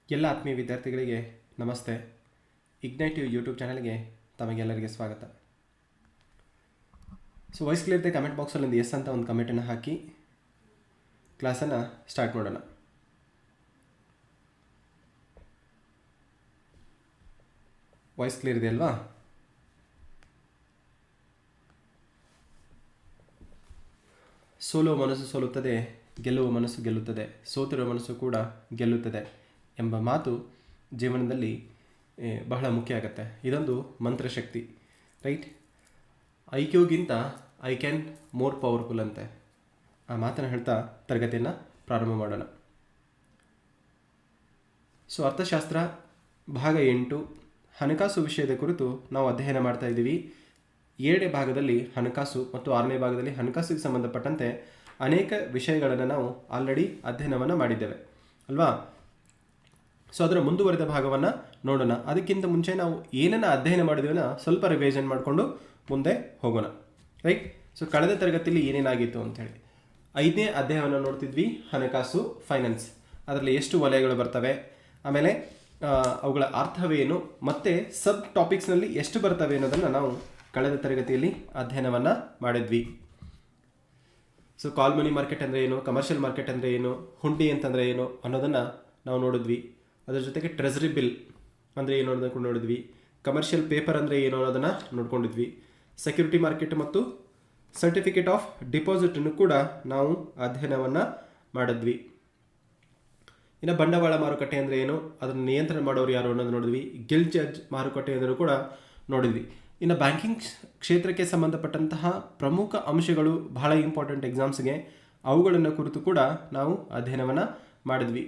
ಎಲ್ಲ ಆತ್ಮೀಯ ವಿದ್ಯಾರ್ಥಿಗಳಿಗೆ ನಮಸ್ತೆ. ಇಗ್ನೈಟಿವ್ ಯೂಟ್ಯೂಬ್ ಚಾನಲ್ಗೆ ತಮಗೆಲ್ಲರಿಗೆ ಸ್ವಾಗತ. ವಾಯ್ಸ್ ಕ್ಲಿಯರ್ ಇದೆ ಕಮೆಂಟ್ ಬಾಕ್ಸಲ್ಲಿ ಒಂದು ಎಸ್ ಅಂತ ಒಂದು ಕಮೆಂಟನ್ನು ಹಾಕಿ ಕ್ಲಾಸನ್ನು ಸ್ಟಾರ್ಟ್ ಮಾಡೋಣ. ವಾಯ್ಸ್ ಕ್ಲಿಯರ್ ಇದೆ ಅಲ್ವಾ? ಸೋಲುವ ಮನಸ್ಸು ಸೋಲುತ್ತದೆ, ಗೆಲ್ಲುವ ಮನಸ್ಸು ಗೆಲ್ಲುತ್ತದೆ, ಸೋತಿರುವ ಮನಸ್ಸು ಕೂಡ ಗೆಲ್ಲುತ್ತದೆ ಎಂಬ ಮಾತು ಜೀವನದಲ್ಲಿ ಬಹಳ ಮುಖ್ಯ ಆಗುತ್ತೆ. ಇದೊಂದು ಮಂತ್ರಶಕ್ತಿ, ರೈಟ್? ಐ ಕ್ಯೂಗಿಂತ ಐ ಕ್ಯಾನ್ ಮೋರ್ ಪವರ್ಫುಲ್ ಅಂತೆ. ಆ ಮಾತನ್ನು ಹೇಳ್ತಾ ತರಗತಿಯನ್ನು ಪ್ರಾರಂಭ ಮಾಡೋಣ. ಅರ್ಥಶಾಸ್ತ್ರ ಭಾಗ 8 ಹಣಕಾಸು ವಿಷಯದ ಕುರಿತು ನಾವು ಅಧ್ಯಯನ ಮಾಡ್ತಾ ಇದ್ದೀವಿ. 7ನೇ ಭಾಗದಲ್ಲಿ ಹಣಕಾಸು ಮತ್ತು 6ನೇ ಭಾಗದಲ್ಲಿ ಹಣಕಾಸಿಗೆ ಸಂಬಂಧಪಟ್ಟಂತೆ ಅನೇಕ ವಿಷಯಗಳನ್ನು ನಾವು ಆಲ್ರೆಡಿ ಅಧ್ಯಯನವನ್ನು ಮಾಡಿದ್ದೇವೆ ಅಲ್ವಾ? ಅದರ ಮುಂದುವರೆದ ಭಾಗವನ್ನು ನೋಡೋಣ. ಅದಕ್ಕಿಂತ ಮುಂಚೆ ನಾವು ಏನನ್ನು ಅಧ್ಯಯನ ಮಾಡಿದ್ವಿ ಸ್ವಲ್ಪ ರಿವೈಷನ್ ಮಾಡಿಕೊಂಡು ಮುಂದೆ ಹೋಗೋಣ, ರೈಟ್? ಕಳೆದ ತರಗತಿಯಲ್ಲಿ ಏನೇನಾಗಿತ್ತು ಅಂಥೇಳಿ 5ನೇ ಅಧ್ಯಾಯವನ್ನು ನೋಡ್ತಿದ್ವಿ, ಹಣಕಾಸು, ಫೈನಾನ್ಸ್. ಅದರಲ್ಲಿ ಎಷ್ಟು ವಲಯಗಳು ಬರ್ತವೆ, ಆಮೇಲೆ ಅವುಗಳ ಅರ್ಥವೇನು, ಮತ್ತು ಸಬ್ ಟಾಪಿಕ್ಸ್ನಲ್ಲಿ ಎಷ್ಟು ಬರ್ತವೆ ಅನ್ನೋದನ್ನು ನಾವು ಕಳೆದ ತರಗತಿಯಲ್ಲಿ ಅಧ್ಯಯನವನ್ನು ಮಾಡಿದ್ವಿ. ಕಾಲ್ ಮನಿ ಮಾರ್ಕೆಟ್ ಅಂದರೆ ಏನು, ಕಮರ್ಷಿಯಲ್ ಮಾರ್ಕೆಟ್ ಅಂದರೆ ಏನು, ಹುಂಡಿ ಅಂತಂದರೆ ಏನು ಅನ್ನೋದನ್ನು ನಾವು ನೋಡಿದ್ವಿ. ಅದರ ಜೊತೆಗೆ ಟ್ರೆಸರಿ ಬಿಲ್ ಅಂದರೆ ಏನು ಅನ್ನೋದನ್ನು ನೋಡಿದ್ವಿ. ಕಮರ್ಷಿಯಲ್ ಪೇಪರ್ ಅಂದರೆ ಏನು ಅನ್ನೋದನ್ನು ನೋಡ್ಕೊಂಡಿದ್ವಿ. ಸೆಕ್ಯೂರಿಟಿ ಮಾರ್ಕೆಟ್ ಮತ್ತು ಸರ್ಟಿಫಿಕೇಟ್ ಆಫ್ ಡಿಪಾಸಿಟನ್ನು ಕೂಡ ನಾವು ಅಧ್ಯಯನವನ್ನು ಮಾಡಿದ್ವಿ. ಇನ್ನು ಬಂಡವಾಳ ಮಾರುಕಟ್ಟೆ ಅಂದರೆ ಏನು, ಅದನ್ನು ನಿಯಂತ್ರಣ ಮಾಡೋರು ಯಾರು ಅನ್ನೋದು ನೋಡಿದ್ವಿ. ಗಿಲ್ಟ್ ಜಡ್ಜ್ ಮಾರುಕಟ್ಟೆ ಅಂದರೂ ಕೂಡ ನೋಡಿದ್ವಿ. ಇನ್ನು ಬ್ಯಾಂಕಿಂಗ್ ಕ್ಷೇತ್ರಕ್ಕೆ ಸಂಬಂಧಪಟ್ಟಂತಹ ಪ್ರಮುಖ ಅಂಶಗಳು ಬಹಳ ಇಂಪಾರ್ಟೆಂಟ್ ಎಕ್ಸಾಮ್ಸ್ಗೆ, ಅವುಗಳನ್ನು ಕುರಿತು ಕೂಡ ನಾವು ಅಧ್ಯಯನವನ್ನು ಮಾಡಿದ್ವಿ.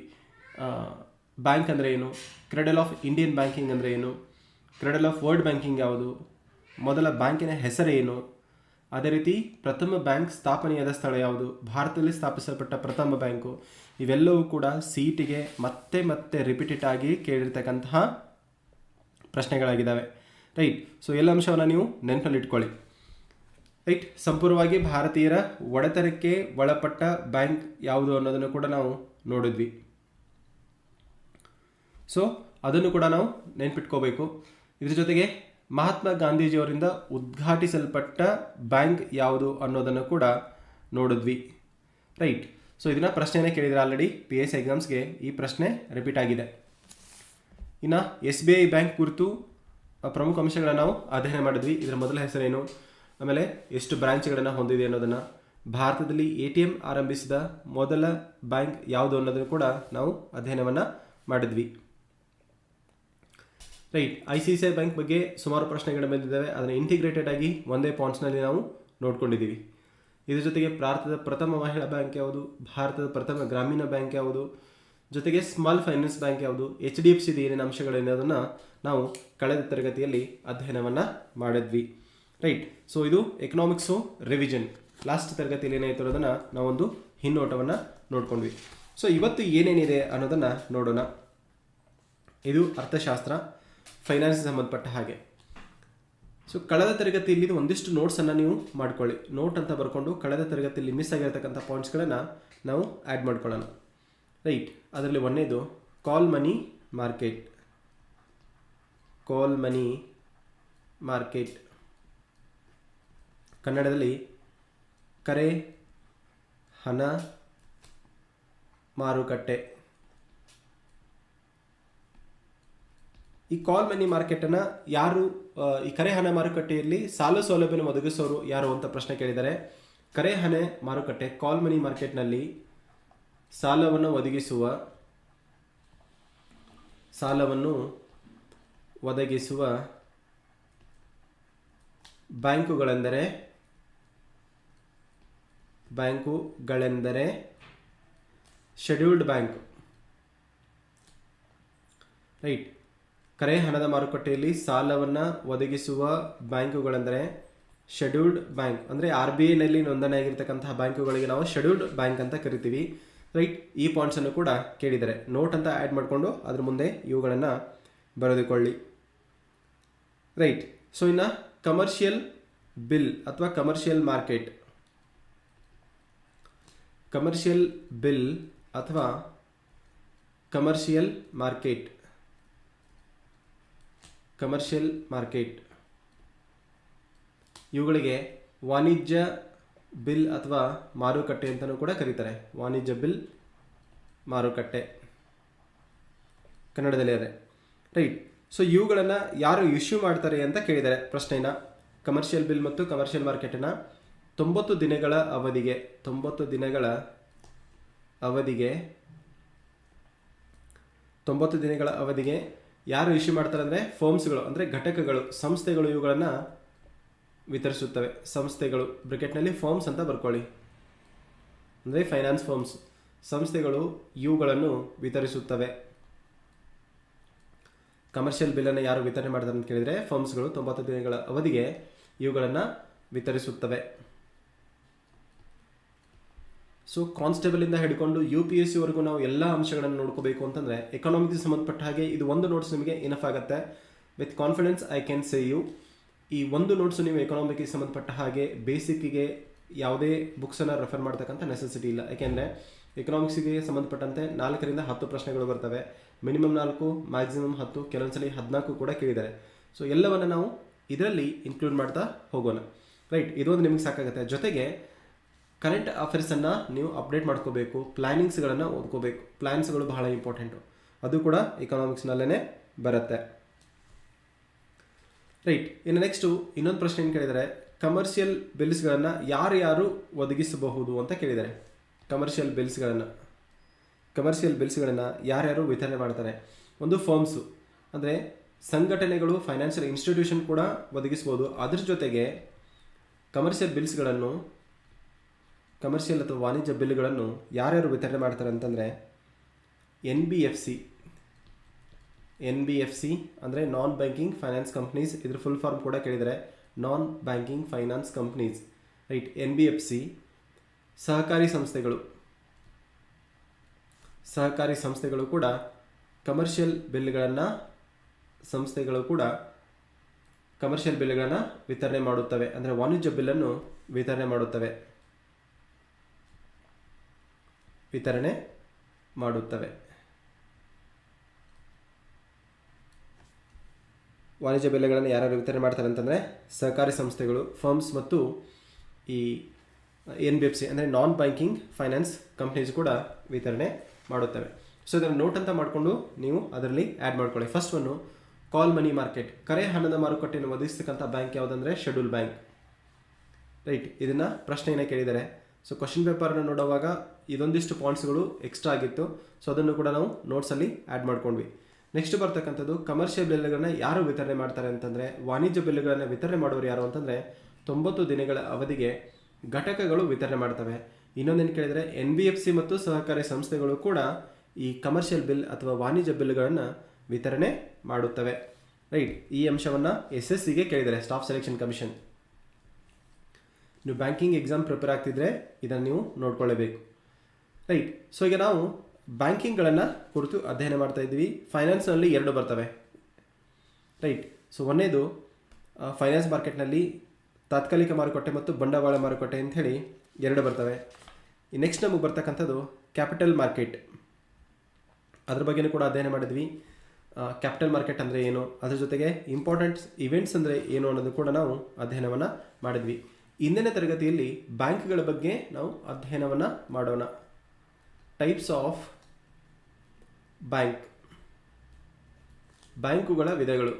ಬ್ಯಾಂಕ್ ಅಂದರೆ ಏನು, ಕ್ರೆಡಲ್ ಆಫ್ ಇಂಡಿಯನ್ ಬ್ಯಾಂಕಿಂಗ್ ಅಂದರೆ ಏನು, ಕ್ರೆಡಲ್ ಆಫ್ ವರ್ಲ್ಡ್ ಬ್ಯಾಂಕಿಂಗ್ ಯಾವುದು, ಮೊದಲ ಬ್ಯಾಂಕಿನ ಹೆಸರೇನು, ಅದೇ ರೀತಿ ಪ್ರಥಮ ಬ್ಯಾಂಕ್ ಸ್ಥಾಪನೆಯಾದ ಸ್ಥಳ ಯಾವುದು, ಭಾರತದಲ್ಲಿ ಸ್ಥಾಪಿಸಲ್ಪಟ್ಟ ಪ್ರಥಮ ಬ್ಯಾಂಕು, ಇವೆಲ್ಲವೂ ಕೂಡ CETಗೆ ಮತ್ತೆ ಮತ್ತೆ ರಿಪೀಟೆಡ್ ಆಗಿ ಕೇಳಿರ್ತಕ್ಕಂತಹ ಪ್ರಶ್ನೆಗಳಾಗಿದ್ದಾವೆ, ರೈಟ್? ಎಲ್ಲ ಅಂಶವನ್ನು ನೀವು ನೆನಪಲ್ಲಿ ಇಟ್ಕೊಳ್ಳಿ, ರೈಟ್? ಸಂಪೂರ್ಣವಾಗಿ ಭಾರತೀಯರ ಒಡೆತನಕ್ಕೆ ಒಳಪಟ್ಟ ಬ್ಯಾಂಕ್ ಯಾವುದು ಅನ್ನೋದನ್ನು ಕೂಡ ನಾವು ನೋಡಿದ್ವಿ. ಅದನ್ನು ಕೂಡ ನಾವು ನೆನಪಿಟ್ಕೋಬೇಕು. ಇದ್ರ ಜೊತೆಗೆ ಮಹಾತ್ಮ ಗಾಂಧೀಜಿಯವರಿಂದ ಉದ್ಘಾಟಿಸಲ್ಪಟ್ಟ ಬ್ಯಾಂಕ್ ಯಾವುದು ಅನ್ನೋದನ್ನು ಕೂಡ ನೋಡಿದ್ವಿ, ರೈಟ್? ಇದನ್ನು ಪ್ರಶ್ನೆನೇ ಕೇಳಿದರೆ ಆಲ್ರೆಡಿ PSI ಎಕ್ಸಾಮ್ಸ್ಗೆ ಈ ಪ್ರಶ್ನೆ ರಿಪೀಟ್ ಆಗಿದೆ. ಇನ್ನು SBI ಬ್ಯಾಂಕ್ ಕುರಿತು ಪ್ರಮುಖ ಅಂಶಗಳನ್ನು ನಾವು ಅಧ್ಯಯನ ಮಾಡಿದ್ವಿ. ಇದರ ಮೊದಲ ಹೆಸರೇನು, ಆಮೇಲೆ ಎಷ್ಟು ಬ್ರಾಂಚ್ಗಳನ್ನು ಹೊಂದಿದೆ ಅನ್ನೋದನ್ನು, ಭಾರತದಲ್ಲಿ ATM ಆರಂಭಿಸಿದ ಮೊದಲ ಬ್ಯಾಂಕ್ ಯಾವುದು ಅನ್ನೋದನ್ನು ಕೂಡ ನಾವು ಅಧ್ಯಯನವನ್ನು ಮಾಡಿದ್ವಿ, ರೈಟ್? ICICI ಬ್ಯಾಂಕ್ ಬಗ್ಗೆ ಸುಮಾರು ಪ್ರಶ್ನೆಗಳು ಬಂದಿದ್ದಾವೆ. ಅದನ್ನು ಇಂಟಿಗ್ರೇಟೆಡ್ ಆಗಿ ಒಂದೇ ಪಾಯಿಂಟ್ಸ್ನಲ್ಲಿ ನಾವು ನೋಡ್ಕೊಂಡಿದ್ದೀವಿ. ಇದ್ರ ಜೊತೆಗೆ ಭಾರತದ ಪ್ರಥಮ ಮಹಿಳಾ ಬ್ಯಾಂಕ್ ಯಾವುದು, ಭಾರತದ ಪ್ರಥಮ ಗ್ರಾಮೀಣ ಬ್ಯಾಂಕ್ ಯಾವುದು, ಜೊತೆಗೆ ಸ್ಮಾಲ್ ಫೈನಾನ್ಸ್ ಬ್ಯಾಂಕ್ ಯಾವುದು, HDFCದು ಏನೇನು ಅಂಶಗಳೇನೋದನ್ನು ನಾವು ಕಳೆದ ತರಗತಿಯಲ್ಲಿ ಅಧ್ಯಯನವನ್ನು ಮಾಡಿದ್ವಿ, ರೈಟ್? ಇದು ಎಕನಾಮಿಕ್ಸು ರಿವಿಷನ್. ಲಾಸ್ಟ್ ತರಗತಿಯಲ್ಲಿ ಏನಾಯಿತು ಅನ್ನೋದನ್ನು ನಾವೊಂದು ಹಿನ್ನೋಟವನ್ನು ನೋಡ್ಕೊಂಡ್ವಿ. ಇವತ್ತು ಏನೇನಿದೆ ಅನ್ನೋದನ್ನು ನೋಡೋಣ. ಇದು ಅರ್ಥಶಾಸ್ತ್ರ, ಫೈನಾನ್ಸ್ ಸಂಬಂಧಪಟ್ಟ ಹಾಗೆ. ಕಳೆದ ತರಗತಿಯಲ್ಲಿ ಒಂದಿಷ್ಟು ನೋಟ್ಸನ್ನು ನೀವು ಮಾಡ್ಕೊಳ್ಳಿ. ನೋಟ್ ಅಂತ ಬರ್ಕೊಂಡು ಕಳೆದ ತರಗತಿಯಲ್ಲಿ ಮಿಸ್ ಆಗಿರತಕ್ಕಂಥ ಪಾಯಿಂಟ್ಸ್ಗಳನ್ನು ನಾವು ಆ್ಯಡ್ ಮಾಡ್ಕೊಳ್ಳೋಣ, ರೈಟ್? ಅದರಲ್ಲಿ ಒಂದನೇದು ಕಾಲ್ ಮನಿ ಮಾರ್ಕೆಟ್. ಕಾಲ್ ಮನಿ ಮಾರ್ಕೆಟ್ ಕನ್ನಡದಲ್ಲಿ ಕರೆ ಹಣ ಮಾರುಕಟ್ಟೆ. ಈ ಕಾಲ್ ಮನಿ ಮಾರ್ಕೆಟನ್ನು ಯಾರು, ಈ ಕರೆ ಹಣ ಮಾರುಕಟ್ಟೆಯಲ್ಲಿ ಸಾಲ ಸೌಲಭ್ಯವನ್ನು ಒದಗಿಸೋರು ಯಾರು ಅಂತ ಪ್ರಶ್ನೆ ಕೇಳಿದ್ದಾರೆ. ಕರೆ ಹಣ ಮಾರುಕಟ್ಟೆ, ಕಾಲ್ ಮನಿ ಮಾರ್ಕೆಟ್ನಲ್ಲಿ ಸಾಲವನ್ನು ಒದಗಿಸುವ ಬ್ಯಾಂಕುಗಳೆಂದರೆ ಶೆಡ್ಯೂಲ್ಡ್ ಬ್ಯಾಂಕ್, ರೈಟ್? ಕರೆ ಹಣದ ಮಾರುಕಟ್ಟೆಯಲ್ಲಿ ಸಾಲವನ್ನು ಒದಗಿಸುವ ಬ್ಯಾಂಕುಗಳೆಂದರೆ ಶೆಡ್ಯೂಲ್ಡ್ ಬ್ಯಾಂಕ್. ಅಂದರೆ RBIನಲ್ಲಿ ನೋಂದಣಿಯಾಗಿರ್ತಕ್ಕಂತಹ ಬ್ಯಾಂಕುಗಳಿಗೆ ನಾವು ಶೆಡ್ಯೂಲ್ಡ್ ಬ್ಯಾಂಕ್ ಅಂತ ಕರಿತೀವಿ, ರೈಟ್? ಈ ಪಾಯಿಂಟ್ಸನ್ನು ಕೂಡ ಕೇಳಿದ್ದಾರೆ. ನೋಟ್ ಅಂತ ಆ್ಯಡ್ ಮಾಡಿಕೊಂಡು ಅದ್ರ ಮುಂದೆ ಇವುಗಳನ್ನು ಬರೆದುಕೊಳ್ಳಿ, ರೈಟ್? ಇನ್ನು ಕಮರ್ಷಿಯಲ್ ಬಿಲ್ ಅಥವಾ ಕಮರ್ಷಿಯಲ್ ಮಾರ್ಕೆಟ್. ಕಮರ್ಷಿಯಲ್ ಬಿಲ್ ಅಥವಾ ಕಮರ್ಷಿಯಲ್ ಮಾರ್ಕೆಟ್, ಕಮರ್ಷಿಯಲ್ ಮಾರ್ಕೆಟ್ ಇವುಗಳಿಗೆ ವಾಣಿಜ್ಯ ಬಿಲ್ ಅಥವಾ ಮಾರುಕಟ್ಟೆ ಅಂತಲೂ ಕೂಡ ಕರೀತಾರೆ. ವಾಣಿಜ್ಯ ಬಿಲ್, ಮಾರುಕಟ್ಟೆ ಕನ್ನಡದಲ್ಲಿ ಅದೇ ರೈಟ್. ಸೊ ಇವುಗಳನ್ನು ಯಾರು ಇಶ್ಯೂ ಮಾಡ್ತಾರೆ ಅಂತ ಕೇಳಿದ್ದಾರೆ ಪ್ರಶ್ನೆನ. ಕಮರ್ಷಿಯಲ್ ಬಿಲ್ ಮತ್ತು ಕಮರ್ಷಿಯಲ್ ಮಾರ್ಕೆಟನ್ನು 90 ದಿನಗಳ ಅವಧಿಗೆ 90 ದಿನಗಳ ಅವಧಿಗೆ ಯಾರು ಇಶ್ಯೂ ಮಾಡ್ತಾರೆ ಅಂದರೆ ಫರ್ಮ್ಸ್ಗಳು, ಅಂದರೆ ಘಟಕಗಳು, ಸಂಸ್ಥೆಗಳು ಇವುಗಳನ್ನು ವಿತರಿಸುತ್ತವೆ. ಸಂಸ್ಥೆಗಳು ಬ್ರಾಕೆಟ್ನಲ್ಲಿ ಫರ್ಮ್ಸ್ ಅಂತ ಬರ್ಕೊಳ್ಳಿ, ಅಂದರೆ ಫೈನಾನ್ಸ್ ಫರ್ಮ್ಸ್. ಸಂಸ್ಥೆಗಳು ಇವುಗಳನ್ನು ವಿತರಿಸುತ್ತವೆ. ಕಮರ್ಷಿಯಲ್ ಬಿಲ್ಲನ್ನು ಯಾರು ವಿತರಣೆ ಮಾಡ್ತಾರೆ ಅಂತ ಕೇಳಿದರೆ ಫರ್ಮ್ಸ್ಗಳು 90 ದಿನಗಳ ಅವಧಿಗೆ ಇವುಗಳನ್ನು ವಿತರಿಸುತ್ತವೆ. ಸೊ ಕಾನ್ಸ್ಟೇಬಲಿಂದ ಹಿಡ್ಕೊಂಡು UPSC ವರೆಗೂ ನಾವು ಎಲ್ಲ ಅಂಶಗಳನ್ನು ನೋಡ್ಕೋಬೇಕು ಅಂತಂದರೆ ಎಕನಾಮಿಕ್ಸ್ ಸಂಬಂಧಪಟ್ಟ ಹಾಗೆ ಇದು ಒಂದು ನೋಟ್ಸ್ ನಿಮಗೆ ಇನಫ್ ಆಗುತ್ತೆ. With confidence I can say you, ಈ ಒಂದು ನೋಟ್ಸು ನೀವು ಎಕನಾಮಿಕ್ಗೆ ಸಂಬಂಧಪಟ್ಟ ಹಾಗೆ ಬೇಸಿಕ್ಕಿಗೆ ಯಾವುದೇ ಬುಕ್ಸನ್ನು ರೆಫರ್ ಮಾಡ್ತಕ್ಕಂಥ ನೆಸೆಸಿಟಿ ಇಲ್ಲ. ಯಾಕೆಂದರೆ ಎಕನಾಮಿಕ್ಸಿಗೆ ಸಂಬಂಧಪಟ್ಟಂತೆ 4ರಿಂದ 10 ಪ್ರಶ್ನೆಗಳು ಬರ್ತವೆ. ಮಿನಿಮಮ್ 4, ಮ್ಯಾಕ್ಸಿಮಮ್ 10, ಕೆಲವೊಂದ್ಸಲಿ 14 ಕೂಡ ಕೇಳಿದ್ದಾರೆ. ಸೊ ಎಲ್ಲವನ್ನು ನಾವು ಇದರಲ್ಲಿ ಇನ್ಕ್ಲೂಡ್ ಮಾಡ್ತಾ ಹೋಗೋಣ. ರೈಟ್, ಇದೊಂದು ನಿಮಗೆ ಸಾಕಾಗುತ್ತೆ. ಜೊತೆಗೆ ಕರೆಂಟ್ ಅಫೇರ್ಸನ್ನು ನೀವು ಅಪ್ಡೇಟ್ ಮಾಡ್ಕೋಬೇಕು, ಪ್ಲ್ಯಾನಿಂಗ್ಸ್ಗಳನ್ನು ಓದ್ಕೋಬೇಕು. ಪ್ಲ್ಯಾನ್ಸ್ಗಳು ಬಹಳ ಇಂಪಾರ್ಟೆಂಟು, ಅದು ಕೂಡ ಎಕನಾಮಿಕ್ಸ್ನಲ್ಲೇ ಬರುತ್ತೆ. ರೈಟ್, ಇನ್ನು ನೆಕ್ಸ್ಟು ಇನ್ನೊಂದು ಪ್ರಶ್ನೆ ಏನು ಕೇಳಿದ್ದಾರೆ, ಕಮರ್ಷಿಯಲ್ ಬಿಲ್ಸ್ಗಳನ್ನು ಯಾರ್ಯಾರು ಒದಗಿಸಬಹುದು ಅಂತ ಕೇಳಿದ್ದಾರೆ. ಕಮರ್ಷಿಯಲ್ ಬಿಲ್ಸ್ಗಳನ್ನು ಯಾರ್ಯಾರು ವಿತರಣೆ ಮಾಡ್ತಾರೆ? ಒಂದು ಫರ್ಮ್ಸು, ಅಂದರೆ ಸಂಘಟನೆಗಳು, ಫೈನಾನ್ಷಿಯಲ್ ಇನ್ಸ್ಟಿಟ್ಯೂಷನ್ ಕೂಡ ಒದಗಿಸ್ಬೋದು. ಅದ್ರ ಜೊತೆಗೆ ಕಮರ್ಷಿಯಲ್ ಅಥವಾ ವಾಣಿಜ್ಯ ಬಿಲ್ಗಳನ್ನು ಯಾರ್ಯಾರು ವಿತರಣೆ ಮಾಡ್ತಾರೆ ಅಂತಂದರೆ NBFC ಅಂದರೆ ನಾನ್ ಬ್ಯಾಂಕಿಂಗ್ ಫೈನಾನ್ಸ್ ಕಂಪ್ನೀಸ್. ಇದ್ರ ಫುಲ್ ಫಾರ್ಮ್ ಕೂಡ ಕೇಳಿದರೆ ನಾನ್ banking finance companies. Right, NBFC. ಸಹಕಾರಿ ಸಂಸ್ಥೆಗಳು ಕೂಡ ಕಮರ್ಷಿಯಲ್ ಬಿಲ್ಗಳನ್ನು ವಿತರಣೆ ಮಾಡುತ್ತವೆ, ಅಂದರೆ ವಾಣಿಜ್ಯ ಬಿಲ್ಲನ್ನು ವಿತರಣೆ ಮಾಡುತ್ತವೆ. ವಾಣಿಜ್ಯ ಬಿಲ್ಗಳನ್ನು ಯಾರು ವಿತರಣೆ ಮಾಡ್ತಾರೆ ಅಂತಂದರೆ ಸಹಕಾರಿ ಸಂಸ್ಥೆಗಳು, ಫರ್ಮ್ಸ್ ಮತ್ತು ಈ NBFC ಅಂದರೆ ನಾನ್ ಬ್ಯಾಂಕಿಂಗ್ ಫೈನಾನ್ಸ್ ಕಂಪ್ನೀಸ್ ಕೂಡ ವಿತರಣೆ ಮಾಡುತ್ತವೆ. ಸೊ ಇದನ್ನು ನೋಟ್ ಅಂತ ಮಾಡಿಕೊಂಡು ನೀವು ಅದರಲ್ಲಿ ಆ್ಯಡ್ ಮಾಡ್ಕೊಳ್ಳಿ. ಫಸ್ಟ್ ಒನ್ನು ಕಾಲ್ ಮನಿ ಮಾರ್ಕೆಟ್, ಕರೆ ಹಣದ ಮಾರುಕಟ್ಟೆಯನ್ನು ಒದಗಿಸ್ತಕ್ಕಂಥ ಬ್ಯಾಂಕ್ ಯಾವುದಂದರೆ ಶೆಡ್ಯೂಲ್ ಬ್ಯಾಂಕ್. ರೈಟ್, ಇದನ್ನು ಪ್ರಶ್ನೆಯನ್ನು ಕೇಳಿದ್ದಾರೆ. ಸೊ ಕ್ವಶನ್ ಪೇಪರ್ನ ನೋಡುವಾಗ ಇದೊಂದಿಷ್ಟು ಪಾಯಿಂಟ್ಸ್ಗಳು ಎಕ್ಸ್ಟ್ರಾ ಆಗಿತ್ತು. ಸೊ ಅದನ್ನು ಕೂಡ ನಾವು ನೋಟ್ಸಲ್ಲಿ ಆ್ಯಡ್ ಮಾಡ್ಕೊಂಡ್ವಿ. ನೆಕ್ಸ್ಟ್ ಬರ್ತಕ್ಕಂಥದ್ದು ಕಮರ್ಷಿಯಲ್ ಬಿಲ್ಗಳನ್ನು ಯಾರು ವಿತರಣೆ ಮಾಡ್ತಾರೆ ಅಂತಂದರೆ ವಾಣಿಜ್ಯ ಬಿಲ್ಗಳನ್ನು ವಿತರಣೆ ಮಾಡೋರು ಯಾರು ಅಂತಂದರೆ 90 ದಿನಗಳ ಅವಧಿಗೆ ಘಟಕಗಳು ವಿತರಣೆ ಮಾಡ್ತವೆ. ಇನ್ನೊಂದೇನು ಕೇಳಿದರೆ NBFC ಮತ್ತು ಸಹಕಾರಿ ಸಂಸ್ಥೆಗಳು ಕೂಡ ಈ ಕಮರ್ಷಿಯಲ್ ಬಿಲ್ ಅಥವಾ ವಾಣಿಜ್ಯ ಬಿಲ್ಗಳನ್ನು ವಿತರಣೆ ಮಾಡುತ್ತವೆ. ರೈಟ್, ಈ ಅಂಶವನ್ನು SSCಗೆ ಕೇಳಿದ್ದಾರೆ, ಸ್ಟಾಫ್ ಸೆಲೆಕ್ಷನ್ ಕಮಿಷನ್. ನೀವು ಬ್ಯಾಂಕಿಂಗ್ ಎಕ್ಸಾಮ್ ಪ್ರಿಪೇರ್ ಆಗ್ತಿದ್ರೆ ಇದನ್ನು ನೀವು ನೋಡ್ಕೊಳ್ಳೇಬೇಕು. ರೈಟ್, ಸೊ ಈಗ ನಾವು ಬ್ಯಾಂಕಿಂಗ್ಗಳನ್ನು ಕುರಿತು ಅಧ್ಯಯನ ಮಾಡ್ತಾ ಇದ್ದೀವಿ. ಫೈನಾನ್ಸ್ನಲ್ಲಿ 2 ಬರ್ತವೆ. ರೈಟ್, ಸೊ ಒಂದೇದು ಫೈನಾನ್ಸ್ ಮಾರ್ಕೆಟ್ನಲ್ಲಿ ತಾತ್ಕಾಲಿಕ ಮಾರುಕಟ್ಟೆ ಮತ್ತು ಬಂಡವಾಳ ಮಾರುಕಟ್ಟೆ ಅಂಥೇಳಿ 2 ಬರ್ತವೆ. ನೆಕ್ಸ್ಟ್ ನಮಗೆ ಬರ್ತಕ್ಕಂಥದ್ದು ಕ್ಯಾಪಿಟಲ್ ಮಾರ್ಕೆಟ್. ಅದ್ರ ಬಗ್ಗೆಯೂ ಕೂಡ ಅಧ್ಯಯನ ಮಾಡಿದ್ವಿ. ಕ್ಯಾಪಿಟಲ್ ಮಾರ್ಕೆಟ್ ಅಂದರೆ ಏನು, ಅದ್ರ ಜೊತೆಗೆ ಇಂಪಾರ್ಟೆಂಟ್ ಇವೆಂಟ್ಸ್ ಅಂದರೆ ಏನು ಅನ್ನೋದು ಕೂಡ ನಾವು ಅಧ್ಯಯನವನ್ನು ಮಾಡಿದ್ವಿ. ಇಂದಿನ ತರಗತಿಯಲ್ಲಿ ಬ್ಯಾಂಕ್ಗಳ ಬಗ್ಗೆ ನಾವು ಅಧ್ಯಯನವನ್ನು ಮಾಡೋಣ. ಟೈಪ್ಸ್ ಆಫ್ ಬ್ಯಾಂಕುಗಳ ವಿಧಗಳು.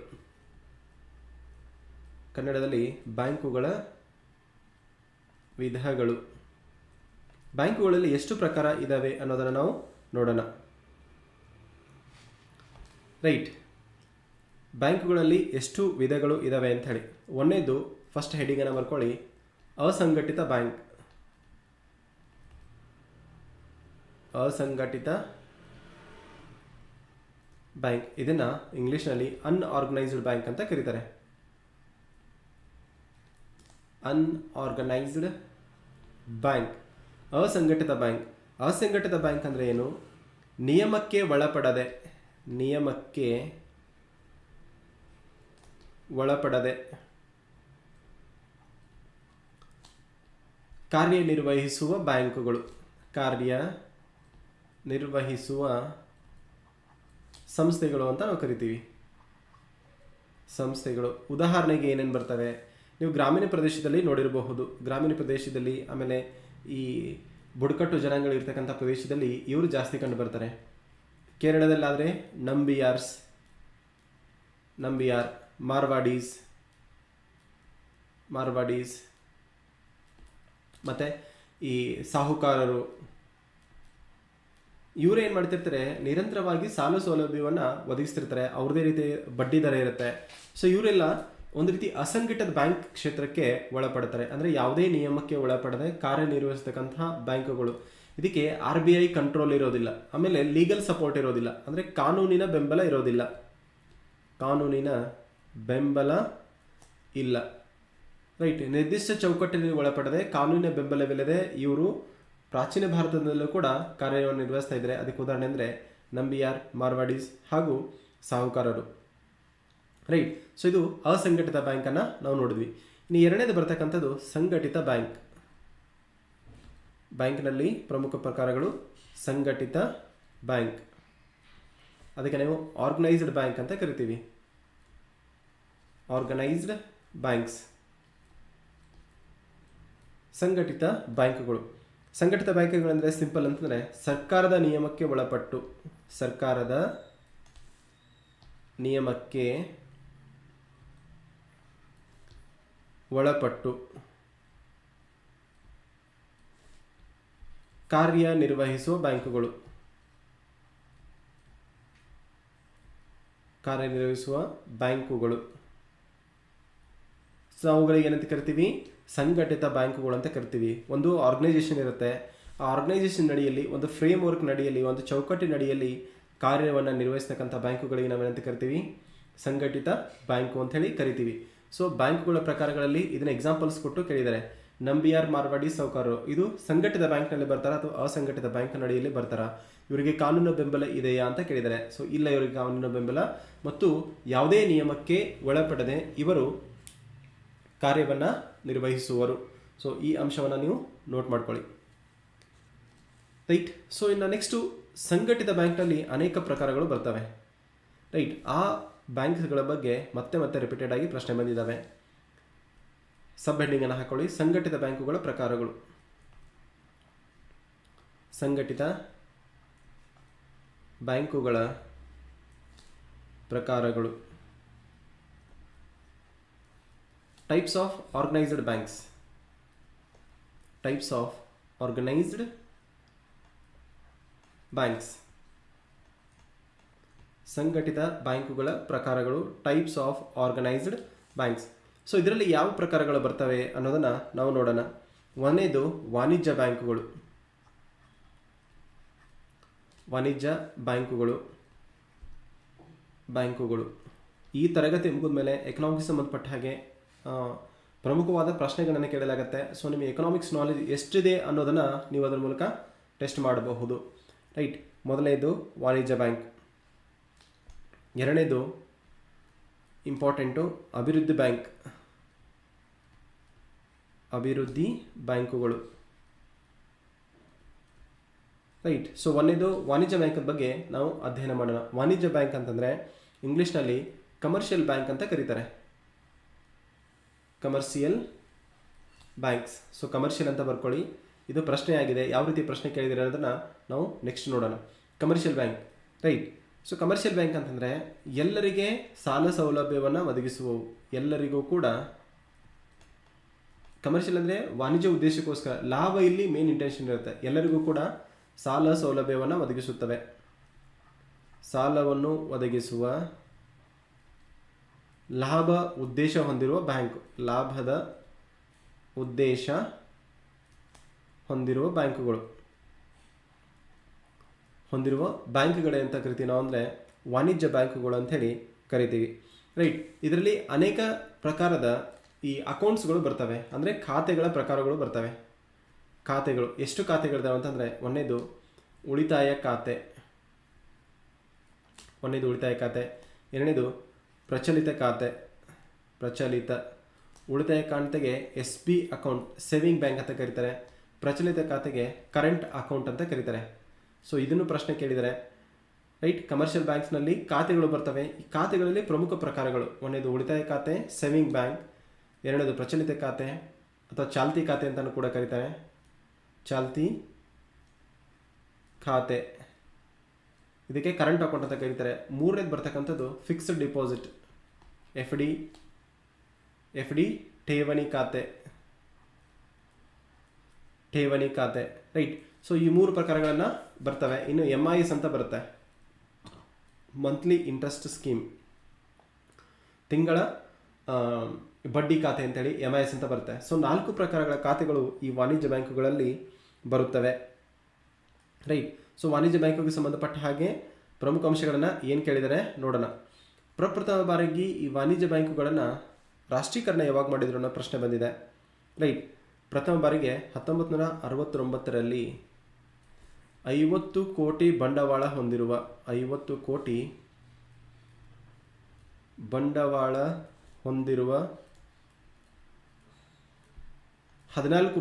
ಕನ್ನಡದಲ್ಲಿ ಬ್ಯಾಂಕುಗಳ ವಿಧಗಳು. ಬ್ಯಾಂಕುಗಳಲ್ಲಿ ಎಷ್ಟು ಪ್ರಕಾರ ಇದ್ದಾವೆ ಅನ್ನೋದನ್ನು ನಾವು ನೋಡೋಣ. ರೈಟ್, ಬ್ಯಾಂಕುಗಳಲ್ಲಿ ಎಷ್ಟು ವಿಧಗಳು ಇದ್ದಾವೆ ಅಂತ ಹೇಳಿ. ಒಂದೇದು ಫಸ್ಟ್ ಹೆಡಿಂಗನ್ನು ಬರ್ಕೊಳ್ಳಿ, ಅಸಂಘಟಿತ ಬ್ಯಾಂಕ್. ಇದನ್ನು ಇಂಗ್ಲೀಷ್ನಲ್ಲಿ ಅನ್ಆರ್ಗನೈಸ್ಡ್ ಬ್ಯಾಂಕ್ ಅಂತ ಕರೀತಾರೆ. ಅನ್ಆರ್ಗನೈಸ್ಡ್ ಬ್ಯಾಂಕ್, ಅಸಂಘಟಿತ ಬ್ಯಾಂಕ್ ಅಂದರೆ ಏನು? ನಿಯಮಕ್ಕೆ ಒಳಪಡದೆ ಕಾರ್ಯನಿರ್ವಹಿಸುವ ಸಂಸ್ಥೆಗಳು ಅಂತ ನಾವು ಕರಿತೀವಿ. ಸಂಸ್ಥೆಗಳು ಉದಾಹರಣೆಗೆ ಏನೇನು ಬರ್ತವೆ, ನೀವು ಗ್ರಾಮೀಣ ಪ್ರದೇಶದಲ್ಲಿ ನೋಡಿರಬಹುದು. ಗ್ರಾಮೀಣ ಪ್ರದೇಶದಲ್ಲಿ ಆಮೇಲೆ ಈ ಬುಡಕಟ್ಟು ಜನಾಂಗಗಳು ಇರ್ತಕ್ಕಂಥ ಪ್ರದೇಶದಲ್ಲಿ ಇವರು ಜಾಸ್ತಿ ಕಂಡು ಬರ್ತಾರೆ. ಕೇರಳದಲ್ಲಾದರೆ ನಂಬಿಯಾರ್, ಮಾರ್ವಾಡೀಸ್ ಮತ್ತು ಈ ಸಾಹುಕಾರರು, ಇವರು ಏನು ಮಾಡ್ತಿರ್ತಾರೆ, ನಿರಂತರವಾಗಿ ಸಾಲ ಸೌಲಭ್ಯವನ್ನು ಒದಗಿಸ್ತಿರ್ತಾರೆ. ಅವ್ರದೇ ರೀತಿ ಬಡ್ಡಿ ದರ ಇರುತ್ತೆ. ಸೊ ಇವರೆಲ್ಲ ಒಂದು ರೀತಿ ಅಸಂಘಟಿತ ಬ್ಯಾಂಕ್ ಕ್ಷೇತ್ರಕ್ಕೆ ಒಳಪಡ್ತಾರೆ. ಅಂದರೆ ಯಾವುದೇ ನಿಯಮಕ್ಕೆ ಒಳಪಡದೆ ಕಾರ್ಯನಿರ್ವಹಿಸ್ತಕ್ಕಂತಹ ಬ್ಯಾಂಕುಗಳು. ಇದಕ್ಕೆ RBI ಕಂಟ್ರೋಲ್ ಇರೋದಿಲ್ಲ, ಆಮೇಲೆ ಲೀಗಲ್ ಸಪೋರ್ಟ್ ಇರೋದಿಲ್ಲ, ಅಂದರೆ ಕಾನೂನಿನ ಬೆಂಬಲ ಇರೋದಿಲ್ಲ. ಕಾನೂನಿನ ಬೆಂಬಲ ಇಲ್ಲ, ರೈಟ್. ನಿರ್ದಿಷ್ಟ ಚೌಕಟ್ಟಿನಲ್ಲಿ ಒಳಪಡದೆ ಕಾನೂನಿನ ಬೆಂಬಲವಿಲ್ಲದೆ ಇವರು ಪ್ರಾಚೀನ ಭಾರತದಲ್ಲೂ ಕೂಡ ಕಾರ್ಯವನ್ನು ನಿರ್ವಹಿಸ್ತಾ ಇದ್ದಾರೆ. ಅದಕ್ಕೆ ಉದಾಹರಣೆ ಅಂದರೆ ನಂಬಿಯಾರ್, ಮಾರ್ವಾಡೀಸ್ ಹಾಗೂ ಸಾಹುಕಾರರು, ರೈಟ್. ಸೊ ಇದು ಅಸಂಘಟಿತ ಬ್ಯಾಂಕನ್ನು ನಾವು ನೋಡಿದ್ವಿ. ಇನ್ನು ಎರಡನೇದು ಬರ್ತಕ್ಕಂಥದ್ದು ಸಂಘಟಿತ ಬ್ಯಾಂಕ್. ಬ್ಯಾಂಕ್ನಲ್ಲಿ ಪ್ರಮುಖ ಪ್ರಕಾರಗಳು ಸಂಘಟಿತ ಬ್ಯಾಂಕ್. ಅದಕ್ಕೆ ನಾವು ಆರ್ಗನೈಸ್ಡ್ ಬ್ಯಾಂಕ್ ಅಂತ ಕರಿತೀವಿ. ಆರ್ಗನೈಸ್ಡ್ ಬ್ಯಾಂಕ್ಸ್, ಸಂಘಟಿತ ಬ್ಯಾಂಕುಗಳು. ಸಂಘಟಿತ ಬ್ಯಾಂಕುಗಳಂದರೆ ಸಿಂಪಲ್ ಅಂತಂದರೆ ಸರ್ಕಾರದ ನಿಯಮಕ್ಕೆ ಒಳಪಟ್ಟು, ಸರ್ಕಾರದ ನಿಯಮಕ್ಕೆ ಒಳಪಟ್ಟು ಕಾರ್ಯನಿರ್ವಹಿಸುವ ಬ್ಯಾಂಕುಗಳು. ಕಾರ್ಯನಿರ್ವಹಿಸುವ ಬ್ಯಾಂಕುಗಳು. ಸೊ ಅವುಗಳಿಗೆ ಏನಂತ ಕರಿತೀವಿ, ಸಂಘಟಿತ ಬ್ಯಾಂಕುಗಳು ಅಂತ ಕರಿತೀವಿ. ಒಂದು ಆರ್ಗನೈಸೇಷನ್ ಇರುತ್ತೆ, ಆ ಆರ್ಗನೈಸೇಷನ್ ಅಡಿಯಲ್ಲಿ ಒಂದು ಫ್ರೇಮ್ ವರ್ಕ್ ನಡಿಯಲ್ಲಿ, ಒಂದು ಚೌಕಟ್ಟಿನ ಅಡಿಯಲ್ಲಿ ಕಾರ್ಯವನ್ನು ನಿರ್ವಹಿಸ್ತಕ್ಕಂಥ ಬ್ಯಾಂಕುಗಳಿಗೆ ನಾವೇನಂತ ಕರಿತೀವಿ, ಸಂಘಟಿತ ಬ್ಯಾಂಕು ಅಂತ ಹೇಳಿ ಕರಿತೀವಿ. ಸೊ ಬ್ಯಾಂಕುಗಳ ಪ್ರಕಾರಗಳಲ್ಲಿ ಇದನ್ನ ಎಕ್ಸಾಂಪಲ್ಸ್ ಕೊಟ್ಟು ಕೇಳಿದ್ದಾರೆ. ನಂಬಿಯಾರ್, ಮಾರ್ವಾಡಿ, ಸಾಹುಕಾರರು ಇದು ಸಂಘಟಿತ ಬ್ಯಾಂಕ್ನಲ್ಲಿ ಬರ್ತಾರಾ ಅಥವಾ ಅಸಂಘಟಿತ ಬ್ಯಾಂಕ್ ನಡಿಯಲ್ಲಿ ಬರ್ತಾರಾ? ಇವರಿಗೆ ಕಾನೂನು ಬೆಂಬಲ ಇದೆಯಾ ಅಂತ ಕೇಳಿದ್ದಾರೆ. ಸೊ ಇಲ್ಲ, ಇವರಿಗೆ ಕಾನೂನು ಬೆಂಬಲ ಮತ್ತು ಯಾವುದೇ ನಿಯಮಕ್ಕೆ ಒಳಪಡದೆ ಇವರು ಕಾರ್ಯವನ್ನು ನಿರ್ವಹಿಸುವರು. ಸೊ ಈ ಅಂಶವನ್ನು ನೀವು ನೋಟ್ ಮಾಡ್ಕೊಳ್ಳಿ, ರೈಟ್. ಸೊ ಇನ್ನು ನೆಕ್ಸ್ಟು ಸಂಘಟಿತ ಬ್ಯಾಂಕ್ನಲ್ಲಿ ಅನೇಕ ಪ್ರಕಾರಗಳು ಬರ್ತವೆ, ರೈಟ್. ಆ ಬ್ಯಾಂಕ್ಗಳ ಬಗ್ಗೆ ಮತ್ತೆ ರಿಪೀಟೆಡ್ ಆಗಿ ಪ್ರಶ್ನೆ ಬಂದಿದ್ದಾವೆ. ಸಬ್ ಹೆಡ್ಡಿಂಗನ್ನು ಹಾಕೊಳ್ಳಿ, ಸಂಘಟಿತ ಬ್ಯಾಂಕುಗಳ ಪ್ರಕಾರಗಳು. ಸಂಘಟಿತ ಬ್ಯಾಂಕುಗಳ ಪ್ರಕಾರಗಳು. Types of organised banks. Types of organised banks. ಸಂಘಟಿತ ಬ್ಯಾಂಕುಗಳ ಪ್ರಕಾರಗಳು, types of organised banks. So ಇದರಲ್ಲಿ ಯಾವ ಪ್ರಕಾರಗಳು ಬರ್ತವೆ ಅನ್ನೋದನ್ನು ನಾವು ನೋಡೋಣ. ಒಂದನೇದು ವಾಣಿಜ್ಯ ಬ್ಯಾಂಕುಗಳು. ವಾಣಿಜ್ಯ ಬ್ಯಾಂಕುಗಳು ಈ ತರಗತಿ ಮುಗಿದ ಮೇಲೆ ಎಕನಾಮಿಕ್ಸ್ ಸಂಬಂಧಪಟ್ಟ ಹಾಗೆ ಪ್ರಮುಖವಾದ ಪ್ರಶ್ನೆಗಳನ್ನು ಕೇಳಲಾಗುತ್ತೆ. ಸೊ ನಿಮಗೆ ಎಕನಾಮಿಕ್ಸ್ ನಾಲೆಜ್ ಎಷ್ಟಿದೆ ಅನ್ನೋದನ್ನು ನೀವು ಅದರ ಮೂಲಕ ಟೆಸ್ಟ್ ಮಾಡಬಹುದು, ರೈಟ್. ಮೊದಲನೇದು ವಾಣಿಜ್ಯ ಬ್ಯಾಂಕ್. ಎರಡನೇದು ಇಂಪಾರ್ಟೆಂಟು ಅಭಿವೃದ್ಧಿ ಬ್ಯಾಂಕ್. ಅಭಿವೃದ್ಧಿ ಬ್ಯಾಂಕುಗಳು, ರೈಟ್. ಸೊ ಒಂದನೇದು ವಾಣಿಜ್ಯ ಬ್ಯಾಂಕ್ ಬಗ್ಗೆ ನಾವು ಅಧ್ಯಯನ ಮಾಡೋಣ. ವಾಣಿಜ್ಯ ಬ್ಯಾಂಕ್ ಅಂತಂದರೆ ಇಂಗ್ಲೀಷ್ನಲ್ಲಿ ಕಮರ್ಷಿಯಲ್ ಬ್ಯಾಂಕ್ ಅಂತ ಕರೀತಾರೆ. Commercial banks. ಸೊ ಕಮರ್ಷಿಯಲ್ ಅಂತ ಬರ್ಕೊಳ್ಳಿ. ಇದು ಪ್ರಶ್ನೆ ಆಗಿದೆ, ಯಾವ ರೀತಿ ಪ್ರಶ್ನೆ ಕೇಳಿದರೆ ಅನ್ನೋದನ್ನು ನಾವು ನೆಕ್ಸ್ಟ್ ನೋಡೋಣ. Commercial bank, right. So commercial bank ಅಂತಂದರೆ ಎಲ್ಲರಿಗೆ ಸಾಲ ಸೌಲಭ್ಯವನ್ನು ಒದಗಿಸುವವು. ಎಲ್ಲರಿಗೂ ಕೂಡ ಕಮರ್ಷಿಯಲ್ ಅಂದರೆ ವಾಣಿಜ್ಯ ಉದ್ದೇಶಕ್ಕೋಸ್ಕರ, ಲಾಭ ಇಲ್ಲಿ ಮೇನ್ ಇಂಟೆನ್ಷನ್ ಇರುತ್ತೆ. ಎಲ್ಲರಿಗೂ ಕೂಡ ಸಾಲ ಸೌಲಭ್ಯವನ್ನು ಒದಗಿಸುತ್ತವೆ. ಸಾಲವನ್ನು ಒದಗಿಸುವ ಲಾಭ ಉದ್ದೇಶ ಹೊಂದಿರುವ ಬ್ಯಾಂಕು. ಲಾಭದ ಉದ್ದೇಶ ಹೊಂದಿರುವ ಬ್ಯಾಂಕುಗಳು ಹೊಂದಿರುವ ಬ್ಯಾಂಕ್ಗಳೇ ಅಂತ ಕರಿತೀವಿ ನಾವು, ಅಂದರೆ ವಾಣಿಜ್ಯ ಬ್ಯಾಂಕುಗಳು ಅಂಥೇಳಿ ಕರಿತೀವಿ, ರೈಟ್. ಇದರಲ್ಲಿ ಅನೇಕ ಪ್ರಕಾರದ ಈ ಅಕೌಂಟ್ಸ್ಗಳು ಬರ್ತವೆ, ಅಂದರೆ ಖಾತೆಗಳ ಪ್ರಕಾರಗಳು ಬರ್ತವೆ. ಖಾತೆಗಳು ಎಷ್ಟು ಖಾತೆಗಳಿದಾವೆ ಅಂತಂದರೆ ಒಂದನೇದು ಉಳಿತಾಯ ಖಾತೆ. ಎರಡನೇದು ಪ್ರಚಲಿತ ಖಾತೆ. ಉಳಿತಾಯ ಖಾತೆಗೆ SB ಅಕೌಂಟ್, ಸೇವಿಂಗ್ ಬ್ಯಾಂಕ್ ಅಂತ ಕರೀತಾರೆ. ಪ್ರಚಲಿತ ಖಾತೆಗೆ ಕರೆಂಟ್ ಅಕೌಂಟ್ ಅಂತ ಕರೀತಾರೆ. ಸೊ ಇದನ್ನು ಪ್ರಶ್ನೆ ಕೇಳಿದರೆ ರೈಟ್. ಕಮರ್ಷಿಯಲ್ ಬ್ಯಾಂಕ್ಸ್ನಲ್ಲಿ ಖಾತೆಗಳು ಬರ್ತವೆ. ಈ ಖಾತೆಗಳಲ್ಲಿ ಪ್ರಮುಖ ಪ್ರಕಾರಗಳು: ಒಂದನೇದು ಉಳಿತಾಯ ಖಾತೆ, ಸೇವಿಂಗ್ ಬ್ಯಾಂಕ್. ಎರಡನೇದು ಪ್ರಚಲಿತ ಖಾತೆ ಅಥವಾ ಚಾಲ್ತಿ ಖಾತೆ ಅಂತಲೂ ಕೂಡ ಕರೀತಾರೆ, ಚಾಲ್ತಿ ಖಾತೆ. ಇದಕ್ಕೆ ಕರೆಂಟ್ ಅಕೌಂಟ್ ಅಂತ ಕರೀತಾರೆ. ಮೂರನೇದು ಬರ್ತಕ್ಕಂಥದ್ದು ಫಿಕ್ಸ್ಡ್ ಡಿಪಾಸಿಟ್, ಎಫ್ ಡಿ ಠೇವಣಿ ಖಾತೆ, ರೈಟ್. ಸೊ ಈ ಮೂರು ಪ್ರಕಾರಗಳನ್ನು ಬರ್ತವೆ. ಇನ್ನು MIS ಅಂತ ಬರುತ್ತೆ, ಮಂತ್ಲಿ ಇಂಟ್ರೆಸ್ಟ್ ಸ್ಕೀಮ್, ತಿಂಗಳ ಬಡ್ಡಿ ಖಾತೆ ಅಂತೇಳಿ MIS ಅಂತ ಬರುತ್ತೆ. ಸೊ 4 ಪ್ರಕಾರಗಳ ಖಾತೆಗಳು ಈ ವಾಣಿಜ್ಯ ಬ್ಯಾಂಕುಗಳಲ್ಲಿ ಬರುತ್ತವೆ, ರೈಟ್. ಸೊ ವಾಣಿಜ್ಯ ಬ್ಯಾಂಕಿಗೆ ಸಂಬಂಧಪಟ್ಟ ಹಾಗೆ ಪ್ರಮುಖ ಅಂಶಗಳನ್ನು ಏನು ಕೇಳಿದರೆ ನೋಡೋಣ. ಪ್ರಪ್ರಥಮ ಬಾರಿಗೆ ಈ ವಾಣಿಜ್ಯ ಬ್ಯಾಂಕುಗಳನ್ನು ರಾಷ್ಟ್ರೀಕರಣ ಯಾವಾಗ ಮಾಡಿದ್ರು ಅನ್ನೋ ಪ್ರಶ್ನೆ ಬಂದಿದೆ, ರೈಟ್. ಪ್ರಥಮ ಬಾರಿಗೆ 1969ರಲ್ಲಿ 50 ಕೋಟಿ ಬಂಡವಾಳ ಹೊಂದಿರುವ 14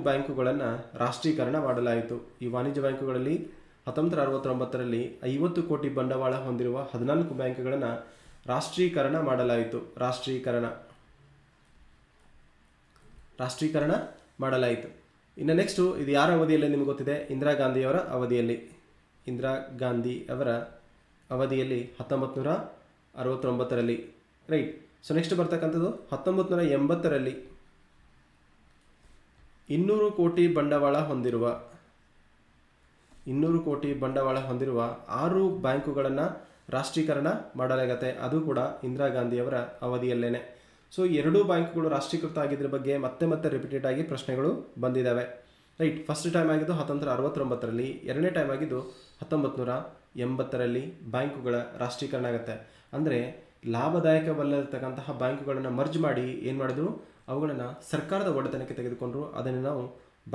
ಬ್ಯಾಂಕುಗಳನ್ನು ರಾಷ್ಟ್ರೀಕರಣ ಮಾಡಲಾಯಿತು. ಈ ವಾಣಿಜ್ಯ ಬ್ಯಾಂಕುಗಳಲ್ಲಿ 1969ರಲ್ಲಿ 50 ಕೋಟಿ ಬಂಡವಾಳ ಹೊಂದಿರುವ 14 ಬ್ಯಾಂಕುಗಳನ್ನು ರಾಷ್ಟ್ರೀಕರಣ ಮಾಡಲಾಯಿತು. ರಾಷ್ಟ್ರೀಕರಣ ಮಾಡಲಾಯಿತು. ಇನ್ನು ನೆಕ್ಸ್ಟು ಇದು ಯಾರ ಅವಧಿಯಲ್ಲಿ ನಿಮಗೆ ಗೊತ್ತಿದೆ? ಇಂದಿರಾ ಗಾಂಧಿಯವರ ಅವಧಿಯಲ್ಲಿ. 1969ರಲ್ಲಿ, ರೈಟ್. ಸೊ ನೆಕ್ಸ್ಟ್ ಬರ್ತಕ್ಕಂಥದ್ದು 1980ರಲ್ಲಿ 200 ಕೋಟಿ ಬಂಡವಾಳ ಹೊಂದಿರುವ 6 ಬ್ಯಾಂಕುಗಳನ್ನು ರಾಷ್ಟ್ರೀಕರಣ ಮಾಡಲಾಗತ್ತೆ. ಅದು ಕೂಡ ಇಂದಿರಾ ಗಾಂಧಿಯವರ ಅವಧಿಯಲ್ಲೇನೆ. ಸೊ 2 ಬ್ಯಾಂಕುಗಳು ರಾಷ್ಟ್ರೀಕೃತ ಆಗಿದ್ರ ಬಗ್ಗೆ ಮತ್ತೆ ರಿಪೀಟೆಡ್ ಆಗಿ ಪ್ರಶ್ನೆಗಳು ಬಂದಿದ್ದಾವೆ, ರೈಟ್. ಫಸ್ಟ್ ಟೈಮ್ ಆಗಿದ್ದು 1969ರಲ್ಲಿ, ಎರಡನೇ ಟೈಮ್ ಆಗಿದ್ದು 1980ರಲ್ಲಿ ಬ್ಯಾಂಕುಗಳ ರಾಷ್ಟ್ರೀಕರಣ ಆಗುತ್ತೆ. ಅಂದರೆ ಲಾಭದಾಯಕವಲ್ಲತಕ್ಕಂತಹ ಬ್ಯಾಂಕುಗಳನ್ನು ಮರ್ಜ್ ಮಾಡಿ ಏನು ಮಾಡಿದ್ರು, ಅವುಗಳನ್ನು ಸರ್ಕಾರದ ಒಡೆತನಕ್ಕೆ ತೆಗೆದುಕೊಂಡ್ರು. ಅದನ್ನು ನಾವು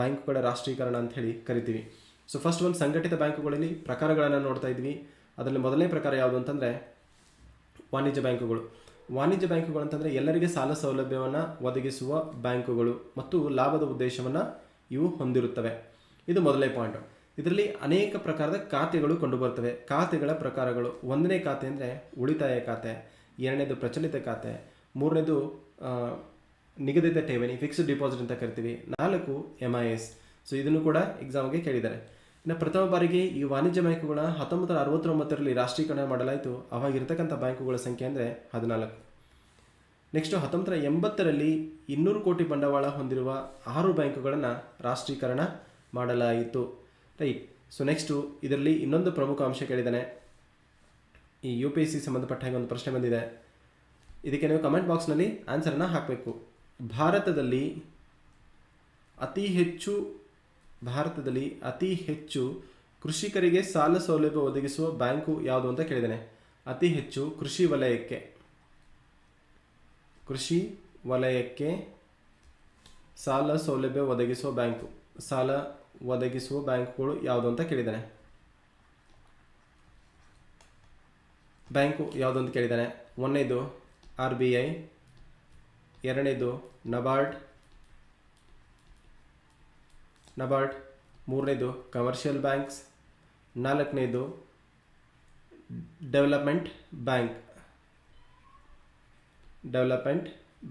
ಬ್ಯಾಂಕುಗಳ ರಾಷ್ಟ್ರೀಕರಣ ಅಂತ ಹೇಳಿ ಕರಿತೀವಿ. ಸೊ ಫಸ್ಟ್ ಒಂದು ಸಂಘಟಿತ ಬ್ಯಾಂಕುಗಳಲ್ಲಿ ಪ್ರಕಾರಗಳನ್ನು ನೋಡ್ತಾ ಇದ್ವಿ. ಅದರಲ್ಲಿ ಮೊದಲನೇ ಪ್ರಕಾರ ಯಾವುದು ಅಂತಂದರೆ ವಾಣಿಜ್ಯ ಬ್ಯಾಂಕುಗಳು. ವಾಣಿಜ್ಯ ಬ್ಯಾಂಕುಗಳು ಅಂತಂದರೆ ಎಲ್ಲರಿಗೆ ಸಾಲ ಸೌಲಭ್ಯವನ್ನು ಒದಗಿಸುವ ಬ್ಯಾಂಕುಗಳು ಮತ್ತು ಲಾಭದ ಉದ್ದೇಶವನ್ನು ಇವು ಹೊಂದಿರುತ್ತವೆ. ಇದು ಮೊದಲನೇ ಪಾಯಿಂಟ್. ಇದರಲ್ಲಿ ಅನೇಕ ಪ್ರಕಾರದ ಖಾತೆಗಳು ಕಂಡುಬರ್ತವೆ. ಖಾತೆಗಳ ಪ್ರಕಾರಗಳು: ಒಂದನೇ ಖಾತೆ ಅಂದರೆ ಉಳಿತಾಯ ಖಾತೆ, ಎರಡನೇದು ಪ್ರಚಲಿತ ಖಾತೆ, ಮೂರನೇದು ನಿಗದಿತ ಠೇವಣಿ, ಫಿಕ್ಸ್ಡ್ ಡಿಪಾಸಿಟ್ ಅಂತ ಕರಿತೀವಿ, 4 MIS. ಸೊ ಇದನ್ನು ಕೂಡ ಎಕ್ಸಾಮ್ಗೆ ಕೇಳಿದ್ದಾರೆ. ಇನ್ನು ಪ್ರಥಮ ಬಾರಿಗೆ ಈ ವಾಣಿಜ್ಯ ಬ್ಯಾಂಕುಗಳ 1969ರಲ್ಲಿ ರಾಷ್ಟ್ರೀಕರಣ ಮಾಡಲಾಯಿತು. ಅವಾಗಿರ್ತಕ್ಕಂಥ ಬ್ಯಾಂಕುಗಳ ಸಂಖ್ಯೆ ಅಂದರೆ 14. ನೆಕ್ಸ್ಟು 1980ರಲ್ಲಿ 200 ಕೋಟಿ ಬಂಡವಾಳ ಹೊಂದಿರುವ 6 ಬ್ಯಾಂಕುಗಳನ್ನು ರಾಷ್ಟ್ರೀಕರಣ ಮಾಡಲಾಯಿತು, ರೈಟ್. ಸೊ ನೆಕ್ಸ್ಟು ಇದರಲ್ಲಿ ಇನ್ನೊಂದು ಪ್ರಮುಖ ಅಂಶ ಕೇಳಿದ್ದಾನೆ. ಈ UPSC ಸಂಬಂಧಪಟ್ಟ ಹಾಗೆ ಒಂದು ಪ್ರಶ್ನೆ ಬಂದಿದೆ. ಇದಕ್ಕೆ ನೀವು ಕಮೆಂಟ್ ಬಾಕ್ಸ್ನಲ್ಲಿ ಆನ್ಸರನ್ನು ಹಾಕಬೇಕು. ಭಾರತದಲ್ಲಿ ಅತಿ ಹೆಚ್ಚು ಕೃಷಿಕರಿಗೆ ಸಾಲ ಸೌಲಭ್ಯ ಒದಗಿಸುವ ಬ್ಯಾಂಕು ಯಾವುದು ಅಂತ ಕೇಳಿದ್ದೇನೆ. ಅತಿ ಹೆಚ್ಚು ಕೃಷಿ ವಲಯಕ್ಕೆ ಸಾಲ ಸೌಲಭ್ಯ ಒದಗಿಸುವ ಬ್ಯಾಂಕುಗಳು ಯಾವುದು ಅಂತ ಕೇಳಿದ್ದಾನೆ. ಒಂದನೇದು RBI, ಎರಡನೇದು ನಬಾರ್ಡ್, ಮೂರನೇದು ಕಮರ್ಷಿಯಲ್ ಬ್ಯಾಂಕ್ಸ್, ನಾಲ್ಕನೇದು ಡೆವಲಪ್ಮೆಂಟ್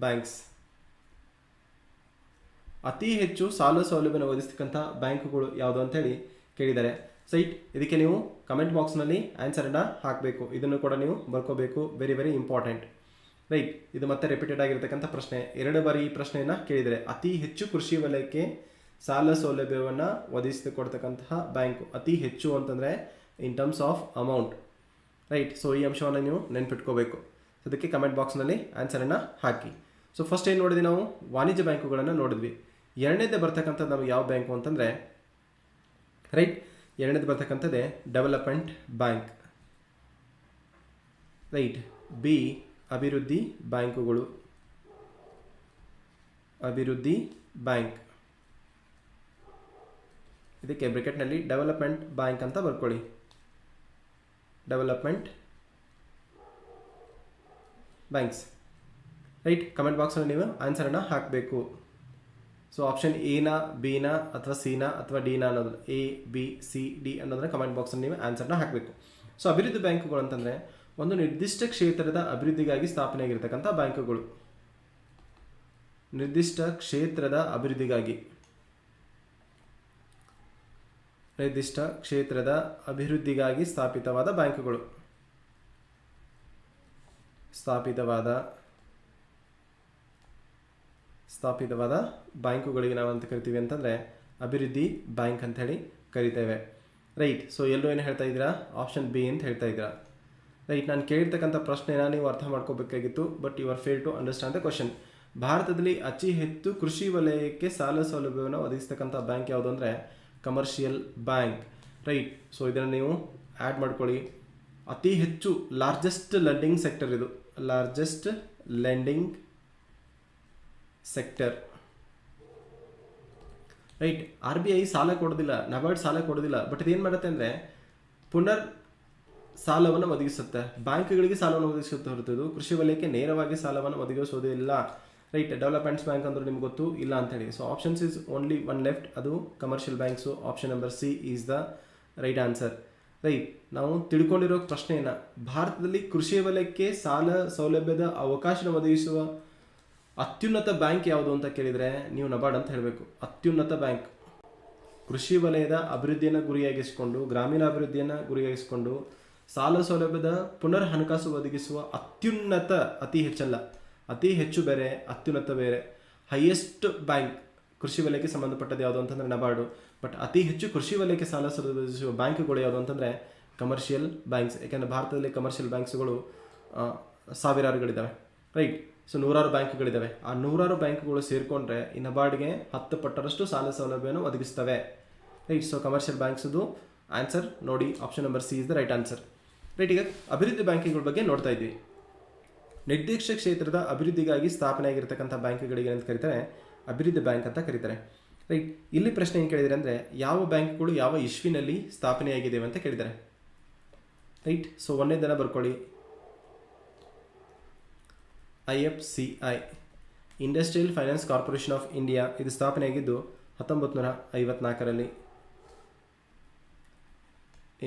ಬ್ಯಾಂಕ್ಸ್. ಅತಿ ಹೆಚ್ಚು ಸಾಲ ಸೌಲಭ್ಯನ ಒದಗಿಸ್ತಕ್ಕಂಥ ಬ್ಯಾಂಕುಗಳು ಯಾವುದು ಅಂತೇಳಿ ಕೇಳಿದ್ದಾರೆ. ಸೈಟ್ ಇದಕ್ಕೆ ನೀವು ಕಮೆಂಟ್ ಬಾಕ್ಸ್ನಲ್ಲಿ ಆನ್ಸರನ್ನು ಹಾಕಬೇಕು. ಇದನ್ನು ಕೂಡ ನೀವು ಬರ್ಕೋಬೇಕು. Very very important, right. ಇದು ಮತ್ತೆ ರಿಪೀಟೆಡ್ ಆಗಿರ್ತಕ್ಕಂಥ ಪ್ರಶ್ನೆ. 2 ಬಾರಿ ಈ ಪ್ರಶ್ನೆಯನ್ನು ಕೇಳಿದರೆ. ಅತಿ ಹೆಚ್ಚು ಕೃಷಿ ವಲಯಕ್ಕೆ ಸಾಲ ಸೌಲಭ್ಯವನ್ನು ಒದಗಿಸಿಕೊಡ್ತಕ್ಕಂತಹ ಬ್ಯಾಂಕು ಅತಿ ಹೆಚ್ಚು ಅಂತಂದರೆ in terms of amount, right. So ಈ ಅಂಶವನ್ನು ನೀವು ನೆನ್ಪಿಟ್ಕೋಬೇಕು. ಅದಕ್ಕೆ ಕಮೆಂಟ್ ಬಾಕ್ಸ್ನಲ್ಲಿ ಆನ್ಸರನ್ನು ಹಾಕಿ. ಸೊ ಫಸ್ಟ್ ಏನು ನೋಡಿದ್ವಿ ನಾವು? ವಾಣಿಜ್ಯ ಬ್ಯಾಂಕುಗಳನ್ನು ನೋಡಿದ್ವಿ. ಎರಡನೇದೇ ಬರ್ತಕ್ಕಂಥದ್ದು ನಮಗೆ ಯಾವ ಬ್ಯಾಂಕು ಅಂತಂದರೆ, ರೈಟ್, ಎರಡನೇದು ಬರ್ತಕ್ಕಂಥದ್ದೇ ಡೆವಲಪ್ಮೆಂಟ್ ಬ್ಯಾಂಕ್, ರೈಟ್. ಬಿ ಅಭಿವೃದ್ಧಿ ಬ್ಯಾಂಕುಗಳು, ಅಭಿವೃದ್ಧಿ ಬ್ಯಾಂಕ್. ಇದಕ್ಕೆ ಬ್ರಾಕೆಟ್ನಲ್ಲಿ ಡೆವಲಪ್ಮೆಂಟ್ ಬ್ಯಾಂಕ್ ಅಂತ ಬರ್ಕೊಳ್ಳಿ. Development banks, right. ಕಮೆಂಟ್ ಬಾಕ್ಸಲ್ಲಿ ನೀವು ಆನ್ಸರನ್ನು ಹಾಕಬೇಕು. ಸೊ ಆಪ್ಷನ್ ಎನ, ಬಿನ ಅಥವಾ ಸಿನ ಅಥವಾ ಡಿನ ಅನ್ನೋದು A B C D ಅನ್ನೋದನ್ನ ಕಮೆಂಟ್ ಬಾಕ್ಸಲ್ಲಿ ನೀವು ಆನ್ಸರ್ನ ಹಾಕಬೇಕು. ಸೊ ಅಭಿವೃದ್ಧಿ ಬ್ಯಾಂಕುಗಳು ಅಂತಂದರೆ ಒಂದು ನಿರ್ದಿಷ್ಟ ಕ್ಷೇತ್ರದ ಅಭಿವೃದ್ಧಿಗಾಗಿ ಸ್ಥಾಪನೆಯಾಗಿರ್ತಕ್ಕಂಥ ಬ್ಯಾಂಕುಗಳು. ನಿರ್ದಿಷ್ಟ ಕ್ಷೇತ್ರದ ಅಭಿವೃದ್ಧಿಗಾಗಿ ಸ್ಥಾಪಿತವಾದ ಬ್ಯಾಂಕುಗಳು. ಸ್ಥಾಪಿತವಾದ ಬ್ಯಾಂಕುಗಳಿಗೆ ನಾವು ಅಂತ ಕರಿತೀವಿ ಅಂತಂದರೆ ಅಭಿವೃದ್ಧಿ ಬ್ಯಾಂಕ್ ಅಂತ ಹೇಳಿ ಕರಿತೇವೆ. ರೈಟ್. ಸೊ ಎಲ್ಲರೂ ಏನು ಹೇಳ್ತಾ ಇದ್ದೀರಾ? ಆಪ್ಷನ್ ಬಿ ಅಂತ ಹೇಳ್ತಾ ಇದ್ದೀರಾ. ರೈಟ್. ನಾನು ಕೇಳಿರ್ತಕ್ಕಂಥ ಪ್ರಶ್ನೆನ ನೀವು ಅರ್ಥ ಮಾಡ್ಕೋಬೇಕಾಗಿತ್ತು, but you are fail to understand the question. ಭಾರತದಲ್ಲಿ ಅತಿ ಹೆಚ್ಚು ಕೃಷಿ ವಲಯಕ್ಕೆ ಸಾಲ ಸೌಲಭ್ಯವನ್ನು ಒದಗಿಸ್ತಕ್ಕಂಥ ಬ್ಯಾಂಕ್ ಯಾವುದು ಅಂದರೆ ಕಮರ್ಷಿಯಲ್ ಬ್ಯಾಂಕ್. ರೈಟ್. ಸೊ ಇದನ್ನು ನೀವು ಆ್ಯಡ್ ಮಾಡ್ಕೊಳ್ಳಿ. ಅತಿ ಹೆಚ್ಚು ಲಾರ್ಜೆಸ್ಟ್ ಲೆಂಡಿಂಗ್ ಸೆಕ್ಟರ್ ಇದು. Largest lending sector. Right. RBI ಸಾಲ ಕೊಡೋದಿಲ್ಲ, ನಬಾರ್ಡ್ ಸಾಲ ಕೊಡೋದಿಲ್ಲ, ಬಟ್ ಇದೇನು ಮಾಡುತ್ತೆ ಅಂದರೆ ಪುನರ್ ಸಾಲವನ್ನು ಒದಗಿಸುತ್ತೆ. ಬ್ಯಾಂಕ್ಗಳಿಗೆ ಸಾಲವನ್ನು ಒದಗಿಸುತ್ತೆ ಹೊರತು ಕೃಷಿ ವಲಯಕ್ಕೆ ನೇರವಾಗಿ ಸಾಲವನ್ನು ಒದಗಿಸೋದಿಲ್ಲ. ರೈಟ್. ಡೆವಲಪ್ಮೆಂಟ್ಸ್ ಬ್ಯಾಂಕ್ ಅಂದ್ರೆ ನಿಮ್ಗೆ ಗೊತ್ತು ಇಲ್ಲ ಅಂತೇಳಿ. So options is only one left, ಅದು commercial banks. Option number C is the right answer. Right. ನಾವು ತಿಳ್ಕೊಂಡಿರೋ ಪ್ರಶ್ನೆಯನ್ನು, ಭಾರತದಲ್ಲಿ ಕೃಷಿ ವಲಯಕ್ಕೆ ಸಾಲ ಸೌಲಭ್ಯದ ಅವಕಾಶ ಒದಗಿಸುವ ಅತ್ಯುನ್ನತ ಬ್ಯಾಂಕ್ ಯಾವುದು ಅಂತ ಕೇಳಿದರೆ ನೀವು ನಬಾರ್ಡ್ ಅಂತ ಹೇಳಬೇಕು. ಅತ್ಯುನ್ನತ ಬ್ಯಾಂಕ್. ಕೃಷಿ ವಲಯದ ಅಭಿವೃದ್ಧಿಯನ್ನು ಗುರಿಯಾಗಿಸಿಕೊಂಡು, ಗ್ರಾಮೀಣ ಅಭಿವೃದ್ಧಿಯನ್ನು ಗುರಿಯಾಗಿಸಿಕೊಂಡು ಸಾಲ ಸೌಲಭ್ಯದ ಪುನರ್ ಹಣಕಾಸು ಒದಗಿಸುವ ಅತ್ಯುನ್ನತ, ಅತಿ ಹೆಚ್ಚಲ್ಲ, ಅತಿ ಹೆಚ್ಚು ಬೇರೆ, ಅತ್ಯುನ್ನತ ಬೇರೆ. ಹೈಯೆಸ್ಟ್ ಬ್ಯಾಂಕ್ ಕೃಷಿ ವಲಯಕ್ಕೆ ಸಂಬಂಧಪಟ್ಟದ್ದು ಯಾವುದು ಅಂತಂದರೆ ನಬಾರ್ಡು. ಬಟ್ ಅತಿ ಹೆಚ್ಚು ಕೃಷಿ ವಲಯಕ್ಕೆ ಸಾಲ ಒದಗಿಸುವ ಬ್ಯಾಂಕುಗಳು ಯಾವುದು ಅಂತಂದರೆ ಕಮರ್ಷಿಯಲ್ ಬ್ಯಾಂಕ್ಸ್. ಯಾಕೆಂದರೆ ಭಾರತದಲ್ಲಿ ಕಮರ್ಷಿಯಲ್ ಬ್ಯಾಂಕ್ಸ್ಗಳು ಸಾವಿರಾರುಗಳಿದ್ದಾವೆ. ರೈಟ್. ಸೊ 100 ಬ್ಯಾಂಕ್ಗಳಿದ್ದಾವೆ. ಆ 100 ಬ್ಯಾಂಕ್ಗಳು ಸೇರಿಕೊಂಡ್ರೆ ಈ ನಬಾರ್ಡ್ಗೆ 10 ಪಟ್ಟರಷ್ಟು ಸಾಲ ಸೌಲಭ್ಯವನ್ನು ಒದಗಿಸ್ತವೆ. ರೈಟ್. ಸೊ ಕಮರ್ಷಿಯಲ್ ಬ್ಯಾಂಕ್ಸ್ದು ಆನ್ಸರ್ ನೋಡಿ, option number C is the right answer. Right. ಈಗ ಅಭಿವೃದ್ಧಿ ಬ್ಯಾಂಕಿಂಗ್ಗಳ ಬಗ್ಗೆ ನೋಡ್ತಾ ಇದ್ವಿ. ನಿರ್ದಿಷ್ಟ ಕ್ಷೇತ್ರದ ಅಭಿವೃದ್ಧಿಗಾಗಿ ಸ್ಥಾಪನೆಯಾಗಿರ್ತಕ್ಕಂಥ ಬ್ಯಾಂಕ್ಗಳಿಗೆ ಅಂತ ಕರೀತಾರೆ ಅಭಿವೃದ್ಧಿ ಬ್ಯಾಂಕ್ ಅಂತ ಕರೀತಾರೆ. ರೈಟ್. ಇಲ್ಲಿ ಪ್ರಶ್ನೆ ಏನು ಕೇಳಿದರೆ ಅಂದರೆ ಯಾವ ಬ್ಯಾಂಕ್ಗಳು ಯಾವ ಇಶ್ವಿನಲ್ಲಿ ಸ್ಥಾಪನೆಯಾಗಿದ್ದೇವೆ ಅಂತ ಕೇಳಿದ್ದಾರೆ. ರೈಟ್. ಸೊ ಒಂದನೇದನ್ನು ಬರ್ಕೊಳ್ಳಿ. IFCI, Industrial finance corporation of India. ಇದು ಸ್ಥಾಪನೆಯಾಗಿದ್ದು 1954ರಲ್ಲಿ.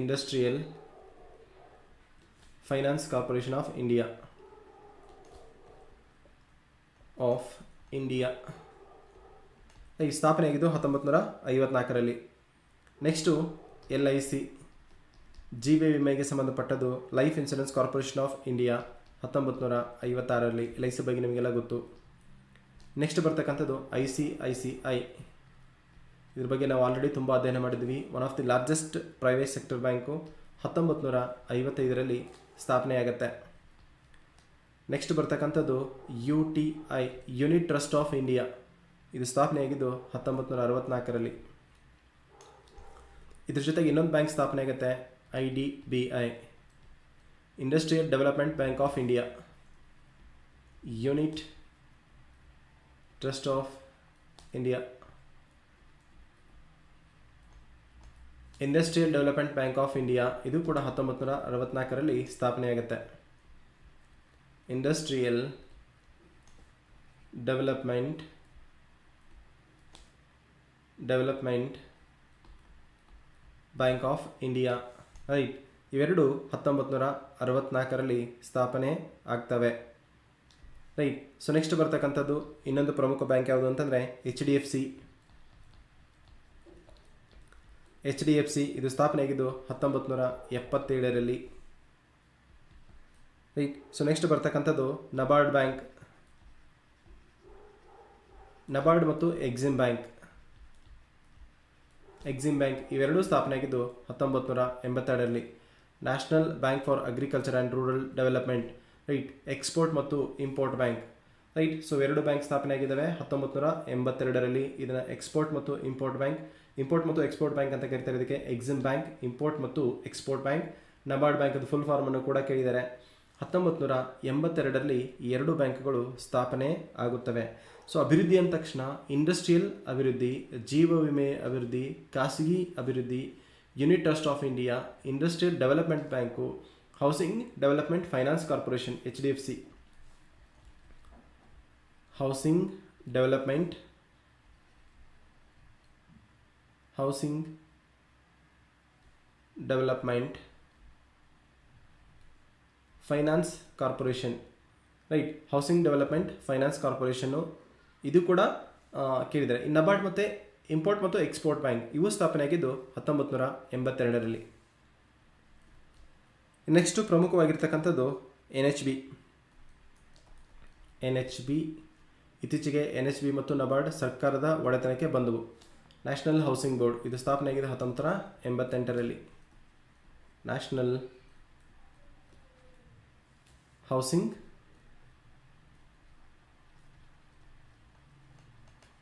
Industrial finance corporation of India ಈ ಸ್ಥಾಪನೆಯಾಗಿದ್ದು 1954ರಲ್ಲಿ. ನೆಕ್ಸ್ಟು LIC, ಜೀವ ವಿಮೆಗೆ ಸಂಬಂಧಪಟ್ಟದ್ದು Life insurance corporation of India 1956ರಲ್ಲಿ. LIC ಬಗ್ಗೆ ನಿಮಗೆಲ್ಲ ಗೊತ್ತು. ನೆಕ್ಸ್ಟ್ ಬರ್ತಕ್ಕಂಥದ್ದು ICICI. ಇದ್ರ ಬಗ್ಗೆ ನಾವು ಆಲ್ರೆಡಿ ತುಂಬ ಅಧ್ಯಯನ ಮಾಡಿದ್ವಿ. One of the largest private sector bank 1955ರಲ್ಲಿ ಸ್ಥಾಪನೆಯಾಗತ್ತೆ. ನೆಕ್ಸ್ಟ್ ಬರ್ತಕ್ಕಂಥದ್ದು UTI, unit trust of India. ಇದು ಸ್ಥಾಪನೆಯಾಗಿದ್ದು 1964ರಲ್ಲಿ. ಇದ್ರ ಜೊತೆಗೆ ಇನ್ನೊಂದು ಬ್ಯಾಂಕ್ ಸ್ಥಾಪನೆ ಆಗುತ್ತೆ, IDBI, Industrial development bank of India. Unit trust of India, Industrial development bank of India. ಇದು ಕೂಡ 1964ರಲ್ಲಿ ಸ್ಥಾಪನೆಯಾಗುತ್ತೆ. Industrial development bank of India. Right. ಇವೆರಡು 1964ರಲ್ಲಿ ಸ್ಥಾಪನೆ ಆಗ್ತವೆ. ರೈಟ್. ಸೊ ನೆಕ್ಸ್ಟ್ ಬರ್ತಕ್ಕಂಥದ್ದು ಇನ್ನೊಂದು ಪ್ರಮುಖ ಬ್ಯಾಂಕ್ ಯಾವುದು ಅಂತಂದರೆ HDFC. ಇದು ಸ್ಥಾಪನೆಯಾಗಿದ್ದು 1977ರಲ್ಲಿ. ರೈಟ್. ಸೊ ನೆಕ್ಸ್ಟ್ ಬರ್ತಕ್ಕಂಥದ್ದು ನಬಾರ್ಡ್ ಬ್ಯಾಂಕ್. ನಬಾರ್ಡ್ ಮತ್ತು ಎಕ್ಸಿಮ್ ಬ್ಯಾಂಕ್ ಇವೆರಡೂ ಸ್ಥಾಪನೆಯಾಗಿದ್ದು 1982ರಲ್ಲಿ. National bank for agriculture and rural development. Right. Export ಮತ್ತು ಇಂಪೋರ್ಟ್ ಬ್ಯಾಂಕ್. ರೈಟ್. ಸೊ ಎರಡು ಬ್ಯಾಂಕ್ ಸ್ಥಾಪನೆ ಆಗಿದ್ದಾವೆ 1982ರಲ್ಲಿ. ಇದನ್ನು ಎಕ್ಸ್ಪೋರ್ಟ್ ಮತ್ತು ಇಂಪೋರ್ಟ್ ಬ್ಯಾಂಕ್ ಅಂತ ಕರೀತಾರೆ. ಇದಕ್ಕೆ ಎಕ್ಸಿಮ್ ಬ್ಯಾಂಕ್, ಇಂಪೋರ್ಟ್ ಮತ್ತು ಎಕ್ಸ್ಪೋರ್ಟ್ ಬ್ಯಾಂಕ್. ನಬಾರ್ಡ್ ಬ್ಯಾಂಕ್ ಅದು ಫುಲ್ ಫಾರ್ಮನ್ನು ಕೂಡ ಕೇಳಿದ್ದಾರೆ. 1982ರಲ್ಲಿ ಈ ಎರಡು ಬ್ಯಾಂಕ್ಗಳು ಸ್ಥಾಪನೆ ಆಗುತ್ತವೆ. ಸೊ ಅಭಿವೃದ್ಧಿ ಅಂದ ತಕ್ಷಣ ಇಂಡಸ್ಟ್ರಿಯಲ್ ಅಭಿವೃದ್ಧಿ, ಜೀವ ವಿಮೆ ಅಭಿವೃದ್ಧಿ, ಖಾಸಗಿ ಅಭಿವೃದ್ಧಿ, unit trust of India, Industrial development bank, housing development finance corporation HDFC, housing development finance corporation, right, housing development finance corporation ಇದು ಕೂಡ ಕೇಳಿದ್ದಾರೆ. ಈ ನಬಾರ್ಡ್ ಮತ್ತು ಇಂಪೋರ್ಟ್ ಮತ್ತು ಎಕ್ಸ್ಪೋರ್ಟ್ ಬ್ಯಾಂಕ್ ಇವು ಸ್ಥಾಪನೆಯಾಗಿದ್ದು 1982ರಲ್ಲಿ. ನೆಕ್ಸ್ಟು ಪ್ರಮುಖವಾಗಿರ್ತಕ್ಕಂಥದ್ದು NHB. ಇತ್ತೀಚೆಗೆ NHB ಮತ್ತು ನಬಾರ್ಡ್ ಸರ್ಕಾರದ ಒಡೆತನಕ್ಕೆ ಬಂದವು. ನ್ಯಾಷನಲ್ ಹೌಸಿಂಗ್ ಬೋರ್ಡ್ ಇದು ಸ್ಥಾಪನೆಯಾಗಿದೆ 1988ರಲ್ಲಿ. ನ್ಯಾಷನಲ್ ಹೌಸಿಂಗ್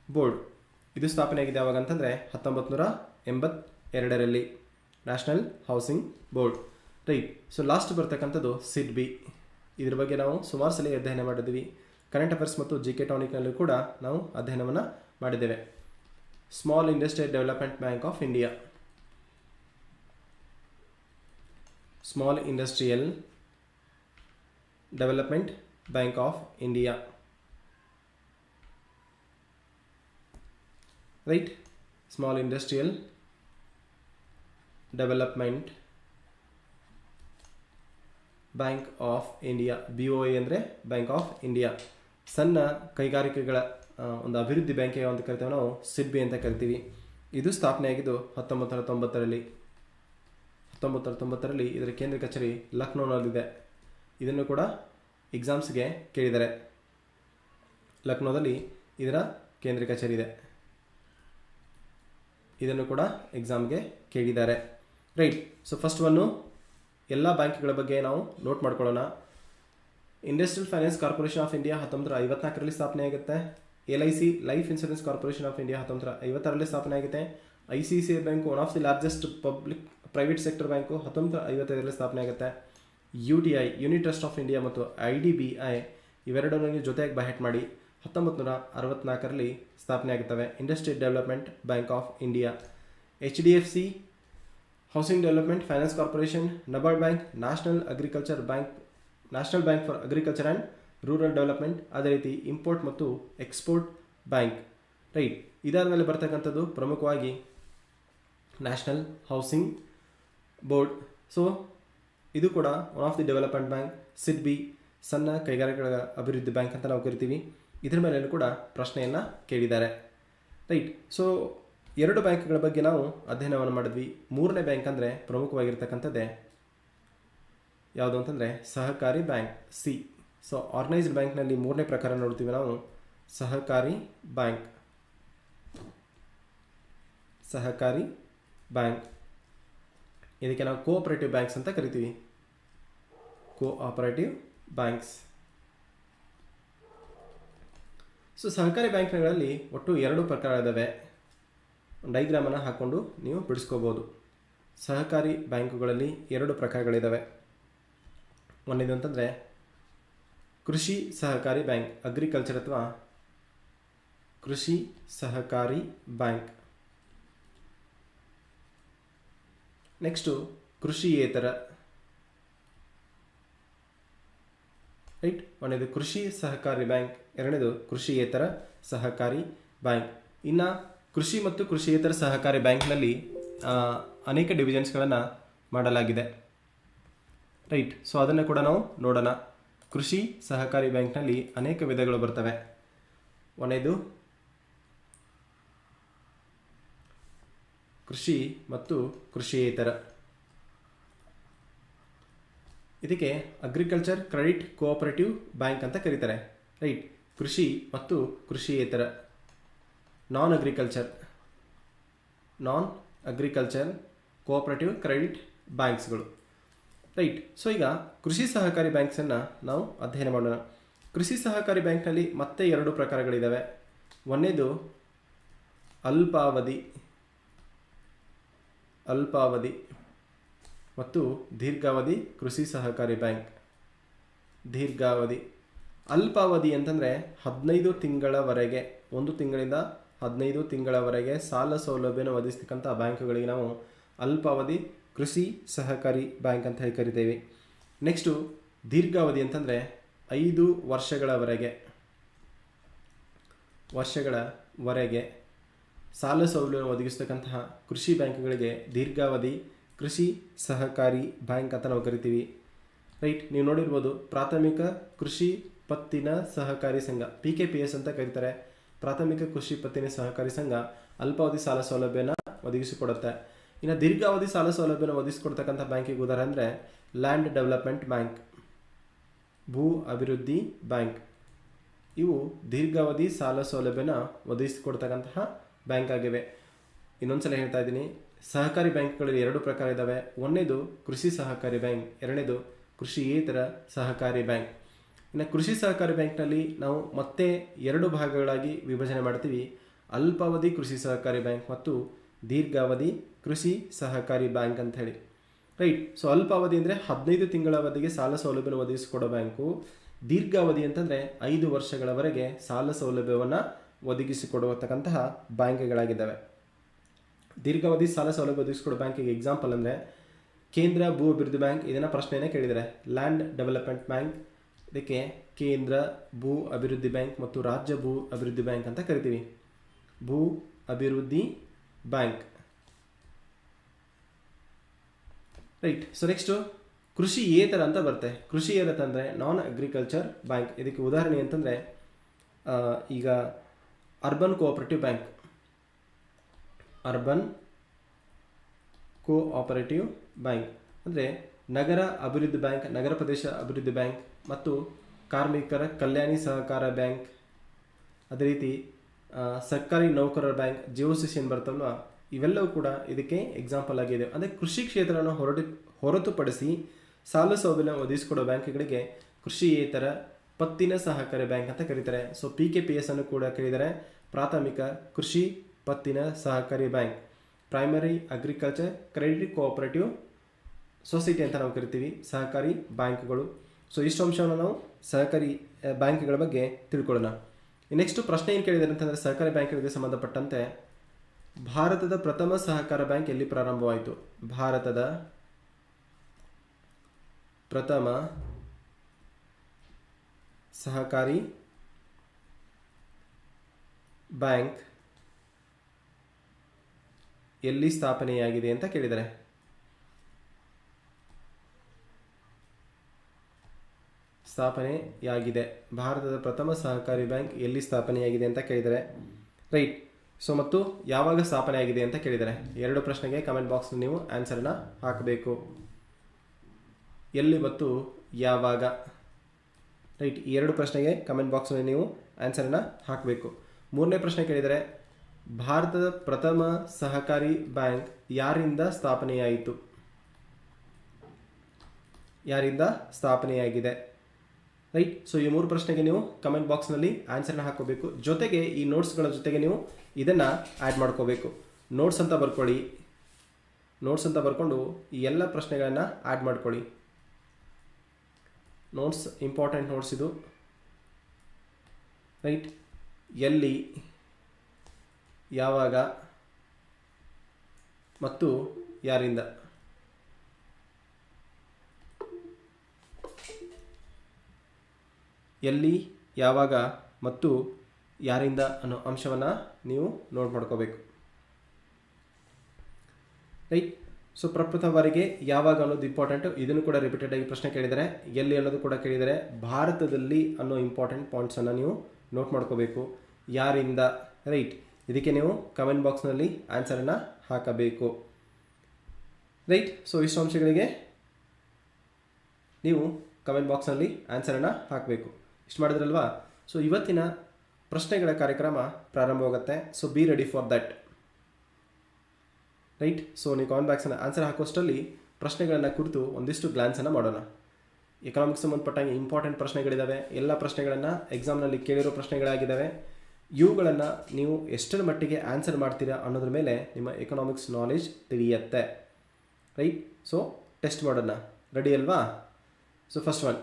ಬೋರ್ಡ್ ಇದು ಸ್ಥಾಪನೆಯಾಗಿದೆ ಯಾವಾಗ ಅಂತಂದರೆ 1982ರಲ್ಲಿ. National housing board, right. So last ಬರ್ತಕ್ಕಂಥದ್ದು SIDBI. ಇದ್ರ ಬಗ್ಗೆ ನಾವು ಸುಮಾರು ಸಲ ಅಧ್ಯಯನ ಮಾಡಿದ್ದೀವಿ. ಕರೆಂಟ್ ಅಫೇರ್ಸ್ ಮತ್ತು GK ಟಾನಿಕ್ನಲ್ಲೂ ಕೂಡ ನಾವು ಅಧ್ಯಯನವನ್ನು ಮಾಡಿದ್ದೇವೆ. Small industrial development bank of India, small industrial development bank of India, right. Small industrial development bank of India, BOI ಅಂದರೆ ಬ್ಯಾಂಕ್ ಆಫ್ ಇಂಡಿಯಾ. ಸಣ್ಣ ಕೈಗಾರಿಕೆಗಳ ಒಂದು ಅಭಿವೃದ್ಧಿ ಬ್ಯಾಂಕ್ ಅಂತ ಕರಿತೇವೆ ನಾವು, SIDBI ಅಂತ ಕರಿತೀವಿ. ಇದು ಸ್ಥಾಪನೆಯಾಗಿದ್ದು 1990ರಲ್ಲಿ. 1990ರಲ್ಲಿ ಇದರ ಕೇಂದ್ರ ಕಚೇರಿ ಲಕ್ನೋನಲ್ಲಿದೆ. ಇದನ್ನು ಕೂಡ ಎಕ್ಸಾಮ್ಸ್ಗೆ ಕೇಳಿದ್ದಾರೆ. ಲಕ್ನೋದಲ್ಲಿ ಇದರ ಕೇಂದ್ರ ಕಚೇರಿ ಇದೆ. ಇದನ್ನು ಕೂಡ ಎಕ್ಸಾಮ್ಗೆ ಕೇಳಿದ್ದಾರೆ, ರೈಟ್. ಸೊ ಫಸ್ಟ್ ಒನ್ನು ಎಲ್ಲ ಬ್ಯಾಂಕ್ಗಳ ಬಗ್ಗೆ ನಾವು ನೋಟ್ ಮಾಡ್ಕೊಳ್ಳೋಣ. Industrial finance corporation of India 1954ರಲ್ಲಿ ಸ್ಥಾಪನೆಯಾಗುತ್ತೆ. LIC life insurance corporation of India 1956ರಲ್ಲಿ ಸ್ಥಾಪನೆಯಾಗುತ್ತೆ. ICICI bank one of the largest private sector bank 1955ರಲ್ಲಿ ಸ್ಥಾಪನೆಯಾಗುತ್ತೆ. UTI unit trust of India ಮತ್ತು IDBI ಇವೆರಡನ್ನು ಜೊತೆಯಾಗಿ ಬೈಹೆಟ್ ಮಾಡಿ 1964ರಲ್ಲಿ ಸ್ಥಾಪನೆಯಾಗುತ್ತವೆ. Industrial development bank of India, HDFC housing development finance corporation, NABARD bank, national bank for agriculture and rural development, ಅದೇ ರೀತಿ ಇಂಪೋರ್ಟ್ ಮತ್ತು ಎಕ್ಸ್ಪೋರ್ಟ್ ಬ್ಯಾಂಕ್, ರೈಟ್. ಇದಾದ ಮೇಲೆ ಬರ್ತಕ್ಕಂಥದ್ದು ಪ್ರಮುಖವಾಗಿ ನ್ಯಾಷನಲ್ ಹೌಸಿಂಗ್ ಬೋರ್ಡ್. ಸೊ ಇದು ಕೂಡ one of the development bank. SIDBI ಸಣ್ಣ ಕೈಗಾರಿಕೆಗಳ ಅಭಿವೃದ್ಧಿ ಬ್ಯಾಂಕ್ ಅಂತ ನಾವು ಕರಿತೀವಿ. ಇದರ ಮೇಲೆಯೂ ಕೂಡ ಪ್ರಶ್ನೆಯನ್ನು ಕೇಳಿದ್ದಾರೆ, ರೈಟ್. ಸೊ ಎರಡು ಬ್ಯಾಂಕ್ಗಳ ಬಗ್ಗೆ ನಾವು ಅಧ್ಯಯನವನ್ನು ಮಾಡಿದ್ವಿ. ಮೂರನೇ ಬ್ಯಾಂಕ್ ಅಂದರೆ ಪ್ರಮುಖವಾಗಿರ್ತಕ್ಕಂಥದ್ದೇ ಯಾವುದು ಅಂತಂದರೆ ಸಹಕಾರಿ ಬ್ಯಾಂಕ್, C. ಸೊ ಆರ್ಗನೈಸ್ಡ್ ಬ್ಯಾಂಕ್ನಲ್ಲಿ ಮೂರನೇ ಪ್ರಕಾರ ನೋಡ್ತೀವಿ ನಾವು, ಸಹಕಾರಿ ಬ್ಯಾಂಕ್. ಸಹಕಾರಿ ಬ್ಯಾಂಕ್ ಇದಕ್ಕೆ ನಾವು ಕೋಆಪರೇಟಿವ್ ಬ್ಯಾಂಕ್ಸ್ ಅಂತ ಕರಿತೀವಿ. Cooperative banks. ಸೊ ಸಹಕಾರಿ ಬ್ಯಾಂಕ್ಗಳಲ್ಲಿ ಒಟ್ಟು ಎರಡು ಪ್ರಕಾರ ಇದ್ದಾವೆ. ಡೈಗ್ರಾಮನ್ನು ಹಾಕ್ಕೊಂಡು ನೀವು ಬಿಡಿಸ್ಕೋಬೋದು. ಸಹಕಾರಿ ಬ್ಯಾಂಕುಗಳಲ್ಲಿ ಎರಡು ಪ್ರಕಾರಗಳಿದ್ದಾವೆ. ಒಂದೇನು ಅಂತಂದರೆ ಕೃಷಿ ಸಹಕಾರಿ ಬ್ಯಾಂಕ್, ಅಗ್ರಿಕಲ್ಚರ್ ಅಥವಾ ಕೃಷಿ ಸಹಕಾರಿ ಬ್ಯಾಂಕ್. ನೆಕ್ಸ್ಟು ಕೃಷಿಯೇತರ, ರೈಟ್. ಒಂದೇದು ಕೃಷಿ ಸಹಕಾರಿ ಬ್ಯಾಂಕ್, ಎರಡನೇದು ಕೃಷಿಯೇತರ ಸಹಕಾರಿ ಬ್ಯಾಂಕ್. ಇನ್ನು ಕೃಷಿ ಮತ್ತು ಕೃಷಿಯೇತರ ಸಹಕಾರಿ ಬ್ಯಾಂಕ್ನಲ್ಲಿ ಅನೇಕ ಡಿವಿಷನ್ಸ್ಗಳನ್ನು ಮಾಡಲಾಗಿದೆ, ರೈಟ್. ಸೊ ಅದನ್ನು ಕೂಡ ನಾವು ನೋಡೋಣ. ಕೃಷಿ ಸಹಕಾರಿ ಬ್ಯಾಂಕ್ನಲ್ಲಿ ಅನೇಕ ವಿಧಗಳು ಬರ್ತವೆ. ಒಂದೇದು ಕೃಷಿ ಮತ್ತು ಕೃಷಿಯೇತರ. ಇದಕ್ಕೆ ಅಗ್ರಿಕಲ್ಚರ್ ಕ್ರೆಡಿಟ್ ಕೋಆಪರೇಟಿವ್ ಬ್ಯಾಂಕ್ ಅಂತ ಕರೀತಾರೆ, ರೈಟ್. ಕೃಷಿ ಮತ್ತು ಕೃಷಿಯೇತರ, ನಾನ್ ಅಗ್ರಿಕಲ್ಚರ್ ಕೋಆಪರೇಟಿವ್ ಕ್ರೆಡಿಟ್ ಬ್ಯಾಂಕ್ಸ್ಗಳು, ರೈಟ್. ಸೊ ಈಗ ಕೃಷಿ ಸಹಕಾರಿ ಬ್ಯಾಂಕ್ಸನ್ನು ನಾವು ಅಧ್ಯಯನ ಮಾಡೋಣ. ಕೃಷಿ ಸಹಕಾರಿ ಬ್ಯಾಂಕ್ನಲ್ಲಿ ಮತ್ತೆ ಎರಡು ಪ್ರಕಾರಗಳಿದ್ದಾವೆ. ಒಂದೇದು ಅಲ್ಪಾವಧಿ ಮತ್ತು ದೀರ್ಘಾವಧಿ ಕೃಷಿ ಸಹಕಾರಿ ಬ್ಯಾಂಕ್. ಅಲ್ಪಾವಧಿ ಅಂತಂದರೆ 15 ತಿಂಗಳವರೆಗೆ, 1 ತಿಂಗಳಿಂದ 15 ತಿಂಗಳವರೆಗೆ ಸಾಲ ಸೌಲಭ್ಯವನ್ನು ಒದಗಿಸ್ತಕ್ಕಂಥ ಬ್ಯಾಂಕುಗಳಿಗೆ ನಾವು ಅಲ್ಪಾವಧಿ ಕೃಷಿ ಸಹಕಾರಿ ಬ್ಯಾಂಕ್ ಅಂತ ಹೇಳಿ ಕರಿತೇವೆ. ನೆಕ್ಸ್ಟು ದೀರ್ಘಾವಧಿ ಅಂತಂದರೆ 5 ವರ್ಷಗಳವರೆಗೆ ಸಾಲ ಸೌಲಭ್ಯವನ್ನು ಒದಗಿಸ್ತಕ್ಕಂತಹ ಕೃಷಿ ಬ್ಯಾಂಕ್ಗಳಿಗೆ ದೀರ್ಘಾವಧಿ ಕೃಷಿ ಸಹಕಾರಿ ಬ್ಯಾಂಕ್ ಅಂತ ನಾವು ಕರಿತೀವಿ. ರೈಟ್. ನೀವು ನೋಡಿರ್ಬೋದು ಪ್ರಾಥಮಿಕ ಕೃಷಿ ಪತ್ತಿನ ಸಹಕಾರಿ ಸಂಘ, PKPS ಅಂತ ಕರೀತಾರೆ. ಪ್ರಾಥಮಿಕ ಕೃಷಿ ಪತ್ತಿನ ಸಹಕಾರಿ ಸಂಘ ಅಲ್ಪಾವಧಿ ಸಾಲ ಸೌಲಭ್ಯನ ಒದಗಿಸಿಕೊಡುತ್ತೆ. ಇನ್ನು ದೀರ್ಘಾವಧಿ ಸಾಲ ಸೌಲಭ್ಯನ ಒದಗಿಸಿಕೊಡ್ತಕ್ಕಂಥ ಬ್ಯಾಂಕಿಗೆ ಉದಾಹರಣೆ ಅಂದರೆ ಲ್ಯಾಂಡ್ ಡೆವಲಪ್ಮೆಂಟ್ ಬ್ಯಾಂಕ್, ಭೂ ಅಭಿವೃದ್ಧಿ ಬ್ಯಾಂಕ್. ಇವು ದೀರ್ಘಾವಧಿ ಸಾಲ ಸೌಲಭ್ಯನ ಒದಗಿಸಿಕೊಡ್ತಕ್ಕಂತಹ ಬ್ಯಾಂಕ್ ಆಗಿವೆ. ಇನ್ನೊಂದ್ಸಲ ಹೇಳ್ತಾ ಇದ್ದೀನಿ, ಸಹಕಾರಿ ಬ್ಯಾಂಕ್ಗಳಲ್ಲಿ 2 ಪ್ರಕಾರ ಇದ್ದಾವೆ. ಒಂದನೇದು ಕೃಷಿ ಸಹಕಾರಿ ಬ್ಯಾಂಕ್, ಎರಡನೇದು ಕೃಷಿಯೇತರ ಸಹಕಾರಿ ಬ್ಯಾಂಕ್. ಇನ್ನು ಕೃಷಿ ಸಹಕಾರಿ ಬ್ಯಾಂಕ್ನಲ್ಲಿ ನಾವು ಮತ್ತೆ 2 ಭಾಗಗಳಾಗಿ ವಿಭಜನೆ ಮಾಡ್ತೀವಿ, ಅಲ್ಪಾವಧಿ ಕೃಷಿ ಸಹಕಾರಿ ಬ್ಯಾಂಕ್ ಮತ್ತು ದೀರ್ಘಾವಧಿ ಕೃಷಿ ಸಹಕಾರಿ ಬ್ಯಾಂಕ್ ಅಂತ ಹೇಳಿ. ರೈಟ್. ಸೊ ಅಲ್ಪಾವಧಿ ಅಂದರೆ 15 ತಿಂಗಳ ಅವಧಿಗೆ ಸಾಲ ಸೌಲಭ್ಯವನ್ನು ಒದಗಿಸಿಕೊಡೋ ಬ್ಯಾಂಕು. ದೀರ್ಘಾವಧಿ ಅಂತಂದರೆ 5 ವರ್ಷಗಳವರೆಗೆ ಸಾಲ ಸೌಲಭ್ಯವನ್ನು ಒದಗಿಸಿಕೊಡುವತಕ್ಕಂತಹ ಬ್ಯಾಂಕ್ಗಳಾಗಿದ್ದಾವೆ. ದೀರ್ಘಾವಧಿ ಸಾಲ ಸೌಲಭ್ಯ ಒದಗಿಸಿಕೊಡೋ ಬ್ಯಾಂಕಿಗೆ ಎಕ್ಸಾಂಪಲ್ ಅಂದರೆ ಕೇಂದ್ರ ಭೂ ಅಭಿವೃದ್ಧಿ ಬ್ಯಾಂಕ್. ಇದನ್ನು ಪ್ರಶ್ನೆಯನ್ನು ಕೇಳಿದರೆ ಲ್ಯಾಂಡ್ ಡೆವಲಪ್ಮೆಂಟ್ ಬ್ಯಾಂಕ್, ಇದಕ್ಕೆ ಕೇಂದ್ರ ಭೂ ಅಭಿವೃದ್ಧಿ ಬ್ಯಾಂಕ್ ಮತ್ತು ರಾಜ್ಯ ಭೂ ಅಭಿವೃದ್ಧಿ ಬ್ಯಾಂಕ್ ಅಂತ ಕರಿತೀವಿ. ಭೂ ಅಭಿವೃದ್ಧಿ ಬ್ಯಾಂಕ್. ರೈಟ್. ಸೊ ನೆಕ್ಸ್ಟು ಕೃಷಿಯೇತರ ಅಂತ ಬರುತ್ತೆ. ಕೃಷಿಯೇತರ ಅಂದರೆ ನಾನ್ ಅಗ್ರಿಕಲ್ಚರ್ ಬ್ಯಾಂಕ್. ಇದಕ್ಕೆ ಉದಾಹರಣೆ ಅಂತಂದರೆ ಈಗ urban cooperative bank, urban cooperative bank ಅಂದರೆ ನಗರ ಅಭಿವೃದ್ಧಿ ಬ್ಯಾಂಕ್, ನಗರ ಪ್ರದೇಶ ಅಭಿವೃದ್ಧಿ ಬ್ಯಾಂಕ್ ಮತ್ತು ಕಾರ್ಮಿಕರ ಕಲ್ಯಾಣಿ ಸಹಕಾರ ಬ್ಯಾಂಕ್. ಅದೇ ರೀತಿ ಸರ್ಕಾರಿ ನೌಕರರ ಬ್ಯಾಂಕ್, JOCC ಏನು ಬರ್ತಲ್ವ, ಇವೆಲ್ಲವೂ ಕೂಡ ಇದಕ್ಕೆ ಎಕ್ಸಾಂಪಲ್ ಆಗಿದೆ. ಅಂದರೆ ಕೃಷಿ ಕ್ಷೇತ್ರವನ್ನು ಹೊರತುಪಡಿಸಿ ಸಾಲ ಸೌಲಭ್ಯ ಒದಗಿಸಿಕೊಡೋ ಬ್ಯಾಂಕ್ಗಳಿಗೆ ಕೃಷಿಯೇತರ ಪತ್ತಿನ ಸಹಕಾರಿ ಬ್ಯಾಂಕ್ ಅಂತ ಕರೀತಾರೆ. ಸೊ PKPS ಅನ್ನು ಕೂಡ ಕರೀತಾರೆ ಪ್ರಾಥಮಿಕ ಕೃಷಿ ಪತ್ತಿನ ಸಹಕಾರಿ bank, primary agriculture credit cooperative society ಅಂತ ನಾವು ಕರಿತೀವಿ, ಸಹಕಾರಿ ಬ್ಯಾಂಕ್ಗಳು. ಸೊ ಇಷ್ಟು ಅಂಶವನ್ನು ನಾವು ಸಹಕಾರಿ ಬ್ಯಾಂಕ್ಗಳ ಬಗ್ಗೆ ತಿಳ್ಕೊಳ್ಳೋಣ. ನೆಕ್ಸ್ಟ್ ಪ್ರಶ್ನೆ ಏನು ಕೇಳಿದ್ದಾರೆ ಅಂತಂದರೆ ಸಹಕಾರಿ ಬ್ಯಾಂಕ್ಗಳಿಗೆ ಸಂಬಂಧಪಟ್ಟಂತೆ ಭಾರತದ ಪ್ರಥಮ ಸಹಕಾರ ಬ್ಯಾಂಕ್ ಎಲ್ಲಿ ಪ್ರಾರಂಭವಾಯಿತು? ಭಾರತದ ಪ್ರಥಮ ಸಹಕಾರಿ ಬ್ಯಾಂಕ್ ಎಲ್ಲಿ ಸ್ಥಾಪನೆಯಾಗಿದೆ ಅಂತ ಕೇಳಿದರೆ ಸ್ಥಾಪನೆಯಾಗಿದೆ. ಭಾರತದ ಪ್ರಥಮ ಸಹಕಾರಿ ಬ್ಯಾಂಕ್ ಎಲ್ಲಿ ಸ್ಥಾಪನೆಯಾಗಿದೆ ಅಂತ ಕೇಳಿದರೆ. ರೈಟ್. ಸೊ ಮತ್ತು ಯಾವಾಗ ಸ್ಥಾಪನೆ ಆಗಿದೆ ಅಂತ ಕೇಳಿದರೆ 2 ಪ್ರಶ್ನೆಗೆ ಕಮೆಂಟ್ ಬಾಕ್ಸ್ ನೀವು ಆನ್ಸರ್ನ ಹಾಕಬೇಕು. ಎಲ್ಲಿ ಮತ್ತು ಯಾವಾಗ. ರೈಟ್. ಈ 2 ಪ್ರಶ್ನೆಗೆ ಕಮೆಂಟ್ ಬಾಕ್ಸ್ನಲ್ಲಿ ನೀವು ಆನ್ಸರ್ನ ಹಾಕಬೇಕು. 3ನೇ ಪ್ರಶ್ನೆ ಕೇಳಿದರೆ ಭಾರತದ ಪ್ರಥಮ ಸಹಕಾರಿ ಬ್ಯಾಂಕ್ ಯಾರಿಂದ ಸ್ಥಾಪನೆಯಾಯಿತು? ಯಾರಿಂದ ಸ್ಥಾಪನೆಯಾಗಿದೆ? ರೈಟ್. ಸೊ ಈ 3 ಪ್ರಶ್ನೆಗೆ ನೀವು ಕಮೆಂಟ್ ಬಾಕ್ಸ್ನಲ್ಲಿ ಆನ್ಸರ್ನ ಹಾಕೋಬೇಕು. ಜೊತೆಗೆ ಈ ನೋಟ್ಸ್ಗಳ ಜೊತೆಗೆ ನೀವು ಇದನ್ನು ಆ್ಯಡ್ ಮಾಡ್ಕೋಬೇಕು. ನೋಟ್ಸ್ ಅಂತ ಬರ್ಕೊಳ್ಳಿ. ನೋಟ್ಸ್ ಅಂತ ಬರ್ಕೊಂಡು ಈ ಎಲ್ಲ ಪ್ರಶ್ನೆಗಳನ್ನು ಆ್ಯಡ್ ಮಾಡ್ಕೊಳ್ಳಿ. ನೋಟ್ಸ್ ಇಂಪಾರ್ಟೆಂಟ್ ನೋಟ್ಸ್ ಇದು. ರೈಟ್. ಎಲ್ಲಿ, ಯಾವಾಗ ಮತ್ತು ಯಾರಿಂದ. ಎಲ್ಲಿ, ಯಾವಾಗ ಮತ್ತು ಯಾರಿಂದ ಅನ್ನೋ ಅಂಶವನ್ನು ನೀವು ನೋಟ್ ಮಾಡ್ಕೋಬೇಕು. ರೈಟ್. ಸೊ ಪ್ರಪ್ರಥಮ ಬಾರಿಗೆ ಯಾವಾಗ ಅನ್ನೋದು ಇಂಪಾರ್ಟೆಂಟು. ಇದನ್ನು ಕೂಡ ರಿಪೀಟೆಡ್ ಆಗಿ ಪ್ರಶ್ನೆ ಕೇಳಿದರೆ. ಎಲ್ಲಿ ಅನ್ನೋದು ಕೂಡ ಕೇಳಿದರೆ. ಭಾರತದಲ್ಲಿ ಅನ್ನೋ ಇಂಪಾರ್ಟೆಂಟ್ ಪಾಯಿಂಟ್ಸನ್ನು ನೀವು ನೋಟ್ ಮಾಡ್ಕೋಬೇಕು. ಯಾರಿಂದ. ರೈಟ್. ಇದಕ್ಕೆ ನೀವು ಕಮೆಂಟ್ ಬಾಕ್ಸ್ನಲ್ಲಿ ಆನ್ಸರನ್ನು ಹಾಕಬೇಕು. ರೈಟ್. ಸೊ ಇಷ್ಟು ಅಂಶಗಳಿಗೆ ನೀವು ಕಮೆಂಟ್ ಬಾಕ್ಸ್ನಲ್ಲಿ ಆನ್ಸರನ್ನು ಹಾಕಬೇಕು. ಇಷ್ಟು ಮಾಡಿದ್ರಲ್ವಾ. ಸೊ ಇವತ್ತಿನ ಪ್ರಶ್ನೆಗಳ ಕಾರ್ಯಕ್ರಮ ಪ್ರಾರಂಭವಾಗುತ್ತೆ. So be ready for that. Right. So ನೀವು ಕಾಮೆಂಟ್ ಬಾಕ್ಸನ್ನು ಆನ್ಸರ್ ಹಾಕೋಷ್ಟರಲ್ಲಿ ಪ್ರಶ್ನೆಗಳನ್ನು ಕುರಿತು ಒಂದಿಷ್ಟು ಗ್ಲಾನ್ಸನ್ನು ಮಾಡೋಣ. ಎಕನಾಮಿಕ್ಸ್ ಸಂಬಂಧಪಟ್ಟಂಗೆ ಇಂಪಾರ್ಟೆಂಟ್ ಪ್ರಶ್ನೆಗಳಿದ್ದಾವೆ. ಎಲ್ಲ ಪ್ರಶ್ನೆಗಳನ್ನು ಎಕ್ಸಾಮ್ನಲ್ಲಿ ಕೇಳಿರೋ ಪ್ರಶ್ನೆಗಳಾಗಿದ್ದಾವೆ. ಇವುಗಳನ್ನು ನೀವು ಎಷ್ಟರ ಮಟ್ಟಿಗೆ ಆನ್ಸರ್ ಮಾಡ್ತೀರಾ ಅನ್ನೋದ್ರ ಮೇಲೆ ನಿಮ್ಮ ಎಕನಾಮಿಕ್ಸ್ ನಾಲೆಜ್ ತಿಳಿಯುತ್ತೆ. ರೈಟ್. ಸೊ ಟೆಸ್ಟ್ ಮಾಡೋಣ. ರೆಡಿ ಅಲ್ವಾ? ಸೊ ಫಸ್ಟ್ ಒನ್,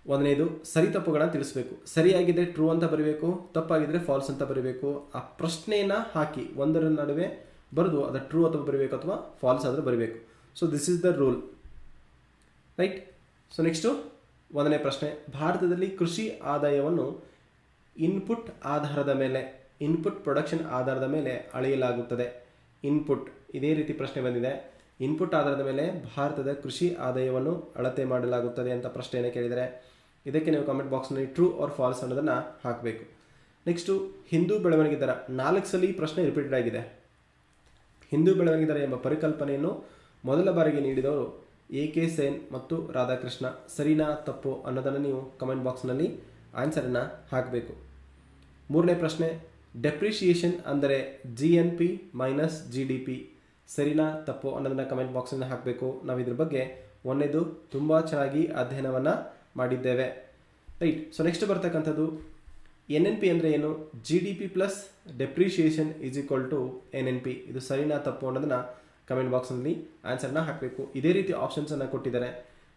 ಒಂದನೇದು ಸರಿ ತಪ್ಪುಗಳನ್ನು ತಿಳಿಸ್ಬೇಕು. ಸರಿಯಾಗಿದ್ದರೆ ಟ್ರೂ ಅಂತ ಬರೀಬೇಕು, ತಪ್ಪಾಗಿದ್ದರೆ ಫಾಲ್ಸ್ ಅಂತ ಬರೀಬೇಕು. ಆ ಪ್ರಶ್ನೆಯನ್ನು ಹಾಕಿ ಒಂದರ ನಡುವೆ ಬರೆದು ಅದು ಟ್ರೂ ಅಥವಾ ಬರೀಬೇಕು ಅಥವಾ ಫಾಲ್ಸ್ ಆದರೂ ಬರೀಬೇಕು. So this is the rule. Right. So next 1ನೇ ಪ್ರಶ್ನೆ, ಭಾರತದಲ್ಲಿ ಕೃಷಿ ಆದಾಯವನ್ನು ಇನ್ಪುಟ್ ಆಧಾರದ ಮೇಲೆ, ಇನ್ಪುಟ್ ಪ್ರೊಡಕ್ಷನ್ ಆಧಾರದ ಮೇಲೆ ಅಳೆಯಲಾಗುತ್ತದೆ. ಇನ್ಪುಟ್, ಇದೇ ರೀತಿ ಪ್ರಶ್ನೆ ಬಂದಿದೆ. ಇನ್ಪುಟ್ ಆಧಾರದ ಮೇಲೆ ಭಾರತದ ಕೃಷಿ ಆದಾಯವನ್ನು ಅಳತೆ ಮಾಡಲಾಗುತ್ತದೆ ಅಂತ ಪ್ರಶ್ನೆಯನ್ನು ಕೇಳಿದರೆ ಇದಕ್ಕೆ ನೀವು ಕಾಮೆಂಟ್ ಬಾಕ್ಸ್ನಲ್ಲಿ ಟ್ರೂ ಆರ್ ಫಾಲ್ಸ್ ಅನ್ನೋದನ್ನು ಹಾಕಬೇಕು. ನೆಕ್ಸ್ಟು ಹಿಂದೂ ಬೆಳವಣಿಗೆ ದರ 4 ಸಲ ಈ ಪ್ರಶ್ನೆ ರಿಪೀಟೆಡ್ ಆಗಿದೆ. ಹಿಂದೂ ಬೆಳವಣಿಗೆ ದರ ಎಂಬ ಪರಿಕಲ್ಪನೆಯನ್ನು ಮೊದಲ ಬಾರಿಗೆ ನೀಡಿದವರು ಎ.ಕೆ. ಸೇನ್ ಮತ್ತು ರಾಧಾಕೃಷ್ಣ. ಸರಿನಾ ತಪ್ಪು ಅನ್ನೋದನ್ನು ನೀವು ಕಮೆಂಟ್ ಬಾಕ್ಸ್ನಲ್ಲಿ ಆನ್ಸರನ್ನು ಹಾಕಬೇಕು. ಮೂರನೇ ಪ್ರಶ್ನೆ, ಡೆಪ್ರಿಷಿಯೇಷನ್ ಅಂದರೆ GNP ಮೈನಸ್ GDP. ಸರಿನಾ ತಪ್ಪು ಅನ್ನೋದನ್ನು ಕಮೆಂಟ್ ಬಾಕ್ಸನ್ನು ಹಾಕಬೇಕು. ನಾವು ಇದ್ರ ಬಗ್ಗೆ ಒಂದೇದು ತುಂಬ ಚೆನ್ನಾಗಿ ಅಧ್ಯಯನವನ್ನು ಮಾಡಿದ್ದೇವೆ. ರೈಟ್. ಸೊ ನೆಕ್ಸ್ಟ್ ಬರ್ತಕ್ಕಂಥದ್ದು NNP ಅಂದರೆ ಏನು? GDP plus depreciation is equal to NNP. ಇದು ಸರಿನಾ ತಪ್ಪು ಅನ್ನೋದನ್ನು ಕಮೆಂಟ್ ಬಾಕ್ಸ್ನಲ್ಲಿ ಆನ್ಸರ್ನ ಹಾಕಬೇಕು. ಇದೇ ರೀತಿ ಆಪ್ಷನ್ಸನ್ನು ಕೊಟ್ಟಿದ್ದಾರೆ.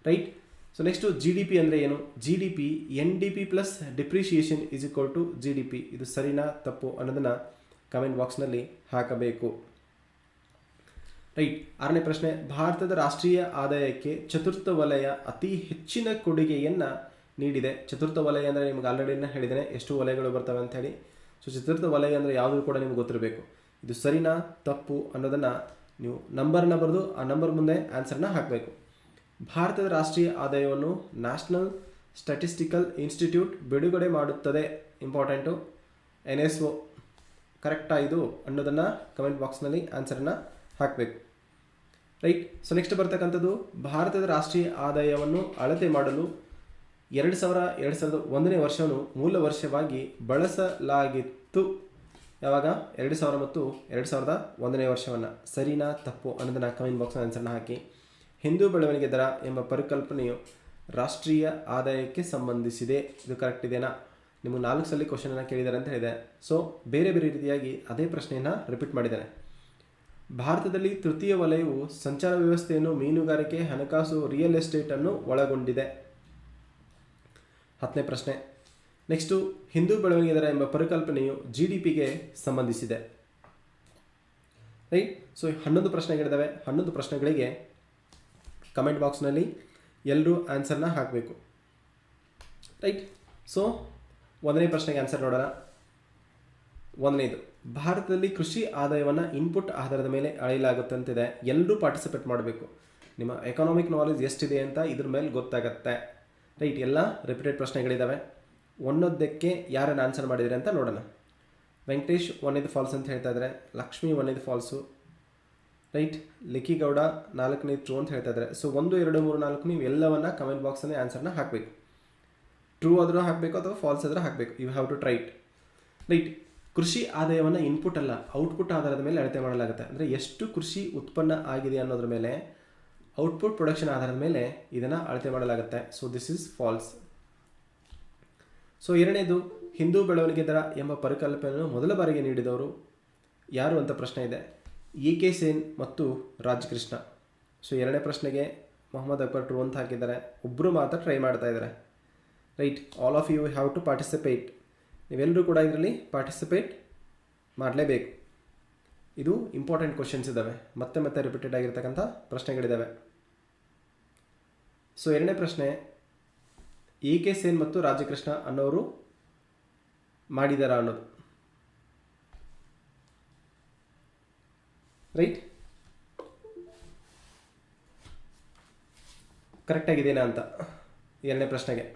ರೈಟ್. ಸೊ ನೆಕ್ಸ್ಟು GDP ಅಂದರೆ ಏನು? GDP NDP plus depreciation is equal to GDP. ಇದು ಸರಿನಾ ತಪ್ಪು ಅನ್ನೋದನ್ನು ಕಮೆಂಟ್ ಬಾಕ್ಸ್ನಲ್ಲಿ ಹಾಕಬೇಕು. ರೈಟ್. 6ನೇ ಪ್ರಶ್ನೆ, ಭಾರತದ ರಾಷ್ಟ್ರೀಯ ಆದಾಯಕ್ಕೆ ಚತುರ್ಥ ವಲಯ ಅತಿ ಹೆಚ್ಚಿನ ಕೊಡುಗೆಯನ್ನು ನೀಡಿದೆ. ಚತುರ್ಥ ವಲಯ ಅಂದರೆ ನಿಮ್ಗೆ ಆಲ್ರೆಡಿ ಹೇಳಿದ್ದೇನೆ ಎಷ್ಟು ವಲಯಗಳು ಬರ್ತವೆ ಅಂತ ಹೇಳಿ. ಸೊ ಚತುರ್ಥ ವಲಯ ಅಂದರೆ ಯಾವುದು ಕೂಡ ನಿಮ್ಗೆ ಗೊತ್ತಿರಬೇಕು. ಇದು ಸರಿನಾ ತಪ್ಪು ಅನ್ನೋದನ್ನು ನೀವು ನಂಬರ್ನ ಬರೆದು ಆ ನಂಬರ್ ಮುಂದೆ ಆನ್ಸರ್ನ ಹಾಕಬೇಕು. ಭಾರತದ ರಾಷ್ಟ್ರೀಯ ಆದಾಯವನ್ನು ನ್ಯಾಷನಲ್ ಸ್ಟ್ಯಾಟಿಸ್ಟಿಕಲ್ ಇನ್ಸ್ಟಿಟ್ಯೂಟ್ ಬಿಡುಗಡೆ ಮಾಡುತ್ತದೆ. ಇಂಪಾರ್ಟೆಂಟು. NSO ಕರೆಕ್ಟಾ ಇದು ಅನ್ನೋದನ್ನು ಕಮೆಂಟ್ ಬಾಕ್ಸ್ನಲ್ಲಿ ಆನ್ಸರನ್ನು ಹಾಕಬೇಕು. ರೈಟ್. ಸೊ ನೆಕ್ಸ್ಟ್ ಬರ್ತಕ್ಕಂಥದ್ದು ಭಾರತದ ರಾಷ್ಟ್ರೀಯ ಆದಾಯವನ್ನು ಅಳತೆ ಮಾಡಲು 2001ನೇ ವರ್ಷವನ್ನು ಮೂಲ ವರ್ಷವಾಗಿ ಬಳಸಲಾಗಿತ್ತು. ಯಾವಾಗ? 2000 ಮತ್ತು 2001ನೇ ವರ್ಷವನ್ನು. ಸರಿನಾ ತಪ್ಪು ಅನ್ನೋದನ್ನು ಕಮೆಂಟ್ ಬಾಕ್ಸ್ ಆನ್ಸರ್ನ ಹಾಕಿ. ಹಿಂದೂ ಬೆಳವಣಿಗೆ ದರ ಎಂಬ ಪರಿಕಲ್ಪನೆಯು ರಾಷ್ಟ್ರೀಯ ಆದಾಯಕ್ಕೆ ಸಂಬಂಧಿಸಿದೆ. ಇದು ಕರೆಕ್ಟ್ ಇದೆಯಾ? ನಿಮಗೆ 4 ಸಲ ಕ್ವಶನನ್ನು ಕೇಳಿದ್ದಾರೆ ಅಂತ ಹೇಳಿದೆ. ಸೊ ಬೇರೆ ಬೇರೆ ರೀತಿಯಾಗಿ ಅದೇ ಪ್ರಶ್ನೆಯನ್ನು ರಿಪೀಟ್ ಮಾಡಿದ್ದಾರೆ. ಭಾರತದಲ್ಲಿ ತೃತೀಯ ವಲಯವು ಸಂಚಾರ ವ್ಯವಸ್ಥೆಯನ್ನು, ಮೀನುಗಾರಿಕೆ, ಹಣಕಾಸು, ರಿಯಲ್ ಎಸ್ಟೇಟನ್ನು ಒಳಗೊಂಡಿದೆ. 10ನೇ ಪ್ರಶ್ನೆ. ನೆಕ್ಸ್ಟು ಹಿಂದೂ ಬೆಳವಣಿಗೆ ದರ ಎಂಬ ಪರಿಕಲ್ಪನೆಯು GDPಗೆ ಸಂಬಂಧಿಸಿದೆ. ರೈಟ್. ಸೊ 11 ಪ್ರಶ್ನೆಗಳಿದ್ದಾವೆ. 11 ಪ್ರಶ್ನೆಗಳಿಗೆ ಕಮೆಂಟ್ ಬಾಕ್ಸ್ನಲ್ಲಿ ಎಲ್ಲರೂ ಆನ್ಸರ್ನ ಹಾಕಬೇಕು. ರೈಟ್. ಸೊ 1ನೇ ಪ್ರಶ್ನೆಗೆ ಆನ್ಸರ್ ನೋಡೋಣ. 1ನೇದು, ಭಾರತದಲ್ಲಿ ಕೃಷಿ ಆದಾಯವನ್ನು ಇನ್ಪುಟ್ ಆಧಾರದ ಮೇಲೆ ಅಳೆಯಲಾಗುತ್ತಂತಿದೆ. ಎಲ್ಲರೂ ಪಾರ್ಟಿಸಿಪೇಟ್ ಮಾಡಬೇಕು. ನಿಮ್ಮ ಎಕನಾಮಿಕ್ ನಾಲೆಜ್ ಎಷ್ಟಿದೆ ಅಂತ ಇದ್ರ ಮೇಲೆ ಗೊತ್ತಾಗತ್ತೆ. ರೈಟ್. ಎಲ್ಲ ರಿಪೀಟೆಡ್ ಪ್ರಶ್ನೆಗಳಿದ್ದಾವೆ. ಒಂದೊಂದಕ್ಕೆ ಯಾರನ್ನು ಆನ್ಸರ್ ಮಾಡಿದರೆ ಅಂತ ನೋಡೋಣ. ವೆಂಕಟೇಶ್ 1ನೇದು ಫಾಲ್ಸ್ ಅಂತ ಹೇಳ್ತಾ ಇದ್ದಾರೆ. ಲಕ್ಷ್ಮಿ 1ನೇದು ಫಾಲ್ಸು. ರೈಟ್. ಲಿಖಿಗೌಡ 4ನೇದು ಟ್ರೂ ಅಂತ ಹೇಳ್ತಾ ಇದ್ದಾರೆ. ಸೊ 1, 2, 3, 4 ನೀವು ಎಲ್ಲವನ್ನ ಕಮೆಂಟ್ ಬಾಕ್ಸಲ್ಲಿ ಆನ್ಸರ್ನ ಹಾಕಬೇಕು. ಟ್ರೂ ಆದರೂ ಹಾಕಬೇಕು ಅಥವಾ ಫಾಲ್ಸ್ ಆದರೂ ಹಾಕಬೇಕು. You have to try it. Right. ಕೃಷಿ ಆದಾಯವನ್ನು ಇನ್ಪುಟ್ ಅಲ್ಲ ಔಟ್ಪುಟ್ ಆಧಾರದ ಮೇಲೆ ಅಳತೆ ಮಾಡಲಾಗುತ್ತೆ. ಅಂದರೆ ಎಷ್ಟು ಕೃಷಿ ಉತ್ಪನ್ನ ಆಗಿದೆ ಅನ್ನೋದ್ರ ಮೇಲೆ, ಔಟ್ಪುಟ್ ಪ್ರೊಡಕ್ಷನ್ ಆಧಾರದ ಮೇಲೆ ಇದನ್ನು ಅಳತೆ ಮಾಡಲಾಗುತ್ತೆ. So this is false. So 2ನೇದು, ಹಿಂದೂ ಬೆಳವಣಿಗೆ ದರ ಎಂಬ ಪರಿಕಲ್ಪನೆಯನ್ನು ಮೊದಲ ಬಾರಿಗೆ ನೀಡಿದವರು ಯಾರು ಅಂತ ಪ್ರಶ್ನೆ ಇದೆ. ಎ.ಕೆ. ಸೇನ್ ಮತ್ತು ರಾಜಕೃಷ್ಣ. ಸೊ 2ನೇ ಪ್ರಶ್ನೆಗೆ ಮೊಹಮ್ಮದ್ ಅಕ್ಬರ್ ಟ್ರೂ ಅಂತ ಹಾಕಿದ್ದಾರೆ. ಒಬ್ಬರು ಮಾತ್ರ ಟ್ರೈ ಮಾಡ್ತಾ ಇದ್ದಾರೆ. Right. All of you have to participate. ನೀವೆಲ್ಲರೂ ಕೂಡ ಇದರಲ್ಲಿ ಪಾರ್ಟಿಸಿಪೇಟ್ ಮಾಡಲೇಬೇಕು. ಇದು ಇಂಪಾರ್ಟೆಂಟ್ ಕ್ವಶನ್ಸ್ ಇದ್ದಾವೆ. ಮತ್ತೆ ಮತ್ತೆ ರಿಪೀಟೆಡ್ ಆಗಿರ್ತಕ್ಕಂಥ ಪ್ರಶ್ನೆಗಳಿದ್ದಾವೆ. ಸೊ 2ನೇ ಪ್ರಶ್ನೆ, ಎ.ಕೆ. ಸೇನ್ ಮತ್ತು ರಾಜಕೃಷ್ಣ ಅನ್ನೋರು ಮಾಡಿದಾರ ಅನ್ನೋದು. ರೈಟ್. ಕರೆಕ್ಟಾಗಿದೆಯಾ ಅಂತ 2ನೇ ಪ್ರಶ್ನೆಗೆ.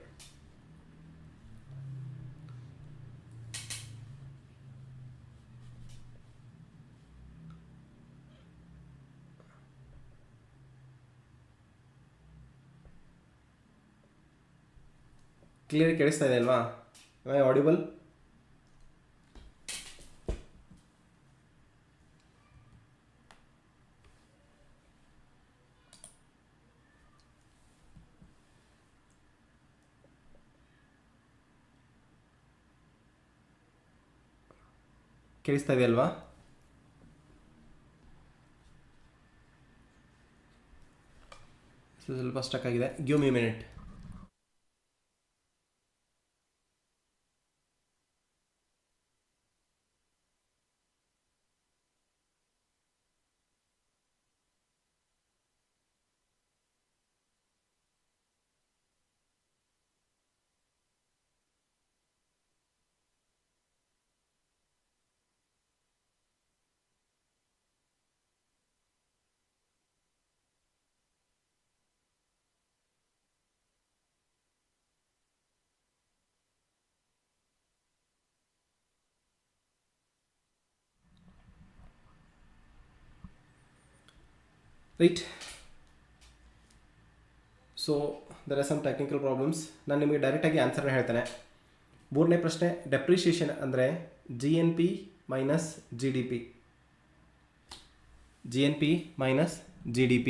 ಕ್ಲಿಯರ್ ಕೇಳಿಸ್ತಾ ಇದೆ ಅಲ್ವಾ? ಆಡಿಬಲ್? ಕೇಳಿಸ್ತಾ ಇದೆ ಅಲ್ವಾ? ಸ್ವಲ್ಪ ಸ್ಟಕ್ ಆಗಿದೆ. Give me minute. Right. So there are some technical problems. ನಾನು ನಿಮಗೆ ಡೈರೆಕ್ಟಾಗಿ ಆನ್ಸರ್ನ ಹೇಳ್ತೇನೆ. ಮೂರನೇ ಪ್ರಶ್ನೆ, ಡೆಪ್ರಿಷಿಯೇಷನ್ ಅಂದರೆ GNP minus GDP. GNP minus GDP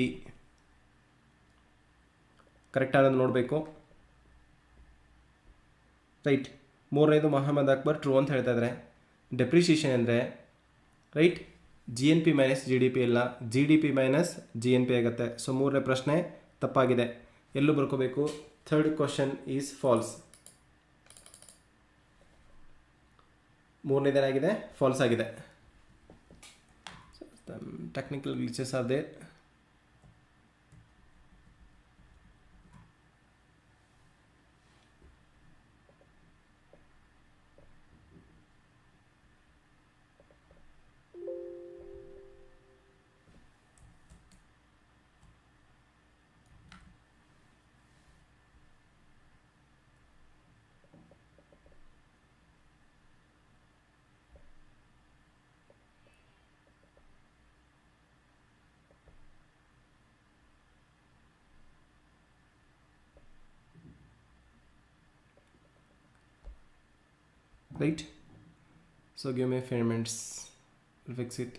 correct ಆಗೋದು ನೋಡಬೇಕು. ರೈಟ್. ಮೂರನೇದು ಮೊಹಮ್ಮದ್ ಅಕ್ಬರ್ ಟ್ರೂ ಅಂತ ಹೇಳ್ತಾ ಇದ್ದಾರೆ. ಡೆಪ್ರಿಷಿಯೇಷನ್ ಅಂದರೆ ರೈಟ್ GNP ಮೈನಸ್ GDP ಇಲ್ಲ, GDP ಮೈನಸ್ GNP ಆಗುತ್ತೆ. ಸೊ ಮೂರನೇ ಪ್ರಶ್ನೆ ತಪ್ಪಾಗಿದೆ. ಎಲ್ಲೂ ಬರ್ಕೋಬೇಕು. Third question is false. ಮೂರನೇದೇನಾಗಿದೆ? ಫಾಲ್ಸ್ ಆಗಿದೆ. Technical glitches are there. Right, so give me a few minutes, we'll fix it.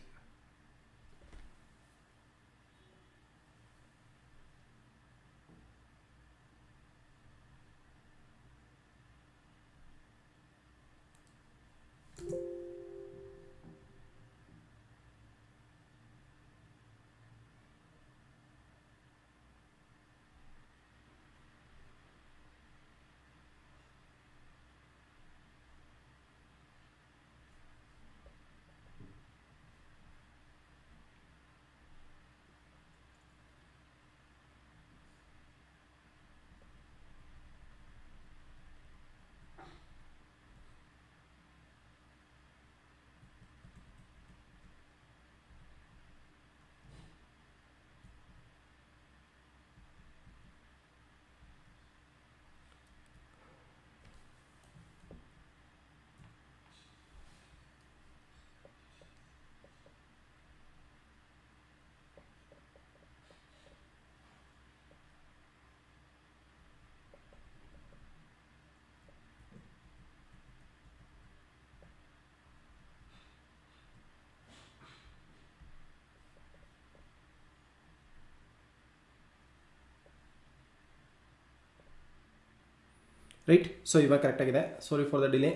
Right. So ಇವಾಗ ಕರೆಕ್ಟ್ ಆಗಿದೆ. Sorry for the delay.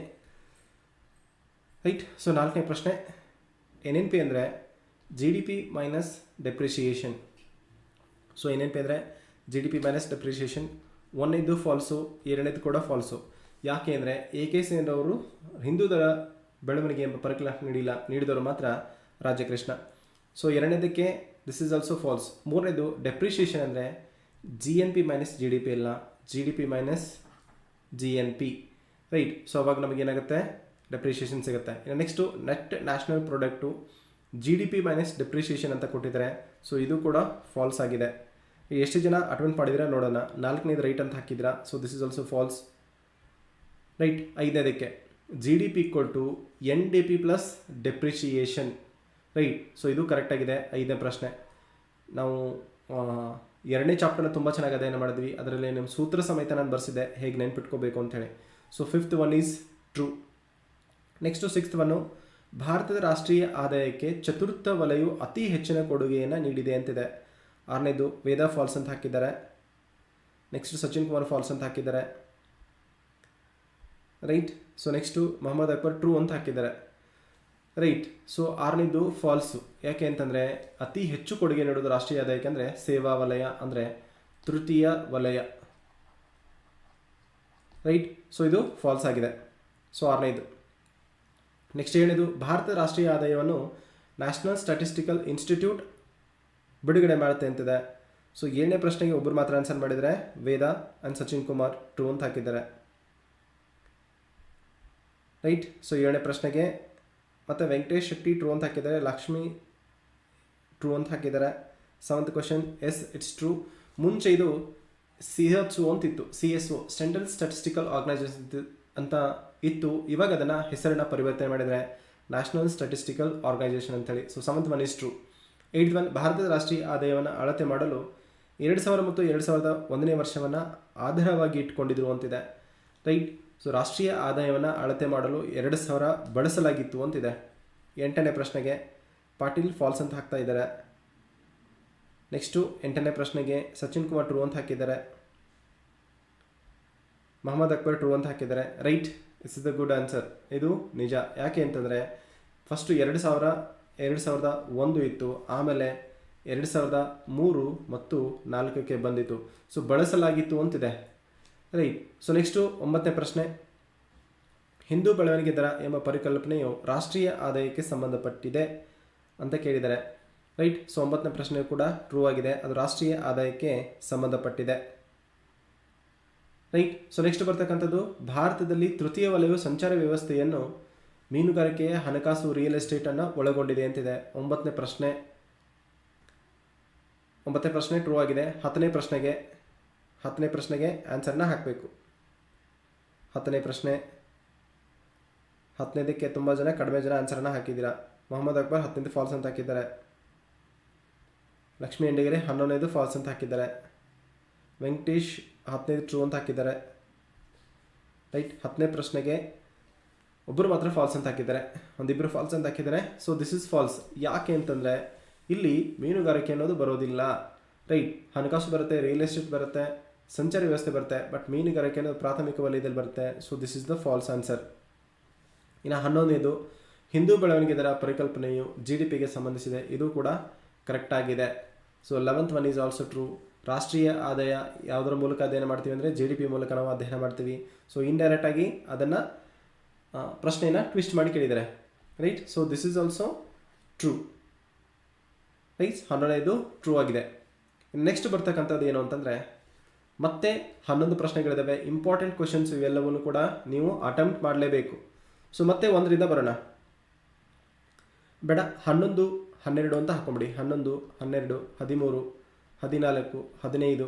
Right. So ನಾಲ್ಕನೇ ಪ್ರಶ್ನೆ, NNP ಅಂದರೆ GDP minus depreciation. So NNP ಅಂದರೆ GDP minus depreciation. ಒಂದನೇದು falls, ಎರಡನೇದು ಕೂಡ falls. ಯಾಕೆ ಅಂದರೆ AK ಸೇನ್ ಅವರು ಹಿಂದೂ ದರ ಬೆಳವಣಿಗೆ ಎಂಬ ಪರಿಕಲ್ಪನೆ ನೀಡಿದವರು ಮಾತ್ರ ರಾಜಕೃಷ್ಣ. ಸೊ ಎರಡನೇದಕ್ಕೆ ದಿಸ್ ಈಸ್ ಆಲ್ಸೋ ಫಾಲ್ಸ್. ಮೂರನೇದು ಡೆಪ್ರಿಷಿಯೇಷನ್ ಅಂದರೆ GNP ಮೈನಸ್ GDP ಇಲ್ಲ, GDP minus GNP. Right. So ಅವಾಗ ನಮಗೇನಾಗುತ್ತೆ? ಡೆಪ್ರಿಷಿಯೇಷನ್ ಸಿಗುತ್ತೆ. ಇನ್ನು next net national product GDP minus depreciation ಅಂತ ಕೊಟ್ಟಿದ್ದಾರೆ. ಸೊ ಇದು ಕೂಡ ಫಾಲ್ಸ್ ಆಗಿದೆ. ಎಷ್ಟು ಜನ ಅಟೆಂಡ್ ಮಾಡಿದ್ರೆ ನೋಡೋಣ. ನಾಲ್ಕನೇದು ರೈಟ್ ಅಂತ ಹಾಕಿದ್ದೀರಾ. So this is also false. Right. ಐದನೇದಕ್ಕೆ GDP equal to NDP plus depreciation. Right. So ಇದು ಕರೆಕ್ಟಾಗಿದೆ. ಐದನೇ ಪ್ರಶ್ನೆ. ನಾವು ಎರಡನೇ ಚಾಪ್ಟರ್ನ ತುಂಬ ಚೆನ್ನಾಗಿ ಅಧ್ಯಯನ ಮಾಡಿದ್ವಿ. ಅದರಲ್ಲಿ ನಿಮ್ಮ ಸೂತ್ರ ಸಮೇತ ನಾನು ಬರೆಸಿದೆ, ಹೇಗೆ ನೆನ್ಪಿಟ್ಕೋಬೇಕು ಅಂತೇಳಿ. So fifth one is true. Next sixth one, ಭಾರತದ ರಾಷ್ಟ್ರೀಯ ಆದಾಯಕ್ಕೆ ಚತುರ್ಥ ವಲಯವು ಅತಿ ಹೆಚ್ಚಿನ ಕೊಡುಗೆಯನ್ನು ನೀಡಿದೆ ಅಂತಿದೆ. ಆರನೇದು ವೇದ ಫಾಲ್ಸ್ ಅಂತ ಹಾಕಿದ್ದಾರೆ. ನೆಕ್ಸ್ಟ್ ಸಚಿನ್ ಕುಮಾರ್ ಫಾಲ್ಸ್ ಅಂತ ಹಾಕಿದ್ದಾರೆ. Right. So next Mohammed Akbar true ಅಂತ ಹಾಕಿದ್ದಾರೆ. ರೈಟ್. ಸೊ ಆರನೇದು ಫಾಲ್ಸು. ಯಾಕೆ ಅಂತಂದರೆ ಅತಿ ಹೆಚ್ಚು ಕೊಡುಗೆ ನೀಡೋದು ರಾಷ್ಟ್ರೀಯ ಆದಾಯಕ್ಕೆ ಅಂದರೆ ಸೇವಾ ವಲಯ, ಅಂದರೆ ತೃತೀಯ ವಲಯ. ರೈಟ್. ಸೊ ಇದು ಫಾಲ್ಸ್ ಆಗಿದೆ. ಸೊ ಆರನೇದು. ನೆಕ್ಸ್ಟ್ ಏನಿದು, ಭಾರತ ರಾಷ್ಟ್ರೀಯ ಆದಾಯವನ್ನು ನ್ಯಾಷನಲ್ ಸ್ಟ್ಯಾಟಿಸ್ಟಿಕಲ್ ಇನ್ಸ್ಟಿಟ್ಯೂಟ್ ಬಿಡುಗಡೆ ಮಾಡುತ್ತೆ ಅಂತಿದೆ. ಸೊ ಏಳನೇ ಪ್ರಶ್ನೆಗೆ ಒಬ್ಬರು ಮಾತ್ರ ಆನ್ಸರ್ ಮಾಡಿದರೆ ವೇದ ಆ್ಯಂಡ್ ಸಚಿನ್ ಕುಮಾರ್ ಟ್ರೂ ಅಂತ ಹಾಕಿದ್ದಾರೆ. ರೈಟ್. ಸೊ ಏಳನೇ ಪ್ರಶ್ನೆಗೆ ಮತ್ತು ವೆಂಕಟೇಶ್ ಶೆಟ್ಟಿ ಟ್ರೂ ಅಂತ ಹಾಕಿದ್ದಾರೆ, ಲಕ್ಷ್ಮಿ ಟ್ರೂ ಅಂತ ಹಾಕಿದ್ದಾರೆ. Seventh question yes it's true. ಮುಂಚೆ ಇದು CSO ಅಂತಿತ್ತು, CSO ಸೆಂಟ್ರಲ್ ಸ್ಟ್ಯಾಟಿಸ್ಟಿಕಲ್ ಆರ್ಗನೈಸೇಷನ್ ಅಂತ ಇತ್ತು. ಇವಾಗ ಅದನ್ನು ಹೆಸರನ್ನು ಪರಿವರ್ತನೆ ಮಾಡಿದರೆ ನ್ಯಾಷನಲ್ ಸ್ಟ್ಯಾಟಿಸ್ಟಿಕಲ್ ಆರ್ಗನೈಸೇಷನ್ ಅಂತೇಳಿ. So seventh one is true. Eight one, ಭಾರತದ ರಾಷ್ಟ್ರೀಯ ಆದಾಯವನ್ನು ಅಳತೆ ಮಾಡಲು 2000 ಮತ್ತು 2001ನೇ ವರ್ಷವನ್ನು ಆಧಾರವಾಗಿ ಇಟ್ಕೊಂಡಿದ್ರು ಅಂತಿದೆ. ರೈಟ್. ಸೊ ರಾಷ್ಟ್ರೀಯ ಆದಾಯವನ್ನು ಅಳತೆ ಮಾಡಲು 2000 ಬಳಸಲಾಗಿತ್ತು ಅಂತಿದೆ. 8ನೇ ಪ್ರಶ್ನೆಗೆ ಪಾಟೀಲ್ ಫಾಲ್ಸ್ ಅಂತ ಹಾಕ್ತಾ ಇದ್ದಾರೆ. ನೆಕ್ಸ್ಟು 8ನೇ ಪ್ರಶ್ನೆಗೆ ಸಚಿನ್ ಕುಮಾರ್ ಟ್ರೂ ಅಂತ ಹಾಕಿದ್ದಾರೆ. ಮೊಹಮ್ಮದ್ ಅಕ್ಬರ್ ಟ್ರೂ ಅಂತ ಹಾಕಿದ್ದಾರೆ. Right, this is the good answer. ಇದು ನಿಜ. ಯಾಕೆ ಅಂತಂದರೆ ಫಸ್ಟು 2001 ಇತ್ತು, ಆಮೇಲೆ 2003 ಮತ್ತು 4ಕ್ಕೆ ಬಂದಿತ್ತು. ಸೊ ಬಳಸಲಾಗಿತ್ತು ಅಂತಿದೆ. ರೈಟ್. ಸೊ ನೆಕ್ಸ್ಟು 9ನೇ ಪ್ರಶ್ನೆ, ಹಿಂದೂ ಬೆಳವಣಿಗೆ ದರ ಎಂಬ ಪರಿಕಲ್ಪನೆಯು ರಾಷ್ಟ್ರೀಯ ಆದಾಯಕ್ಕೆ ಸಂಬಂಧಪಟ್ಟಿದೆ ಅಂತ ಕೇಳಿದ್ದಾರೆ. ರೈಟ್. ಸೊ 9ನೇ ಪ್ರಶ್ನೆ ಕೂಡ ಟ್ರೂ ಆಗಿದೆ, ಅದು ರಾಷ್ಟ್ರೀಯ ಆದಾಯಕ್ಕೆ ಸಂಬಂಧಪಟ್ಟಿದೆ. ರೈಟ್. ಸೊ ನೆಕ್ಸ್ಟ್ ಬರ್ತಕ್ಕಂಥದ್ದು, ಭಾರತದಲ್ಲಿ ತೃತೀಯ ವಲಯವು ಸಂಚಾರ ವ್ಯವಸ್ಥೆಯನ್ನು ಮೀನುಗಾರಿಕೆಯ ಹಣಕಾಸು ರಿಯಲ್ ಎಸ್ಟೇಟನ್ನು ಒಳಗೊಂಡಿದೆ ಅಂತಿದೆ. 9ನೇ ಪ್ರಶ್ನೆ ಟ್ರೂ ಆಗಿದೆ. 10ನೇ ಪ್ರಶ್ನೆಗೆ ಆನ್ಸರ್ನ ಹಾಕಬೇಕು. 10ನೇದಕ್ಕೆ ತುಂಬ ಜನ ಕಡಿಮೆ ಜನ ಆನ್ಸರನ್ನು ಹಾಕಿದ್ದೀರಾ. ಮೊಹಮ್ಮದ್ ಅಕ್ಬರ್ 10ನೇದು ಫಾಲ್ಸ್ ಅಂತ ಹಾಕಿದ್ದಾರೆ. ಲಕ್ಷ್ಮೀ ಎಂಡಿಗೆರೆ 11ನೇದು ಫಾಲ್ಸ್ ಅಂತ ಹಾಕಿದ್ದಾರೆ. ವೆಂಕಟೇಶ್ 10ನೇದು ಟ್ರೂ ಅಂತ ಹಾಕಿದ್ದಾರೆ. ರೈಟ್. 10ನೇ ಪ್ರಶ್ನೆಗೆ ಒಬ್ಬರು ಮಾತ್ರ ಫಾಲ್ಸ್ ಅಂತ ಹಾಕಿದ್ದಾರೆ, ಒಂದಿಬ್ಬರು ಫಾಲ್ಸ್ ಅಂತ ಹಾಕಿದ್ದಾರೆ. So this is false. ಯಾಕೆ ಅಂತಂದರೆ ಇಲ್ಲಿ ಮೀನುಗಾರಿಕೆ ಅನ್ನೋದು ಬರೋದಿಲ್ಲ. ರೈಟ್. ಹಣಕಾಸು ಬರುತ್ತೆ, ರಿಯಲ್ ಎಸ್ಟೇಟ್ ಬರುತ್ತೆ, ಸಂಚಾರಿ ವ್ಯವಸ್ಥೆ ಬರುತ್ತೆ, ಬಟ್ ಮೀನುಗಾರಿಕೆ ಅನ್ನೋದು ಪ್ರಾಥಮಿಕ ವಲಯದಲ್ಲಿ ಬರುತ್ತೆ. So this is the false answer. ಇನ್ನು 11ನೇದು, ಹಿಂದೂ ಬೆಳವಣಿಗೆ ದರ ಪರಿಕಲ್ಪನೆಯು GDPಗೆ ಸಂಬಂಧಿಸಿದೆ. ಇದು ಕೂಡ ಕರೆಕ್ಟ್ ಆಗಿದೆ. So 11th one is also true. ರಾಷ್ಟ್ರೀಯ ಆದಾಯ ಯಾವುದರ ಮೂಲಕ ಅಧ್ಯಯನ ಮಾಡ್ತೀವಿ ಅಂದರೆ GDP ಮೂಲಕ ನಾವು ಅಧ್ಯಯನ ಮಾಡ್ತೀವಿ. ಸೊ ಇಂಡೈರೆಕ್ಟಾಗಿ ಅದನ್ನು ಪ್ರಶ್ನೆಯನ್ನು ಟ್ವಿಸ್ಟ್ ಮಾಡಿ ಕೇಳಿದ್ದಾರೆ. Right. So this is also true. Right. 11ನೇದು ಟ್ರೂ ಆಗಿದೆ. ನೆಕ್ಸ್ಟ್ ಬರ್ತಕ್ಕಂಥದ್ದು ಏನು ಅಂತಂದರೆ ಮತ್ತೆ 11 ಪ್ರಶ್ನೆಗಳಿದ್ದಾವೆ. ಇಂಪಾರ್ಟೆಂಟ್ ಕ್ವಶನ್ಸ್ ಇವೆಲ್ಲವನ್ನೂ ಕೂಡ ನೀವು ಅಟೆಂಪ್ಟ್ ಮಾಡಲೇಬೇಕು. ಸೊ ಮತ್ತೆ 1ರಿಂದ ಬರೋಣ. ಬೇಡ, 11, 12 ಅಂತ ಹಾಕೊಂಬಿಡಿ. 11, 12, 13, 14,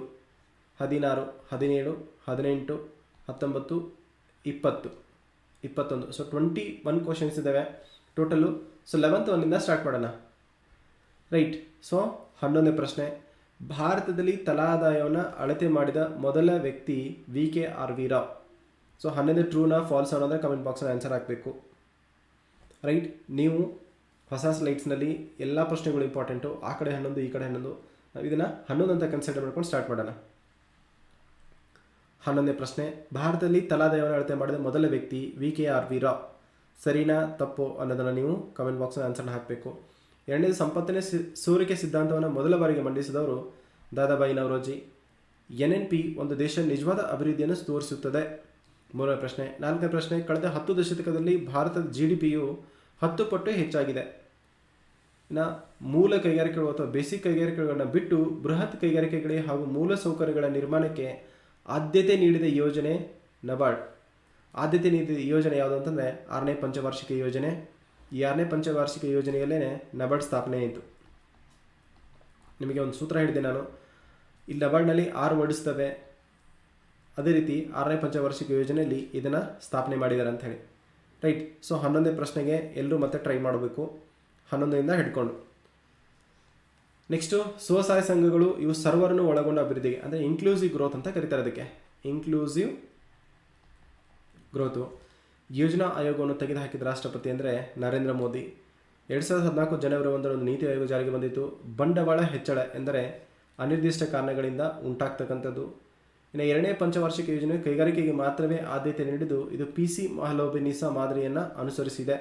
15, 16, 17, 18, 19, 20, 21. ಸೊ 21 ಕ್ವಶನ್ಸ್ ಇದ್ದಾವೆ ಟೋಟಲು. ಸೊ 11th ಒನ್ನಿಂದ ಸ್ಟಾರ್ಟ್ ಮಾಡೋಣ. ರೈಟ್. ಸೊ 11ನೇ ಪ್ರಶ್ನೆ, ಭಾರತದಲ್ಲಿ ತಲಾದಾಯವನ್ನು ಅಳತೆ ಮಾಡಿದ ಮೊದಲ ವ್ಯಕ್ತಿ VKRV ರಾವ್. ಸೊ 11ನೇ ಟ್ರೂನ ಫಾಲ್ಸ್ ಅನ್ನೋದ್ರೆ ಕಮೆಂಟ್ ಬಾಕ್ಸಲ್ಲಿ ಆನ್ಸರ್ ಹಾಕಬೇಕು. ರೈಟ್. ನೀವು ಹೊಸ ಸ್ಲೈಡ್ಸ್ನಲ್ಲಿ ಎಲ್ಲ ಪ್ರಶ್ನೆಗಳು ಇಂಪಾರ್ಟೆಂಟು. ಆ ಕಡೆ 11, ಈ ಕಡೆ 11. ನಾವು ಇದನ್ನು 11 ಅಂತ ಕನ್ಸಿಡರ್ ಮಾಡ್ಕೊಂಡು ಸ್ಟಾರ್ಟ್ ಮಾಡೋಣ. 11ನೇ ಪ್ರಶ್ನೆ, ಭಾರತದಲ್ಲಿ ತಲಾದಾಯವನ್ನು ಅಳತೆ ಮಾಡಿದ ಮೊದಲ ವ್ಯಕ್ತಿ VKRV ರಾವ್. ಸರಿನಾ ತಪ್ಪು ಅನ್ನೋದನ್ನು ನೀವು ಕಮೆಂಟ್ ಬಾಕ್ಸಲ್ಲಿ ಆನ್ಸರ್ನ ಹಾಕಬೇಕು. 2ನೇದು, ಸಂಪತ್ತಿನ ಸೋರಿಕೆ ಸಿದ್ಧಾಂತವನ್ನು ಮೊದಲ ಬಾರಿಗೆ ಮಂಡಿಸಿದವರು ದಾದಾಬಾಯಿ ನವರೋಜಿ. NNP ಒಂದು ದೇಶ ನಿಜವಾದ ಅಭಿವೃದ್ಧಿಯನ್ನು ತೋರಿಸುತ್ತದೆ. 3ನೇ ಪ್ರಶ್ನೆ. 4ನೇ ಪ್ರಶ್ನೆ, ಕಳೆದ 10 ದಶಕದಲ್ಲಿ ಭಾರತದ GDPಯು 10 ಪಟ್ಟು ಹೆಚ್ಚಾಗಿದೆ. ಇನ್ನು ಮೂಲ ಕೈಗಾರಿಕೆಗಳು ಅಥವಾ ಬೇಸಿಕ್ ಕೈಗಾರಿಕೆಗಳನ್ನು ಬಿಟ್ಟು ಬೃಹತ್ ಕೈಗಾರಿಕೆಗಳಿಗೆ ಹಾಗೂ ಮೂಲ ಸೌಕರ್ಯಗಳ ನಿರ್ಮಾಣಕ್ಕೆ ಆದ್ಯತೆ ನೀಡಿದ ಯೋಜನೆ ನಬಾರ್ಡ್. ಆದ್ಯತೆ ನೀಡಿದ ಯೋಜನೆ ಯಾವುದು ಅಂತಂದರೆ 6ನೇ ಪಂಚವಾರ್ಷಿಕ ಯೋಜನೆ. ಈ 6ನೇ ಪಂಚವಾರ್ಷಿಕ ಯೋಜನೆಯಲ್ಲೇ ನಬಾರ್ಡ್ ಸ್ಥಾಪನೆ ಆಯಿತು. ನಿಮಗೆ ಒಂದು ಸೂತ್ರ ಹೇಳಿದೆ ನಾನು. ಇಲ್ಲಿ ನಬಾರ್ಡ್ನಲ್ಲಿ 6 ವರ್ಡ್ಸ್ ಇದ್ದಾವೆ. ಅದೇ ರೀತಿ 6ನೇ ಪಂಚವಾರ್ಷಿಕ ಯೋಜನೆಯಲ್ಲಿ ಇದನ್ನು ಸ್ಥಾಪನೆ ಮಾಡಿದ್ದಾರೆ ಅಂತ ಹೇಳಿ. ರೈಟ್. ಸೊ 11ನೇ ಪ್ರಶ್ನೆಗೆ ಎಲ್ಲರೂ ಮತ್ತೆ ಟ್ರೈ ಮಾಡಬೇಕು, 11ರಿಂದ ಹಿಡ್ಕೊಂಡು. ನೆಕ್ಸ್ಟು, ಸ್ವಸಹಾಯ ಸಂಘಗಳು ಇವು ಸರ್ವರನ್ನು ಒಳಗೊಂಡ ಅಭಿವೃದ್ಧಿಗೆ ಅಂದರೆ ಇನ್ಕ್ಲೂಸಿವ್ ಗ್ರೋತ್ ಅಂತ ಕರೀತಾರೆ. ಅದಕ್ಕೆ ಇನ್ಕ್ಲೂಸಿವ್ ಗ್ರೋತು. ಯೋಜನಾ ಆಯೋಗವನ್ನು ತೆಗೆದುಹಾಕಿದ ರಾಷ್ಟ್ರಪತಿ ಅಂದರೆ ನರೇಂದ್ರ ಮೋದಿ. 2014 ಜನವರಿ 1ರಂದು ನೀತಿ ಆಯೋಗ ಜಾರಿಗೆ ಬಂದಿತ್ತು. ಬಂಡವಾಳ ಹೆಚ್ಚಳ ಎಂದರೆ ಅನಿರ್ದಿಷ್ಟ ಕಾರಣಗಳಿಂದ ಉಂಟಾಗ್ತಕ್ಕಂಥದ್ದು. ಇನ್ನು 2ನೇ ಪಂಚವಾರ್ಷಿಕ ಯೋಜನೆ ಕೈಗಾರಿಕೆಗೆ ಮಾತ್ರವೇ ಆದ್ಯತೆ ನೀಡಿದ್ದು ಇದು PC ಮಹಲೋಬಿನಿಸಾ ಮಾದರಿಯನ್ನು ಅನುಸರಿಸಿದೆ.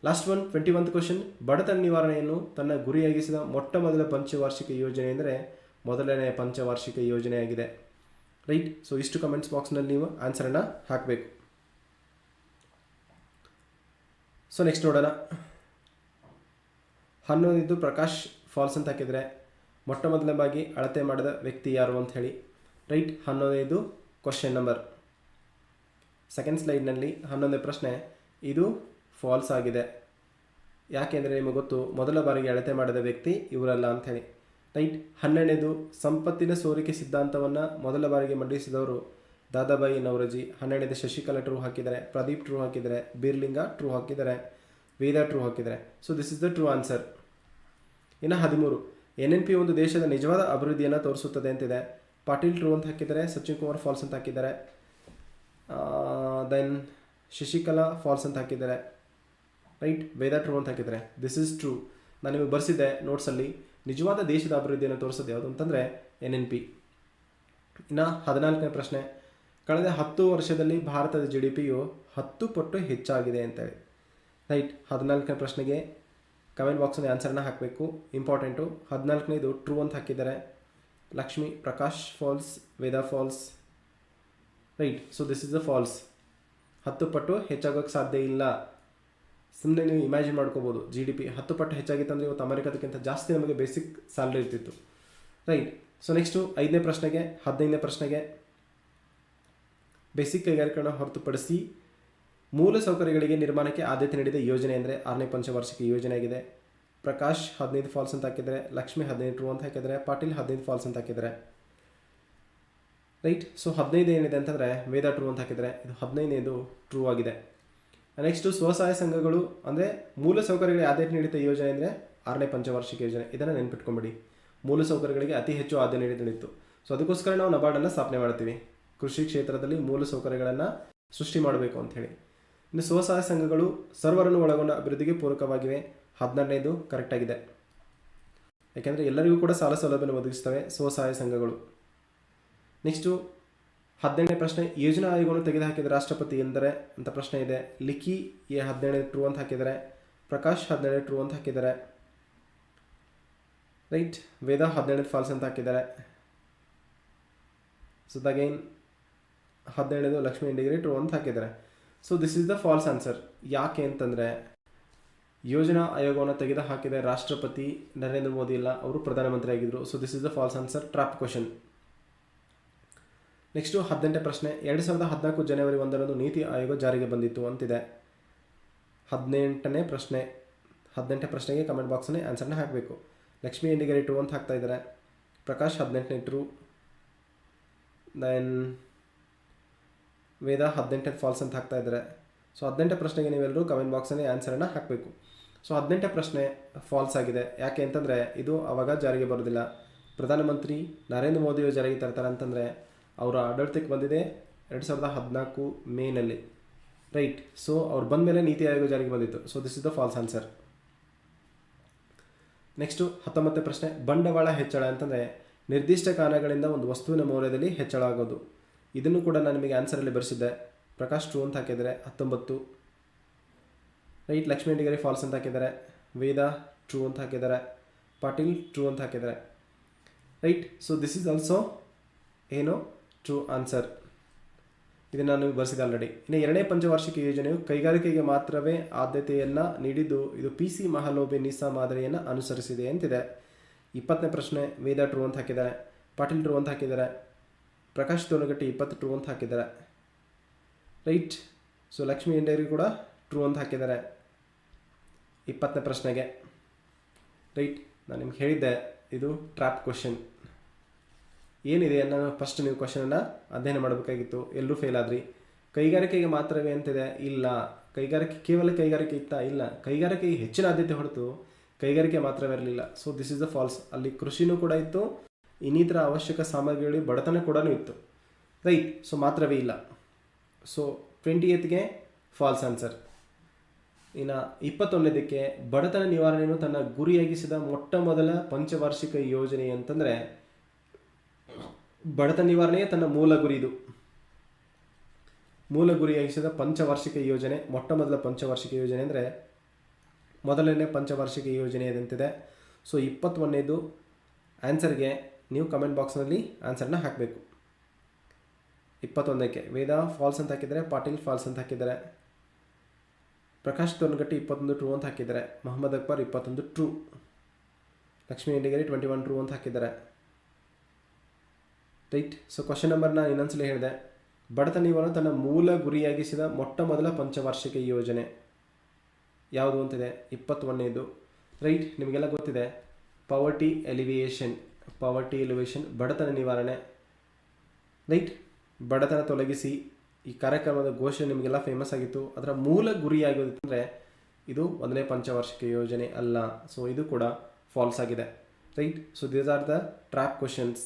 ಲಾಸ್ಟ್ ಒನ್, 21th ಕ್ವಶನ್, ಬಡತನ ನಿವಾರಣೆಯನ್ನು ತನ್ನ ಗುರಿಯಾಗಿಸಿದ ಮೊಟ್ಟ ಮೊದಲ ಪಂಚವಾರ್ಷಿಕ ಯೋಜನೆ ಎಂದರೆ ಮೊದಲನೇ ಪಂಚವಾರ್ಷಿಕ ಯೋಜನೆಯಾಗಿದೆ. ರೈಟ್. ಸೊ ಇಷ್ಟು ಕಮೆಂಟ್ಸ್ ಬಾಕ್ಸ್ನಲ್ಲಿ ನೀವು ಆನ್ಸರನ್ನು ಹಾಕಬೇಕು. ಸೊ ನೆಕ್ಸ್ಟ್ ನೋಡೋಣ. 11ನೇದು ಪ್ರಕಾಶ್ ಫಾಲ್ಸ್ ಅಂತ ಹಾಕಿದರೆ ಮೊಟ್ಟ ಮೊದಲನೇದಾಗಿ ಅಳತೆ ಮಾಡಿದ ವ್ಯಕ್ತಿ ಯಾರು ಅಂತ ಹೇಳಿ. ರೈಟ್. 11ನೇದು ಕ್ವಶನ್ ನಂಬರ್. ಸೆಕೆಂಡ್ ಸ್ಲೈಡ್ನಲ್ಲಿ 11ನೇ ಪ್ರಶ್ನೆ ಇದು ಫಾಲ್ಸ್ ಆಗಿದೆ. ಯಾಕೆಂದರೆ ನಿಮಗೆ ಗೊತ್ತು, ಮೊದಲ ಬಾರಿಗೆ ಅಳತೆ ಮಾಡಿದ ವ್ಯಕ್ತಿ ಇವರಲ್ಲ ಅಂಥೇಳಿ. ರೈಟ್. 12ನೇದು, ಸಂಪತ್ತಿನ ಸೋರಿಕೆ ಸಿದ್ಧಾಂತವನ್ನು ಮೊದಲ ಬಾರಿಗೆ ಮಂಡಿಸಿದವರು ದಾದಾಬಾಯಿ ನವರೋಜಿ. 12ನೇದು ಶಶಿಕಲಾ ಟ್ರೂ ಹಾಕಿದ್ದಾರೆ, ಪ್ರದೀಪ್ ಟ್ರೂ ಹಾಕಿದ್ದಾರೆ, ಬೀರ್ಲಿಂಗ ಟ್ರೂ ಹಾಕಿದ್ದಾರೆ, ವೇದ ಟ್ರೂ ಹಾಕಿದ್ದಾರೆ. So this is the true answer. ಇನ್ನು 13 NNP ಒಂದು ದೇಶದ ನಿಜವಾದ ಅಭಿವೃದ್ಧಿಯನ್ನು ತೋರಿಸುತ್ತದೆ ಅಂತಿದೆ. ಪಾಟೀಲ್ ಟ್ರೂ ಅಂತ ಹಾಕಿದ್ದಾರೆ, ಸಚಿನ್ ಕುಮಾರ್ ಫಾಲ್ಸ್ ಅಂತ ಹಾಕಿದ್ದಾರೆ, ದೆನ್ ಶಶಿಕಲಾ ಫಾಲ್ಸ್ ಅಂತ ಹಾಕಿದ್ದಾರೆ, ರೈಟ್. ವೇದ ಟ್ರೂ ಅಂತ ಹಾಕಿದ್ದಾರೆ. This is true. ನಾನು ನಿಮಗೆ ಬರೆಸಿದ್ದೆ ನೋಟ್ಸಲ್ಲಿ. ನಿಜವಾದ ದೇಶದ ಅಭಿವೃದ್ಧಿಯನ್ನು ತೋರಿಸೋದು ಯಾವುದು ಅಂತಂದರೆ NNP. ಇನ್ನು 14ನೇ ಪ್ರಶ್ನೆ, ಕಳೆದ 10 ವರ್ಷದಲ್ಲಿ ಭಾರತದ GDPಯು 10 ಪಟ್ಟು ಹೆಚ್ಚಾಗಿದೆ ಅಂತೇಳಿ, ರೈಟ್. 14ನೇ ಪ್ರಶ್ನೆಗೆ ಕಮೆಂಟ್ ಬಾಕ್ಸಲ್ಲಿ ಆನ್ಸರ್ನ ಹಾಕಬೇಕು, ಇಂಪಾರ್ಟೆಂಟು. 14ನೇದು ಟ್ರೂ ಅಂತ ಹಾಕಿದ್ದಾರೆ. Lakshmi Prakash false, Veda false, right. So this is the false. 10 ಪಟ್ಟು ಹೆಚ್ಚಾಗೋಕ್ಕೆ ಸಾಧ್ಯ ಇಲ್ಲ. ಸುಮ್ಮನೆ ನೀವು ಇಮ್ಯಾಜಿನ್ ಮಾಡ್ಕೋಬೋದು, GDP 10 ಪಟ್ಟು ಹೆಚ್ಚಾಗಿತ್ತಂದರೆ ಇವತ್ತು ಅಮೆರಿಕದಕ್ಕಿಂತ ಜಾಸ್ತಿ ನಮಗೆ ಬೇಸಿಕ್ ಸ್ಯಾಲ್ರಿ ಇರ್ತಿತ್ತು, ರೈಟ್. ಸೊ ನೆಕ್ಸ್ಟು 5ನೇ ಪ್ರಶ್ನೆಗೆ 15ನೇ ಪ್ರಶ್ನೆಗೆ ಬೇಸಿಕ್ ಕೈಗಾರಿಕೆಗಳನ್ನು ಹೊರತುಪಡಿಸಿ ಮೂಲ ಸೌಕರ್ಯಗಳಿಗೆ ನಿರ್ಮಾಣಕ್ಕೆ ಆದ್ಯತೆ ನೀಡಿದ ಯೋಜನೆ ಅಂದರೆ 6ನೇ ಪಂಚವಾರ್ಷಿಕ ಯೋಜನೆ ಆಗಿದೆ. ಪ್ರಕಾಶ್ 15 ಫಾಲ್ಸ್ ಅಂತ ಹಾಕಿದರೆ, ಲಕ್ಷ್ಮಿ 15 ಟ್ರೂ ಅಂತ ಹಾಕಿದರೆ, ಪಾಟೀಲ್ 15 ಫಾಲ್ಸ್ ಅಂತ ಹಾಕಿದರೆ, ರೈಟ್. ಸೊ 15 ಏನಿದೆ ಅಂತಂದರೆ ವೇದ ಟ್ರೂ ಅಂತ ಹಾಕಿದರೆ, ಇದು 15ನೇದು ಟ್ರೂ ಆಗಿದೆ. ನೆಕ್ಸ್ಟು ಸ್ವಸಹಾಯ ಸಂಘಗಳು ಅಂದರೆ ಮೂಲ ಸೌಕರ್ಯಗಳಿಗೆ ಆದ್ಯತೆ ನೀಡಿದ ಯೋಜನೆ ಅಂದರೆ 6ನೇ ಪಂಚವಾರ್ಷಿಕ ಯೋಜನೆ. ಇದನ್ನು ನೆನ್ಪಿಟ್ಕೊಂಬಿಡಿ. ಮೂಲ ಸೌಕರ್ಯಗಳಿಗೆ ಅತಿ ಹೆಚ್ಚು ಆದ್ಯತೆ ನೀಡಿತ್ತು. ಸೊ ಅದಕ್ಕೋಸ್ಕರ ನಾವು ನಬಾರ್ಡನ್ನು ಸ್ಥಾಪನೆ ಮಾಡ್ತೀವಿ, ಕೃಷಿ ಕ್ಷೇತ್ರದಲ್ಲಿ ಮೂಲ ಸೌಕರ್ಯಗಳನ್ನು ಸೃಷ್ಟಿ ಮಾಡಬೇಕು ಅಂಥೇಳಿ. ಇನ್ನು ಸ್ವಸಹಾಯ ಸಂಘಗಳು ಸರ್ವರನ್ನು ಒಳಗೊಂಡ ಅಭಿವೃದ್ಧಿಗೆ ಪೂರಕವಾಗಿವೆ. 16ನೇದು ಕರೆಕ್ಟಾಗಿದೆ. ಯಾಕೆಂದರೆ ಎಲ್ಲರಿಗೂ ಕೂಡ ಸಾಲ ಸೌಲಭ್ಯವನ್ನು ಒದಗಿಸ್ತವೆ ಸ್ವಸಹಾಯ ಸಂಘಗಳು. ನೆಕ್ಸ್ಟು 17ನೇ ಪ್ರಶ್ನೆ, ಯೋಜನಾ ಆಯೋಗವನ್ನು ತೆಗೆದುಹಾಕಿದ ರಾಷ್ಟ್ರಪತಿ ಎಂದರೆ ಅಂತ ಪ್ರಶ್ನೆ ಇದೆ. ಲಿಖಿ 17 ಟ್ರೂ ಅಂತ ಹಾಕಿದ್ದಾರೆ, ಪ್ರಕಾಶ್ 17 ಟ್ರೂ ಅಂತ ಹಾಕಿದ್ದಾರೆ, ರೈಟ್. ವೇದ 17 ಫಾಲ್ಸ್ ಅಂತ ಹಾಕಿದ್ದಾರೆ. ಸೊ ಅಗೈನ್ 17 ಲಕ್ಷ್ಮೀ ಇಂಡಿಗರಿ ಟ್ರೂ ಅಂತ ಹಾಕಿದ್ದಾರೆ. So this is the false answer. ಯಾಕೆ ಅಂತಂದರೆ ಯೋಜನಾ ಆಯೋಗವನ್ನು ತೆಗೆದು ಹಾಕಿದ ರಾಷ್ಟ್ರಪತಿ ನರೇಂದ್ರ ಮೋದಿ ಇಲ್ಲ, ಅವರು ಪ್ರಧಾನಮಂತ್ರಿ ಆಗಿದ್ದರು. So this is the false answer, trap question. Next 18ನೇ ಪ್ರಶ್ನೆ, 2014 ಜನವರಿ 1ರಂದು ನೀತಿ ಆಯೋಗ ಜಾರಿಗೆ ಬಂದಿತ್ತು ಅಂತಿದೆ. 18ನೇ ಪ್ರಶ್ನೆಗೆ ಕಮೆಂಟ್ ಬಾಕ್ಸಲ್ಲಿ ಆನ್ಸರ್ನ ಹಾಕಬೇಕು. ಲಕ್ಷ್ಮೀ ಇಂಡಿಗರಿ ಟ್ರೂ ಅಂತ ಹಾಕ್ತಾ ಇದ್ದಾರೆ, ಪ್ರಕಾಶ್ 18ನೇ ಟ್ರೂ, ದೆನ್ ವೇದ 18ನೇ ಫಾಲ್ಸ್ ಅಂತ ಹಾಕ್ತಾ ಇದ್ದಾರೆ. ಸೊ 18ನೇ ಪ್ರಶ್ನೆಗೆ ನೀವೆಲ್ಲರೂ ಕಮೆಂಟ್ ಬಾಕ್ಸಲ್ಲಿ ಆನ್ಸರನ್ನು ಹಾಕಬೇಕು. ಸೊ 18ನೇ ಪ್ರಶ್ನೆ ಫಾಲ್ಸ್ ಆಗಿದೆ. ಯಾಕೆ ಅಂತಂದರೆ ಇದು ಆವಾಗ ಜಾರಿಗೆ ಬರೋದಿಲ್ಲ. ಪ್ರಧಾನಮಂತ್ರಿ ನರೇಂದ್ರ ಮೋದಿಯವರು ಜಾರಿಗೆ ತರ್ತಾರೆ ಅಂತಂದರೆ ಅವರ ಆಡಳಿತಕ್ಕೆ ಬಂದಿದೆ 2014 ಮೇನಲ್ಲಿ, ರೈಟ್. ಸೊ ಅವ್ರು ಬಂದ ಮೇಲೆ ನೀತಿ ಆಯೋಗ ಜಾರಿಗೆ ಬಂದಿತ್ತು. So this is the false answer. Next 19ನೇ ಪ್ರಶ್ನೆ, ಬಂಡವಾಳ ಹೆಚ್ಚಳ ಅಂತಂದರೆ ನಿರ್ದಿಷ್ಟ ಕಾರಣಗಳಿಂದ ಒಂದು ವಸ್ತುವಿನ ಮೌಲ್ಯದಲ್ಲಿ ಹೆಚ್ಚಳ ಆಗೋದು. ಇದನ್ನು ಕೂಡ ನಾನು ನಿಮಗೆ ಆನ್ಸರಲ್ಲಿ ಬರೆಸಿದ್ದೆ. ಪ್ರಕಾಶ್ ಟ್ರೂ ಅಂತ ಹಾಕಿದರೆ 19, ರೈಟ್. ಲಕ್ಷ್ಮೀ ಇಂಡಿಗರಿ ಫಾಲ್ಸ್ ಅಂತ ಹಾಕಿದ್ದಾರೆ, ವೇದ ಟ್ರೂ ಅಂತ ಹಾಕಿದ್ದಾರೆ, ಪಾಟೀಲ್ ಟ್ರೂ ಅಂತ ಹಾಕಿದ್ದಾರೆ, right. So this is also ಏನು ಟ್ರೂ ಆನ್ಸರ್. ಇದನ್ನು ನಾನು ಬರೆಸಿದೆ ಆಲ್ರೆಡಿ. ಇನ್ನು 2ನೇ ಪಂಚವಾರ್ಷಿಕ ಯೋಜನೆಯು ಕೈಗಾರಿಕೆಗೆ ಮಾತ್ರವೇ ಆದ್ಯತೆಯನ್ನು ನೀಡಿದ್ದು ಇದು PC ಮಹಲೋಬಿ ನಿಸಾ ಮಾದರಿಯನ್ನು ಅನುಸರಿಸಿದೆ ಅಂತಿದೆ. 20ನೇ ಪ್ರಶ್ನೆ, ವೇದ ಟ್ರೂ ಅಂತ ಹಾಕಿದ್ದಾರೆ, ಪಾಟೀಲ್ ಟ್ರೂ ಅಂತ ಹಾಕಿದ್ದಾರೆ, ಪ್ರಕಾಶ್ ತೋನಗಟ್ಟಿ 20 ಟ್ರೂ ಅಂತ ಹಾಕಿದ್ದಾರೆ, ರೈಟ್. ಸೊ ಲಕ್ಷ್ಮೀ ಇಂಡಿಗರಿ ಕೂಡ ಟ್ರೂ ಅಂತ ಹಾಕಿದ್ದಾರೆ 20ನೇ ಪ್ರಶ್ನೆಗೆ, ರೈಟ್. ನಾನು ನಿಮ್ಗೆ ಹೇಳಿದ್ದೆ ಇದು ಟ್ರ್ಯಾಪ್ ಕ್ವಶನ್ ಏನಿದೆ ಅನ್ನೋ ಫಸ್ಟ್ ನೀವು ಕ್ವಶನನ್ನು ಅಧ್ಯಯನ ಮಾಡಬೇಕಾಗಿತ್ತು. ಎಲ್ಲರೂ ಫೇಲ್ ಆದ್ರಿ. ಕೈಗಾರಿಕೆಗೆ ಮಾತ್ರವೇ ಅಂತಿದೆ, ಇಲ್ಲ. ಕೇವಲ ಕೈಗಾರಿಕೆ ಇತ್ತಾ? ಇಲ್ಲ. ಕೈಗಾರಿಕೆಗೆ ಹೆಚ್ಚಿನ ಆದ್ಯತೆ ಹೊರತು ಕೈಗಾರಿಕೆ ಮಾತ್ರವೇ ಇರಲಿಲ್ಲ. So this is the false. ಅಲ್ಲಿ ಕೃಷಿನೂ ಕೂಡ ಇತ್ತು, ಇನ್ನಿತರ ಅವಶ್ಯಕ ಸಾಮಗ್ರಿಗಳು ಬಡತನ ಕೂಡ ಇತ್ತು, ರೈಟ್. ಸೊ ಮಾತ್ರವೇ ಇಲ್ಲ. ಸೊ 28ಗೆ ಫಾಲ್ಸ್ ಆನ್ಸರ್. ಇನ್ನು 21ನೇದಕ್ಕೆ ಬಡತನ ನಿವಾರಣೆಯನ್ನು ತನ್ನ ಗುರಿಯಾಗಿಸಿದ ಮೊಟ್ಟ ಮೊದಲ ಪಂಚವಾರ್ಷಿಕ ಯೋಜನೆ ಅಂತಂದರೆ ಬಡತನ ನಿವಾರಣೆಯೇ ತನ್ನ ಮೂಲ ಗುರಿ. ಇದು ಮೂಲ ಗುರಿಯಾಗಿಸಿದ ಪಂಚವಾರ್ಷಿಕ ಯೋಜನೆ, ಮೊಟ್ಟ ಮೊದಲ ಪಂಚವಾರ್ಷಿಕ ಯೋಜನೆ ಅಂದರೆ ಮೊದಲನೇ ಪಂಚವಾರ್ಷಿಕ ಯೋಜನೆ ಇದಂತಿದೆ. ಸೊ 21ನೇದು ಆನ್ಸರ್ಗೆ ನೀವು ಕಮೆಂಟ್ ಬಾಕ್ಸ್ನಲ್ಲಿ ಆನ್ಸರ್ನ ಹಾಕಬೇಕು. 21ಕ್ಕೆ ವೇದ ಫಾಲ್ಸ್ ಅಂತ ಹಾಕಿದ್ದಾರೆ, ಪಾಟೀಲ್ ಫಾಲ್ಸ್ ಅಂತ ಹಾಕಿದ್ದಾರೆ, ಪ್ರಕಾಶ್ ತೋನಗಟ್ಟಿ 21 ಟ್ರೂ ಅಂತ ಹಾಕಿದ್ದಾರೆ, ಮೊಹಮ್ಮದ್ ಅಕ್ಬರ್ 21 ಟ್ರೂ, ಲಕ್ಷ್ಮೀ ಇಂಡಿಗರಿ 21 ಟ್ರೂ ಅಂತ ಹಾಕಿದ್ದಾರೆ, ರೈಟ್. ಸೊ ಕ್ವಶನ್ ನಂಬರ್ನ ಇನ್ನೊಂದ್ಸಲ ಹೇಳಿದೆ. ಬಡತನ ನಿವಾರಣೆ ತನ್ನ ಮೂಲ ಗುರಿಯಾಗಿಸಿದ ಮೊಟ್ಟ ಮೊದಲ ಪಂಚವಾರ್ಷಿಕ ಯೋಜನೆ ಯಾವುದು ಅಂತಿದೆ. 21ನೇದು, ರೈಟ್. ನಿಮಗೆಲ್ಲ ಗೊತ್ತಿದೆ ಪಾವರ್ಟಿ ಎಲಿವಿಯೇಷನ್, ಬಡತನ ನಿವಾರಣೆ, ರೈಟ್. ಬಡತನ ತೊಲಗಿಸಿ ಈ ಕಾರ್ಯಕ್ರಮದ ಘೋಷಣೆ ನಿಮಗೆಲ್ಲ ಫೇಮಸ್ ಆಗಿತ್ತು. ಅದರ ಮೂಲ ಗುರಿಯಾಗಿರುತ್ತಂದರೆ ಇದು 1ನೇ ಪಂಚವಾರ್ಷಿಕ ಯೋಜನೆ ಅಲ್ಲ. ಸೊ ಇದು ಕೂಡ ಫಾಲ್ಸ್ ಆಗಿದೆ. Right. So these are the trap questions.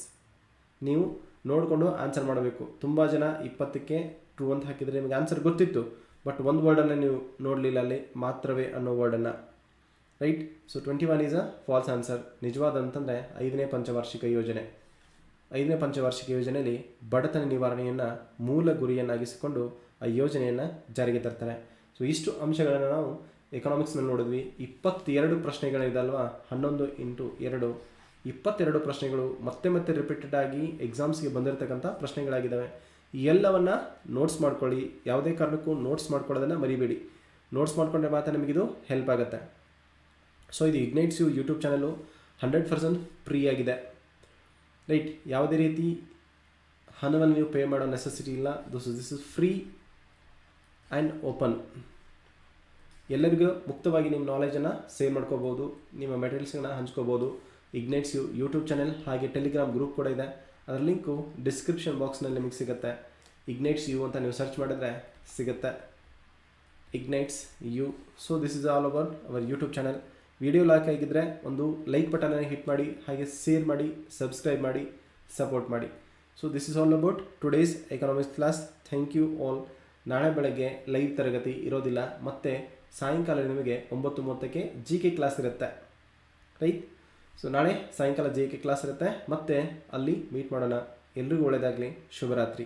ನೀವು ನೋಡಿಕೊಂಡು ಆನ್ಸರ್ ಮಾಡಬೇಕು. ತುಂಬ ಜನ 20ಕ್ಕೆ ಟ್ರೂ ಅಂತ ಹಾಕಿದರೆ ನಿಮಗೆ ಆನ್ಸರ್ ಗೊತ್ತಿತ್ತು, ಬಟ್ ಒಂದು ವರ್ಡನ್ನು ನೀವು ನೋಡಲಿಲ್ಲ, ಅಲ್ಲಿ ಮಾತ್ರವೇ ಅನ್ನೋ ವರ್ಡನ್ನು. Right. So 21 is a false answer. ನಿಜವಾದಂತಂದರೆ 5ನೇ ಪಂಚವಾರ್ಷಿಕ ಯೋಜನೆ. 5ನೇ ಪಂಚವಾರ್ಷಿಕ ಯೋಜನೆಯಲ್ಲಿ ಬಡತನ ನಿವಾರಣೆಯನ್ನು ಮೂಲ ಗುರಿಯನ್ನಾಗಿಸಿಕೊಂಡು ಆ ಯೋಜನೆಯನ್ನು ಜಾರಿಗೆ ತರ್ತಾರೆ. ಸೊ ಇಷ್ಟು ಅಂಶಗಳನ್ನು ನಾವು ಎಕನಾಮಿಕ್ಸ್ನಲ್ಲಿ ನೋಡಿದ್ವಿ. 22 ಪ್ರಶ್ನೆಗಳಿದಲ್ವಾ, 11 × 2 22 ಪ್ರಶ್ನೆಗಳು ಮತ್ತೆ ಮತ್ತೆ ರಿಪೀಟೆಡ್ ಆಗಿ ಎಕ್ಸಾಮ್ಸ್ಗೆ ಬಂದಿರತಕ್ಕಂಥ ಪ್ರಶ್ನೆಗಳಾಗಿದ್ದಾವೆ. ಈ ಎಲ್ಲವನ್ನು ನೋಟ್ಸ್ ಮಾಡ್ಕೊಳ್ಳಿ. ಯಾವುದೇ ಕಾರಣಕ್ಕೂ ನೋಟ್ಸ್ ಮಾಡ್ಕೊಳ್ಳೋದನ್ನು ಮರಿಬೇಡಿ. ನೋಟ್ಸ್ ಮಾಡಿಕೊಂಡ್ರೆ ಮಾತ್ರ ನಿಮಗಿದು ಹೆಲ್ಪ್ ಆಗುತ್ತೆ. ಸೊ ಇದು ಇಗ್ನೈಟ್ಸ್ ಯು ಯೂಟ್ಯೂಬ್ ಚಾನಲು 100% ಫ್ರೀ ಆಗಿದೆ. ರೈಟ್. ಯಾವುದೇ ರೀತಿ ಹಣವನ್ನು ನೀವು ಪೇ ಮಾಡೋ ನೆಸೆಸಿಟಿ ಇಲ್ಲ. This is free and open. ಎಲ್ಲರಿಗೂ ಮುಕ್ತವಾಗಿ ನಿಮ್ಮ ನಾಲೆಜನ್ನು ಸೇವ್ ಮಾಡ್ಕೋಬೋದು, ನಿಮ್ಮ ಮೆಟೀರಿಯಲ್ಸ್ಗಳನ್ನ ಹಂಚ್ಕೋಬೋದು. ಇಗ್ನೈಟ್ಸ್ ಯು ಯೂಟ್ಯೂಬ್ ಚಾನೆಲ್ ಹಾಗೆ ಟೆಲಿಗ್ರಾಮ್ ಗ್ರೂಪ್ ಕೂಡ ಇದೆ. ಅದರ ಲಿಂಕು ಡಿಸ್ಕ್ರಿಪ್ಷನ್ ಬಾಕ್ಸ್ನಲ್ಲಿ ನಿಮಗೆ ಸಿಗುತ್ತೆ. ಇಗ್ನೈಟ್ಸ್ ಯು ಅಂತ ನೀವು ಸರ್ಚ್ ಮಾಡಿದ್ರೆ ಸಿಗುತ್ತೆ. Ignites you. So this is all about our YouTube channel. Video like ಆಗಿದ್ದರೆ ಒಂದು ಲೈಕ್ ಬಟನನ್ನು ಹಿಟ್ ಮಾಡಿ, ಹಾಗೆ ಶೇರ್ ಮಾಡಿ, ಸಬ್ಸ್ಕ್ರೈಬ್ ಮಾಡಿ, ಸಪೋರ್ಟ್ ಮಾಡಿ. So this is all about today's economics class. Thank you all. ನಾಳೆ ಬೆಳಗ್ಗೆ ಲೈವ್ ತರಗತಿ ಇರೋದಿಲ್ಲ, ಮತ್ತು ಸಾಯಂಕಾಲ ನಿಮಗೆ 9:30ಕ್ಕೆ GK ಕ್ಲಾಸ್ ಇರುತ್ತೆ. ರೈಟ್. ಸೊ ನಾಳೆ ಸಾಯಂಕಾಲ GK ಕ್ಲಾಸ್ ಇರುತ್ತೆ, ಮತ್ತೆ ಅಲ್ಲಿ ಮೀಟ್ ಮಾಡೋಣ. ಎಲ್ರಿಗೂ ಒಳ್ಳೆಯದಾಗಲಿ. ಶುಭರಾತ್ರಿ.